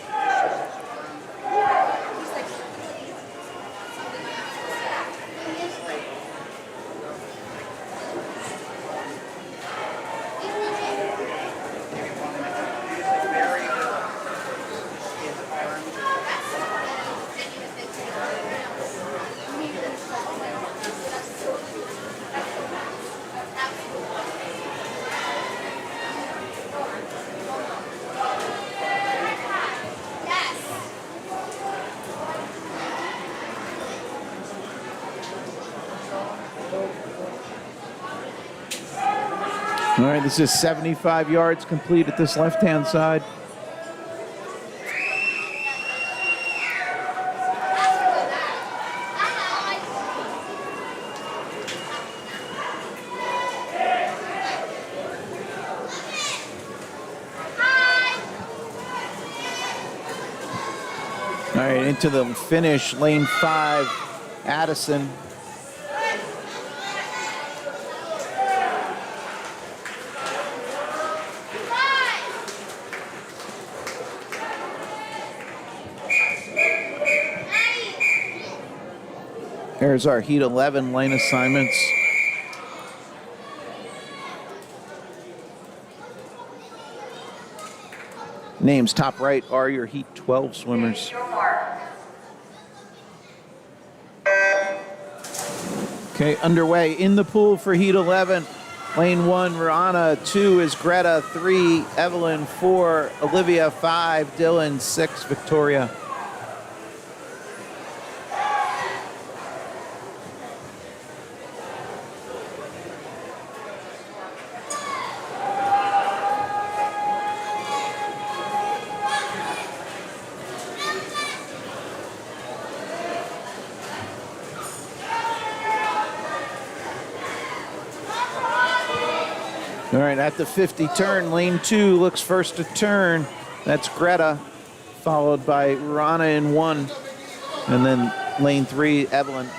All right, this is 75 yards complete at this left-hand side. All right, into the finish, lane 5, Addison. There's our heat 11 lane assignments. Names top right are your heat 12 swimmers. Take your mark. Okay, underway in the pool for heat 11. Lane 1, Rihanna. 2 is Greta. 3, Evelyn. 4, Olivia. 5, Dylan. 6, Victoria. All right, at the 50 turn, lane 2 looks first to turn. That's Greta, followed by Rana in 1, and then lane 3, Evelyn.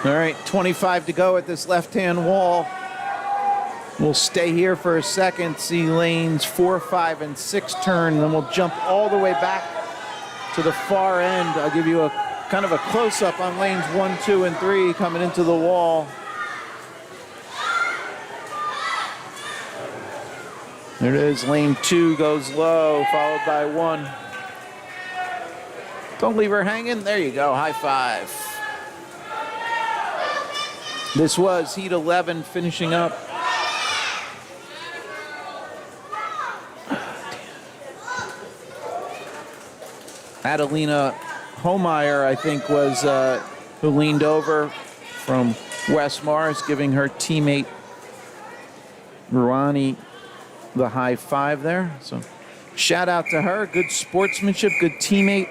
All right, 25 to go at this left-hand wall. We'll stay here for a second, see lanes 4, 5, and 6 turn, then we'll jump all the way back to the far end. I'll give you a kind of a close-up on lanes 1, 2, and 3 coming into the wall. There it is, lane 2 goes low, followed by 1. Don't leave her hanging. There you go, high five. This was heat 11 finishing up. Adelina Homeyer, I think, was who leaned over from West Mars, giving her teammate Ruani the high five there. So shout out to her. Good sportsmanship, good teammate.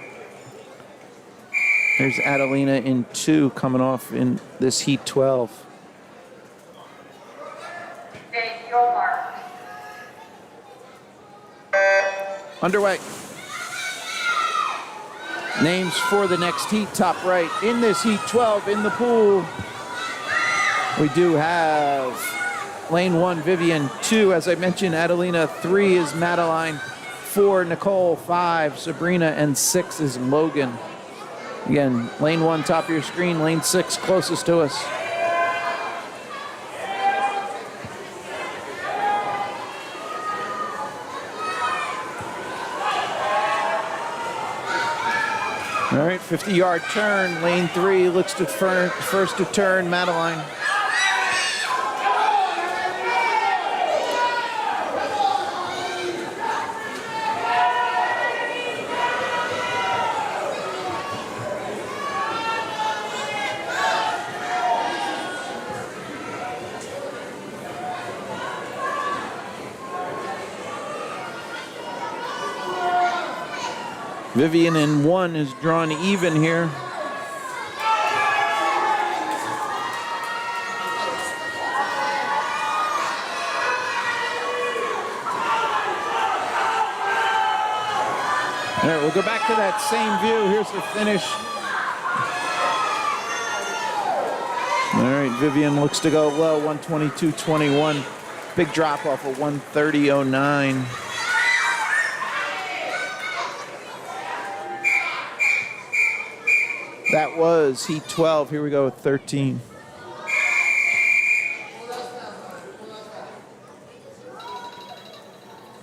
There's Adelina in 2 coming off in this heat 12. State your mark. Underway. Names for the next heat, top right. In this heat 12 in the pool, we do have lane 1, Vivian. 2, as I mentioned, Adelina. 3 is Madeline. 4, Nicole. 5, Sabrina. And 6 is Logan. Again, lane 1, top of your screen. Lane 6, closest to us. All right, 50-yard turn. Lane 3 looks to first to turn, Madeline. Vivian in 1 is drawn even here. All right, we'll go back to that same view. Here's the finish. All right, Vivian looks to go low, 122.21. Big drop off of 130.09. That was heat 12. Here we go with 13.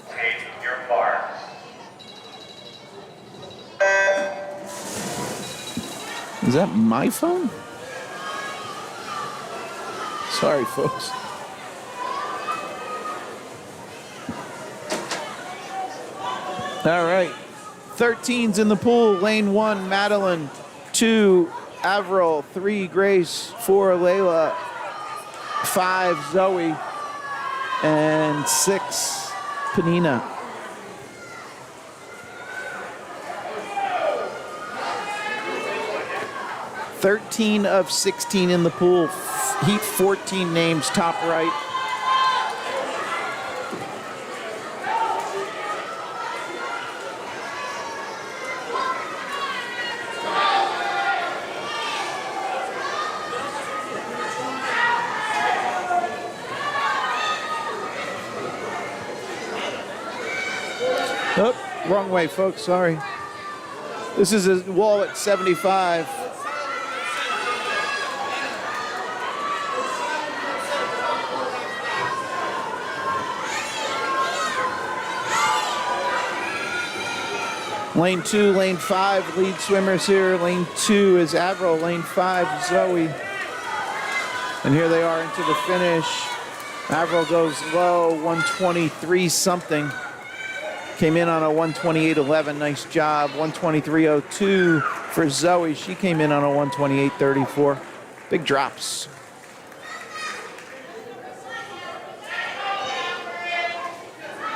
Take your marks. Is that my phone? Sorry, folks. All right. 13's in the pool. Lane 1, Madeline. 2, Avril. 3, Grace. 4, Layla. 5, Zoe. And 6, Panina. "13 of 16 in the pool. Heat 14 names, top right. Oh, wrong way, folks, sorry. This is a wall at 75. Lane 2, lane 5, lead swimmers here. Lane 2 is Avril, lane 5, Zoe. And here they are into the finish. Avril goes low, 123 something. Came in on a 128.11, nice job. 123.02 for Zoe. She came in on a 128.34. Big drops.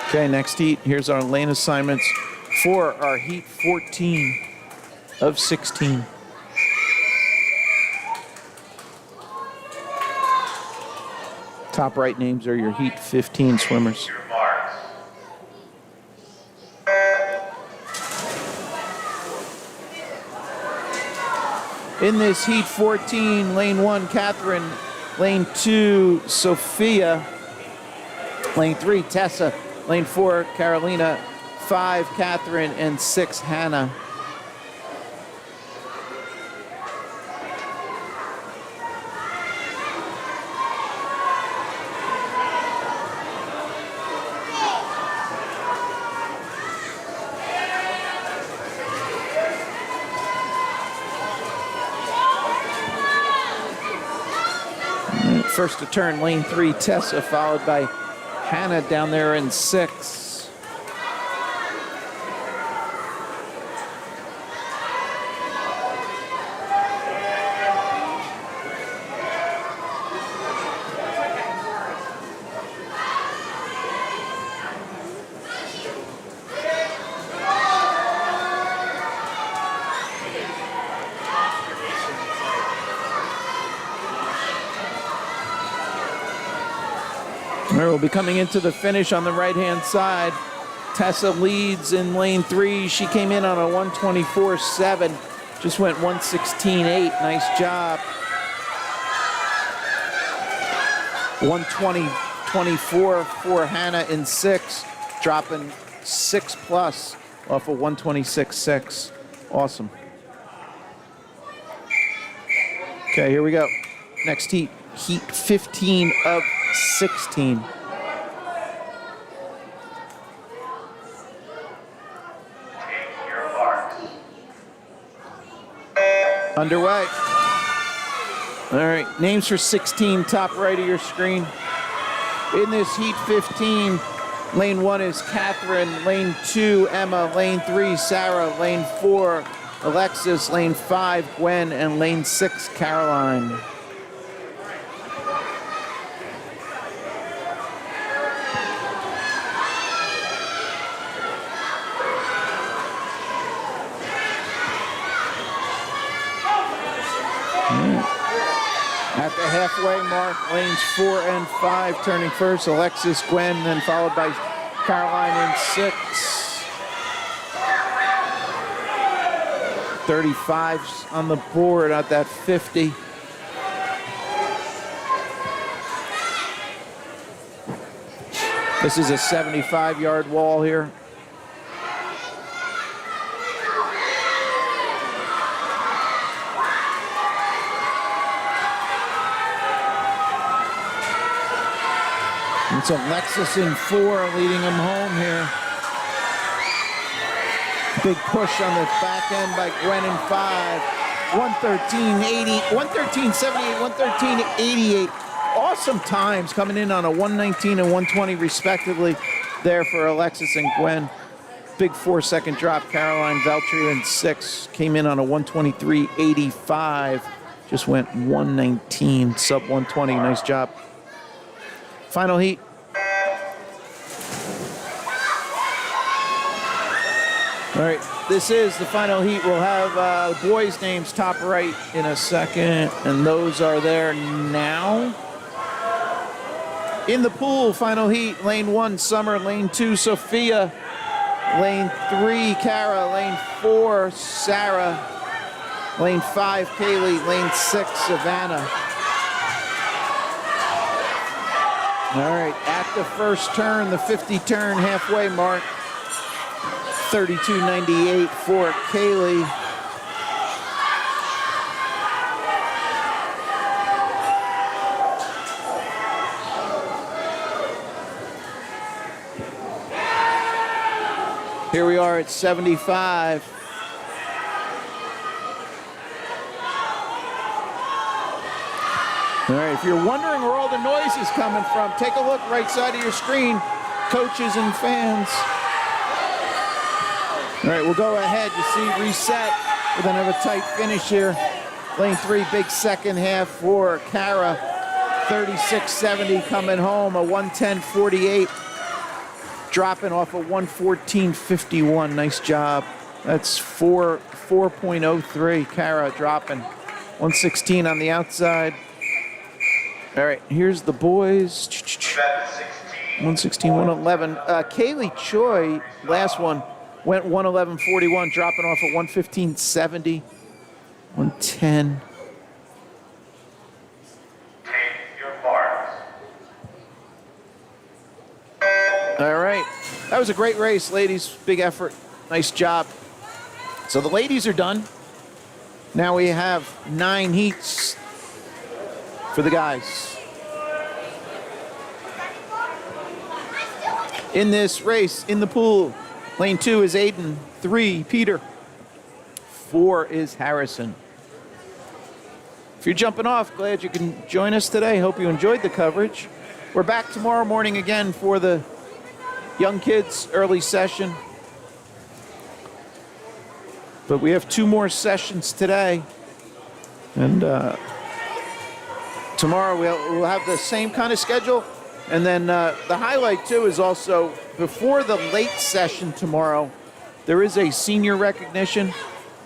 Okay, next heat. Here's our lane assignments for our heat 14 of 16. Top right names are your heat 15 swimmers. Your marks. In this heat 14, lane 1, Catherine. Lane 2, Sophia. Lane 3, Tessa. Lane 4, Carolina. 5, Catherine. And 6, Hannah. First to turn, lane 3, Tessa, followed by Hannah down there in 6. right, we'll be coming into the finish on the right-hand side. Tessa leads in lane 3. She came in on a 124.7. Just went 116.8. Nice job. 120.24 for Hannah in 6. Dropping 6 plus off of 126.6. Awesome. Okay, here we go. Next heat. Heat 15 of 16. Underway. All right, names for 16, top right of your screen. In this heat 15, lane 1 is Catherine, lane 2, Emma, lane 3, Sarah, lane 4, Alexis, lane 5, Gwen, and lane 6, Caroline. At the halfway mark, lanes 4 and 5 turning first. Alexis, Gwen, then followed by Caroline in 6. 35's on the board at that 50. This is a 75-yard wall here. It's Alexis in 4 leading them home here. Big push on the back end by Gwen in 5. 113.80, 113.78, 113.88. Awesome times coming in on a 119 and 120 respectively there for Alexis and Gwen. Big 4-second drop. Caroline Veltri in 6 came in on a 123.85. Just went 119, sub 120. Nice job. Final heat. All right, this is the final heat. We'll have the boys' names top right in a second, and those are there now. In the pool, final heat, lane 1, Summer, lane 2, Sophia, lane 3, Kara, lane 4, Sarah, lane 5, Kaylee, lane 6, Savannah. All right, at the first turn, the 50 turn halfway mark, 32.98 for Kaylee. Here we are at 75. All right, if you're wondering where all the noise is coming from, take a look right side of your screen, coaches and fans. All right, we'll go ahead. You see reset. We're going to have a tight finish here. Lane 3, big second half for Kara. 36.70 coming home, a 110.48. Dropping off a 114.51. Nice job. That's 4.03. Kara dropping. 116 on the outside. All right, here's the boys. 116, 111. Kaylee Choi, last one, went 111.41, dropping off at 115.70. 110. Take your marks. All right, that was a great race, ladies. Big effort. Nice job. So the ladies are done. Now we have 9 heats for the guys. In this race, in the pool, lane 2 is Aiden, 3, Peter, 4 is Harrison. If you're jumping off, glad you can join us today. Hope you enjoyed the coverage. We're back tomorrow morning again for the young kids early session. But we have 2 more sessions today. And tomorrow we'll have the same kind of schedule. And then the highlight, too, is also before the late session tomorrow, there is a senior recognition.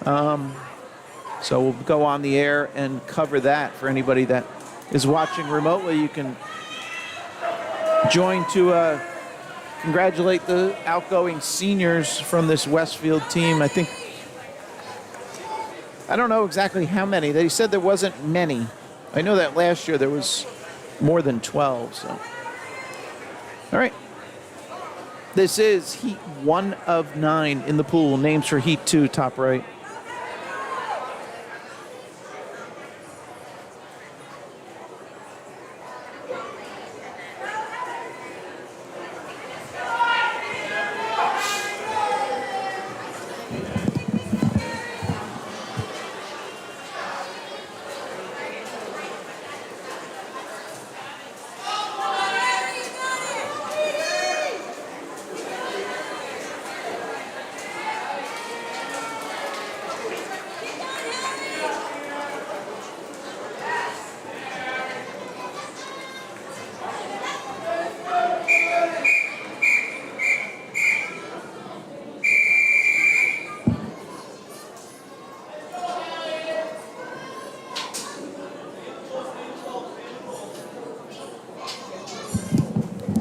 So we'll go on the air and cover that for anybody that is watching remotely. You can joined to congratulate the outgoing seniors from this Westfield team. I don't know exactly how many. They said there wasn't many. I know that last year there was more than 12. So, all right. This is Heat 1 of 9 in the pool. Names for Heat 2, top right.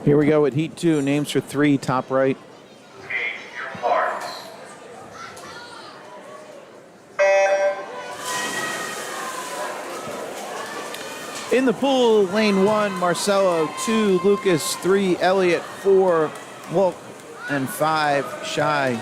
Here we go with Heat 2. Names for 3, top right. Take your marks. In the pool, lane 1, Marcelo, 2, Lucas, 3, Elliott, 4, Wolk, and 5, Shy.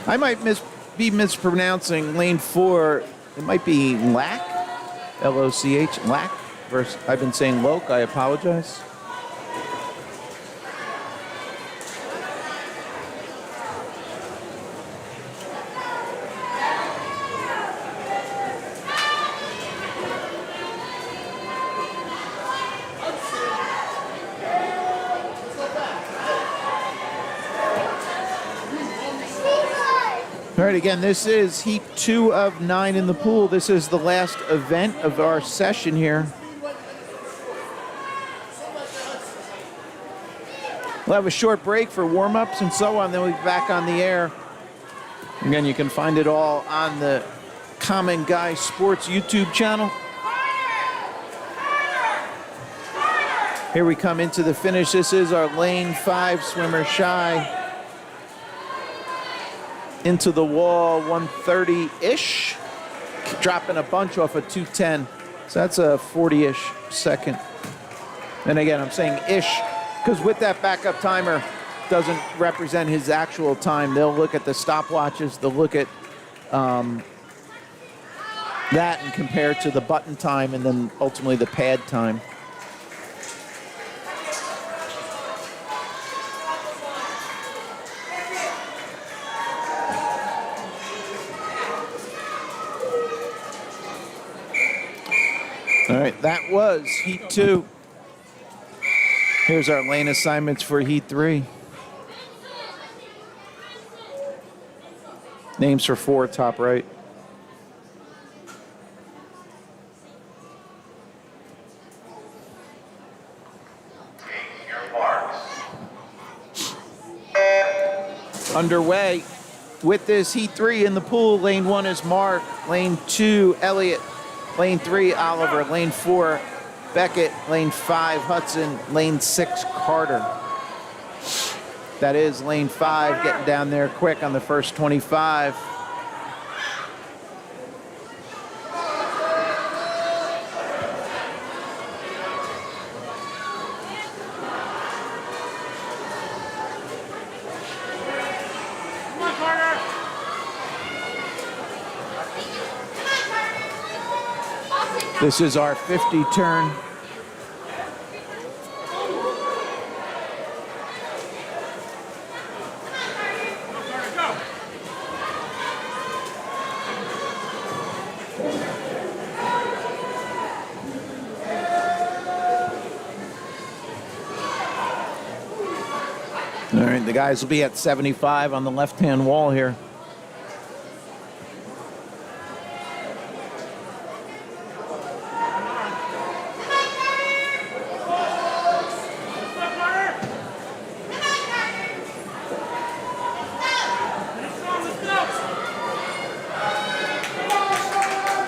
I might be mispronouncing lane 4. It might be Lack, L-O-C-H, Lack. Versus, I've been saying Loke. I apologize. All right, again, this is Heat 2 of 9 in the pool. This is the last event of our session here. We'll have a short break for warm-ups and so on, then we'll be back on the air. Again, you can find it all on the Common Guy Sports YouTube channel. Here we come into the finish. This is our lane 5 swimmer, Shy. Into the wall, 130-ish. Dropping a bunch off a 210. So that's a 40-ish second. And again, I'm saying ish, because with that backup timer, doesn't represent his actual time. They'll look at the stopwatches, they'll look at that and compare to the button time and then ultimately the pad time. All right, that was Heat 2. Here's our lane assignments for Heat 3. Names for 4, top right. Take your marks. Underway with this Heat 3 in the pool. Lane 1 is Mark. Lane 2, Elliott. Lane 3, Oliver. Lane 4, Beckett. Lane 5, Hudson. Lane 6, Carter. That is lane 5 getting down there quick on the first 25. This is our 50 turn. All right, the guys will be at 75 on the left-hand wall here.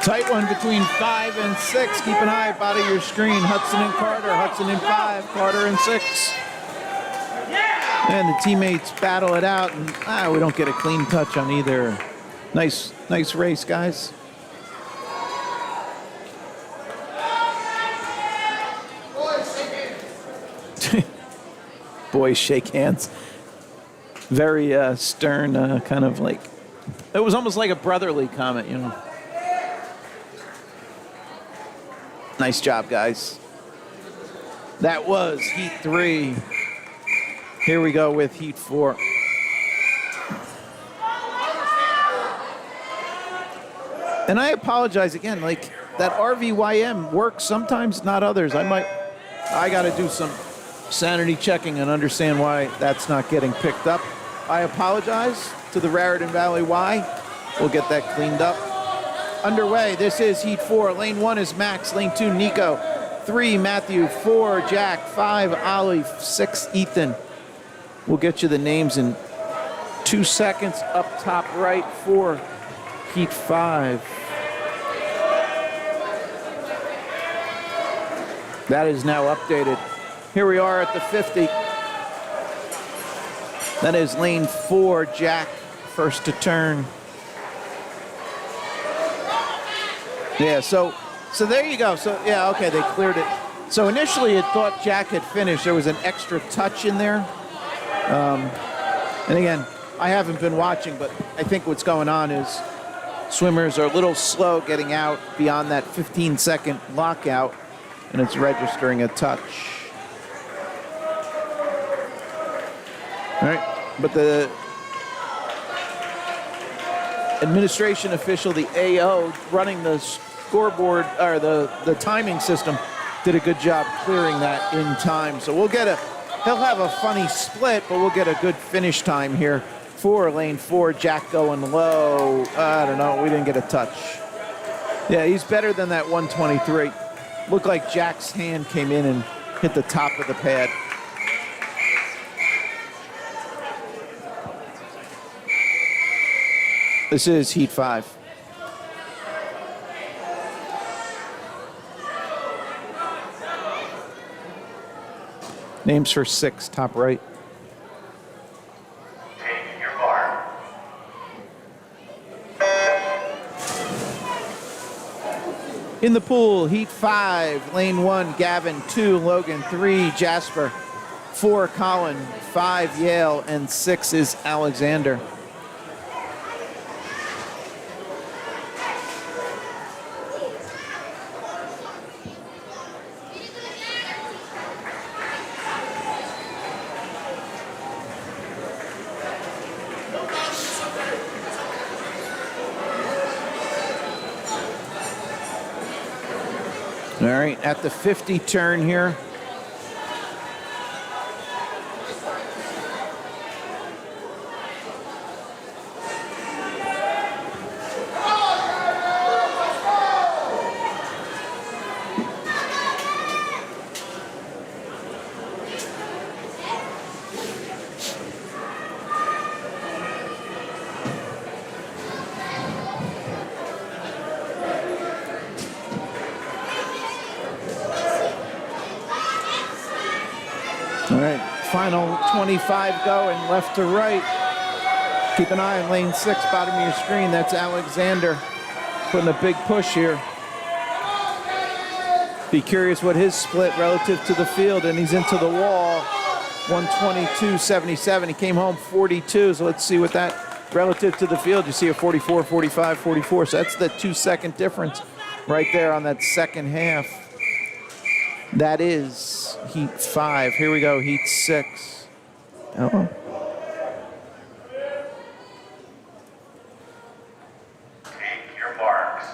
Tight one between 5 and 6. Keep an eye bottom of your screen. Hudson and Carter. Hudson in 5, Carter in 6. And the teammates battle it out, and we don't get a clean touch on either. Nice race, guys. Boys shake hands. Very stern, kind of like, it was almost like a brotherly comment, you know. Nice job, guys. That was heat 3. Here we go with heat 4. And I apologize again, like that RVYM works sometimes, not others. I got to do some sanity checking and understand why that's not getting picked up. I apologize to the Raritan Valley Y. We'll get that cleaned up. Underway, this is heat 4. Lane 1 is Max, lane 2 Nico, 3 Matthew, 4 Jack, 5 Ollie, 6 Ethan. We'll get you the names in 2 seconds. Up top right for heat 5. That is now updated. Here we are at the 50. That is lane 4, Jack, first to turn. Yeah, so there you go. So, yeah, okay, they cleared it. So initially it thought Jack had finished. There was an extra touch in there. And again, I haven't been watching, but I think what's going on is swimmers are a little slow getting out beyond that 15-second lockout, and it's registering a touch. All right, but the administration official, the AO, running the scoreboard or the timing system, did a good job clearing that in time. So we'll get he'll have a funny split, but we'll get a good finish time here for lane 4. Jack going low. I don't know. We didn't get a touch. Yeah, he's better than that 123. Looked like Jack's hand came in and hit the top of the pad. This is heat 5. Names for 6, top right. Take your mark. In the pool, heat 5, lane 1, Gavin, 2, Logan, 3, Jasper, 4, Colin, 5, Yale, and 6 is Alexander. All right, at the 50 turn here. All right, final 25 going left to right. Keep an eye on lane 6, bottom of your screen. That's Alexander putting a big push here. Be curious what his split relative to the field, and he's into the wall. 122.77. He came home 42, so let's see what that relative to the field. You see a 44, 45, 44. So that's the 2-second difference right there on that second half. That is heat 5. Here we go, heat 6. Oh. Take your marks.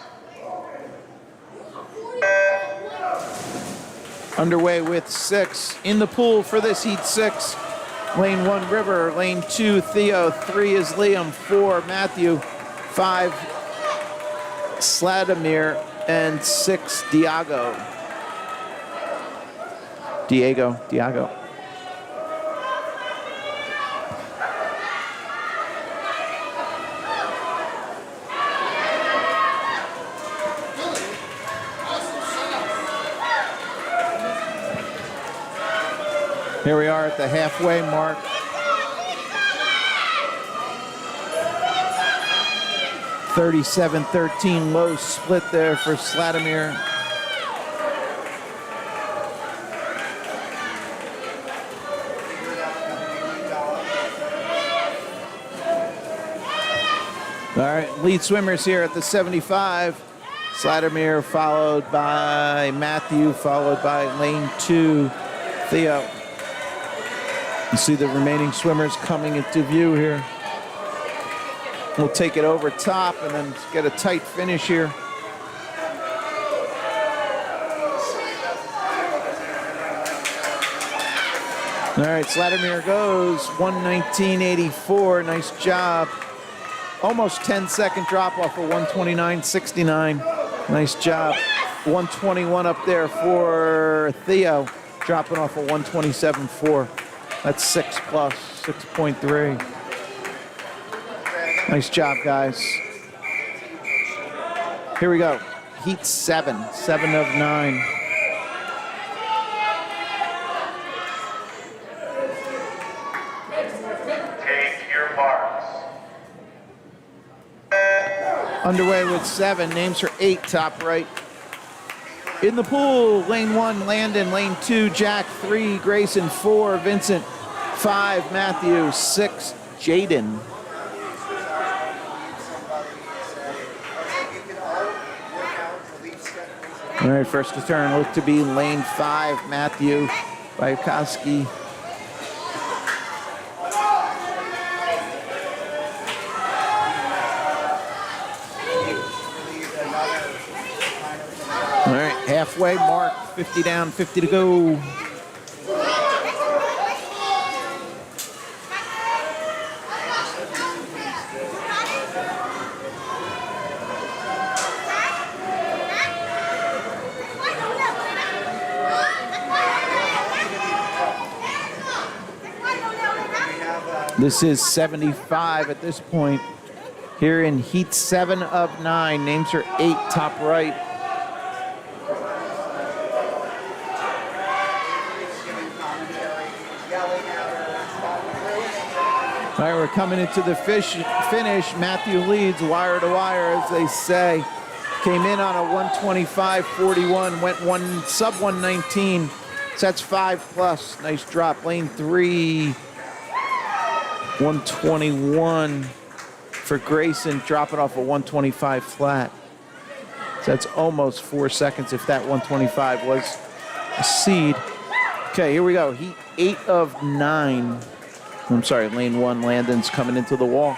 Underway with 6. In the pool for this heat 6. Lane 1, River. Lane 2, Theo. 3 is Liam. 4, Matthew. 5, Sladimir. And 6, Diego. Here we are at the halfway mark. (37-13) low split there for Sladimir. All right, lead swimmers here at the 75. Sladimir followed by Matthew, followed by lane 2, Theo. You see the remaining swimmers coming into view here. We'll take it over top and then get a tight finish here. All right, Sladimir goes 1:19.84. Nice job. Almost 10-second drop off of 1:29.69. Nice job. 1:21 up there for Theo, dropping off of 1:27.4. That's 6 plus, 6.3. Nice job, guys. Here we go. Heat 7, 7 of 9. Take your marks. Underway with 7. Names for 8, top right. In the pool, lane 1, Landon. Lane 2, Jack. 3, Grayson. 4, Vincent. 5, Matthew. 6, Jaden. All right, first to turn looked to be lane 5, Matthew Bajkowski. All right, halfway mark, 50 down, 50 to go. This is 75 at this point. Here in heat 7 of 9. Names are 8, top right. All right, we're coming into the finish. Matthew leads wire to wire, as they say. Came in on a 1:25.41, went sub 1:19. So that's 5 plus. Nice drop. Lane 3, 1:21 for Grayson, dropping off a 1:25 flat. So that's almost 4 seconds if that 1:25 was a seed. Okay, here we go. Heat 8 of 9. I'm sorry, lane 1, Landon's coming into the wall.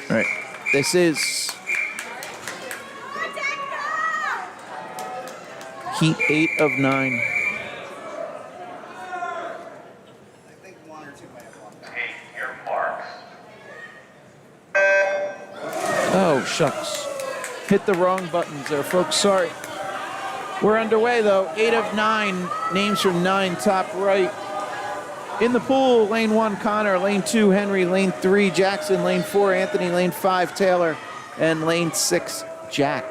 All right, this is heat 8 of 9. Take your marks. Oh, shucks. Hit the wrong buttons there, folks. Sorry. We're underway, though. 8 of 9. Names for 9, top right. In the pool, lane 1, Connor. Lane 2, Henry. Lane 3, Jackson. Lane 4, Anthony. Lane 5, Taylor. And lane 6, Jack.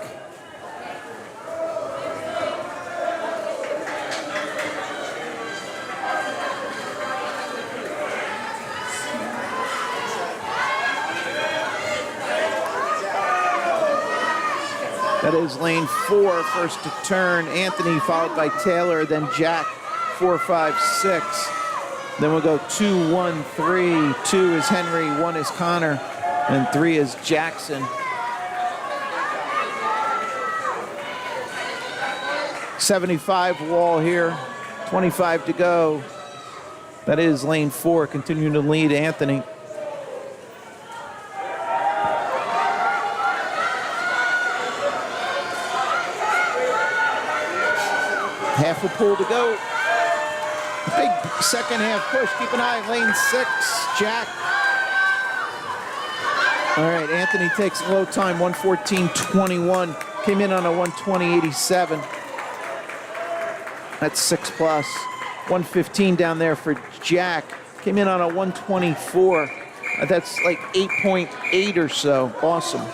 That is lane 4, first to turn. Anthony, followed by Taylor, then Jack, 4, 5, 6. Then we'll go 2, 1, 3. 2 is Henry, 1 is Connor, and 3 is Jackson. 75 wall here, 25 to go. That is lane 4, continuing to lead Anthony. Half a pool to go. Big second half push. Keep an eye on lane 6, Jack. All right, Anthony takes a low time, 1:14.21. Came in on a 1:20.87. That's 6 plus. 1:15 down there for Jack. Came in on a 1:24. That's like 8.8 or so. Awesome.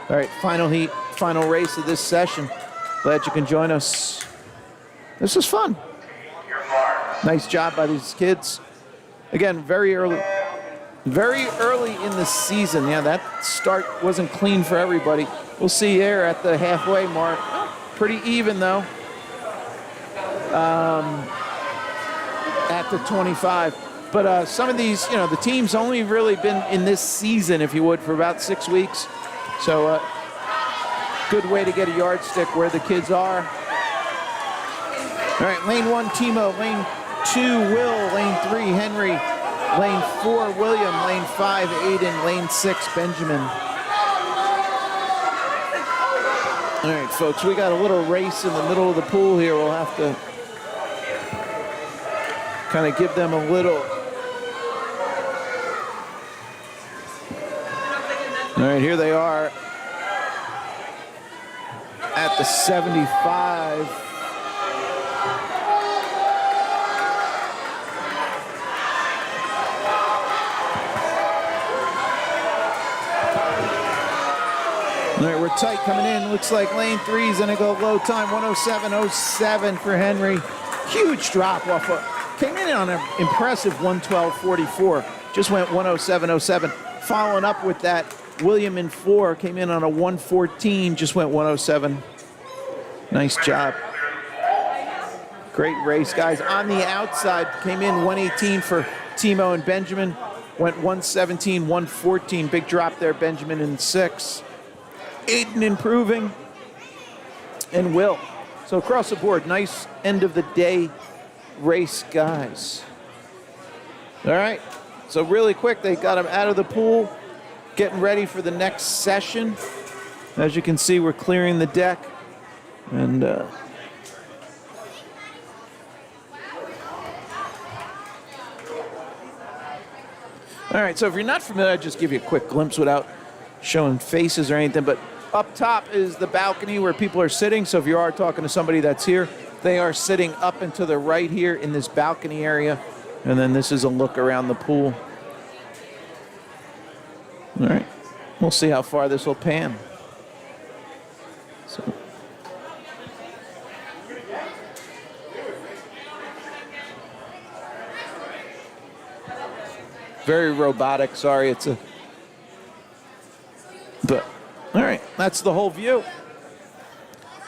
All right, final heat, final race of this session. Glad you can join us. This is fun. Your marks. Nice job by these kids. Again, very early in the season. Yeah, that start wasn't clean for everybody. We'll see here at the halfway mark. Pretty even, though. At the 25. But some of these, the team's only really been in this season, if you would, for about 6 weeks. So good way to get a yardstick where the kids are. All right, lane 1, Timo. Lane 2, Will. Lane 3, Henry. Lane 4, William. Lane 5, Aiden. Lane 6, Benjamin. All right, folks, we got a little race in the middle of the pool here. We'll have to kind of give them a little. All right, here they are at the 75. All right, we're tight coming in. Looks like lane 3 is going to go low time, 107.07 for Henry. Huge drop off. Came in on an impressive 112.44. Just went 107.07. Following up with that, William in 4 came in on a 114, just went 107. Nice job. Great race, guys. On the outside, came in 118 for Timo and Benjamin. Went 117, 114. Big drop there, Benjamin in 6. Aiden improving, and Will. So across the board, nice end of the day race, guys. All right, so really quick, they got them out of the pool, getting ready for the next session. As you can see, we're clearing the deck, and all right, so if you're not familiar, I'll just give you a quick glimpse without showing faces or anything, but up top is the balcony where people are sitting. So if you are talking to somebody that's here, they are sitting up and to the right here in this balcony area. And then this is a look around the pool. All right, we'll see how far this will pan. So. Very robotic, sorry, but all right, that's the whole view.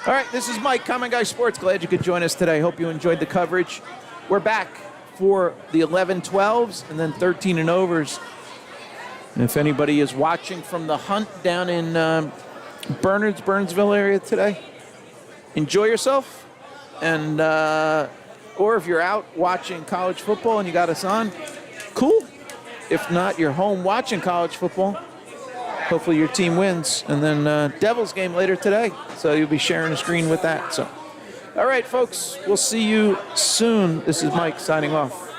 All right, this is Mike, Common Guy Sports. Glad you could join us today. Hope you enjoyed the coverage. We're back for the 11-12s and then 13 and overs. And if anybody is watching from the hunt down in Burnsville area today, enjoy yourself. And or if you're out watching college football and you got us on, cool. If not, you're home watching college football. Hopefully your team wins. And then Devils game later today. So you'll be sharing a screen with that. So, all right, folks, we'll see you soon. This is Mike signing off.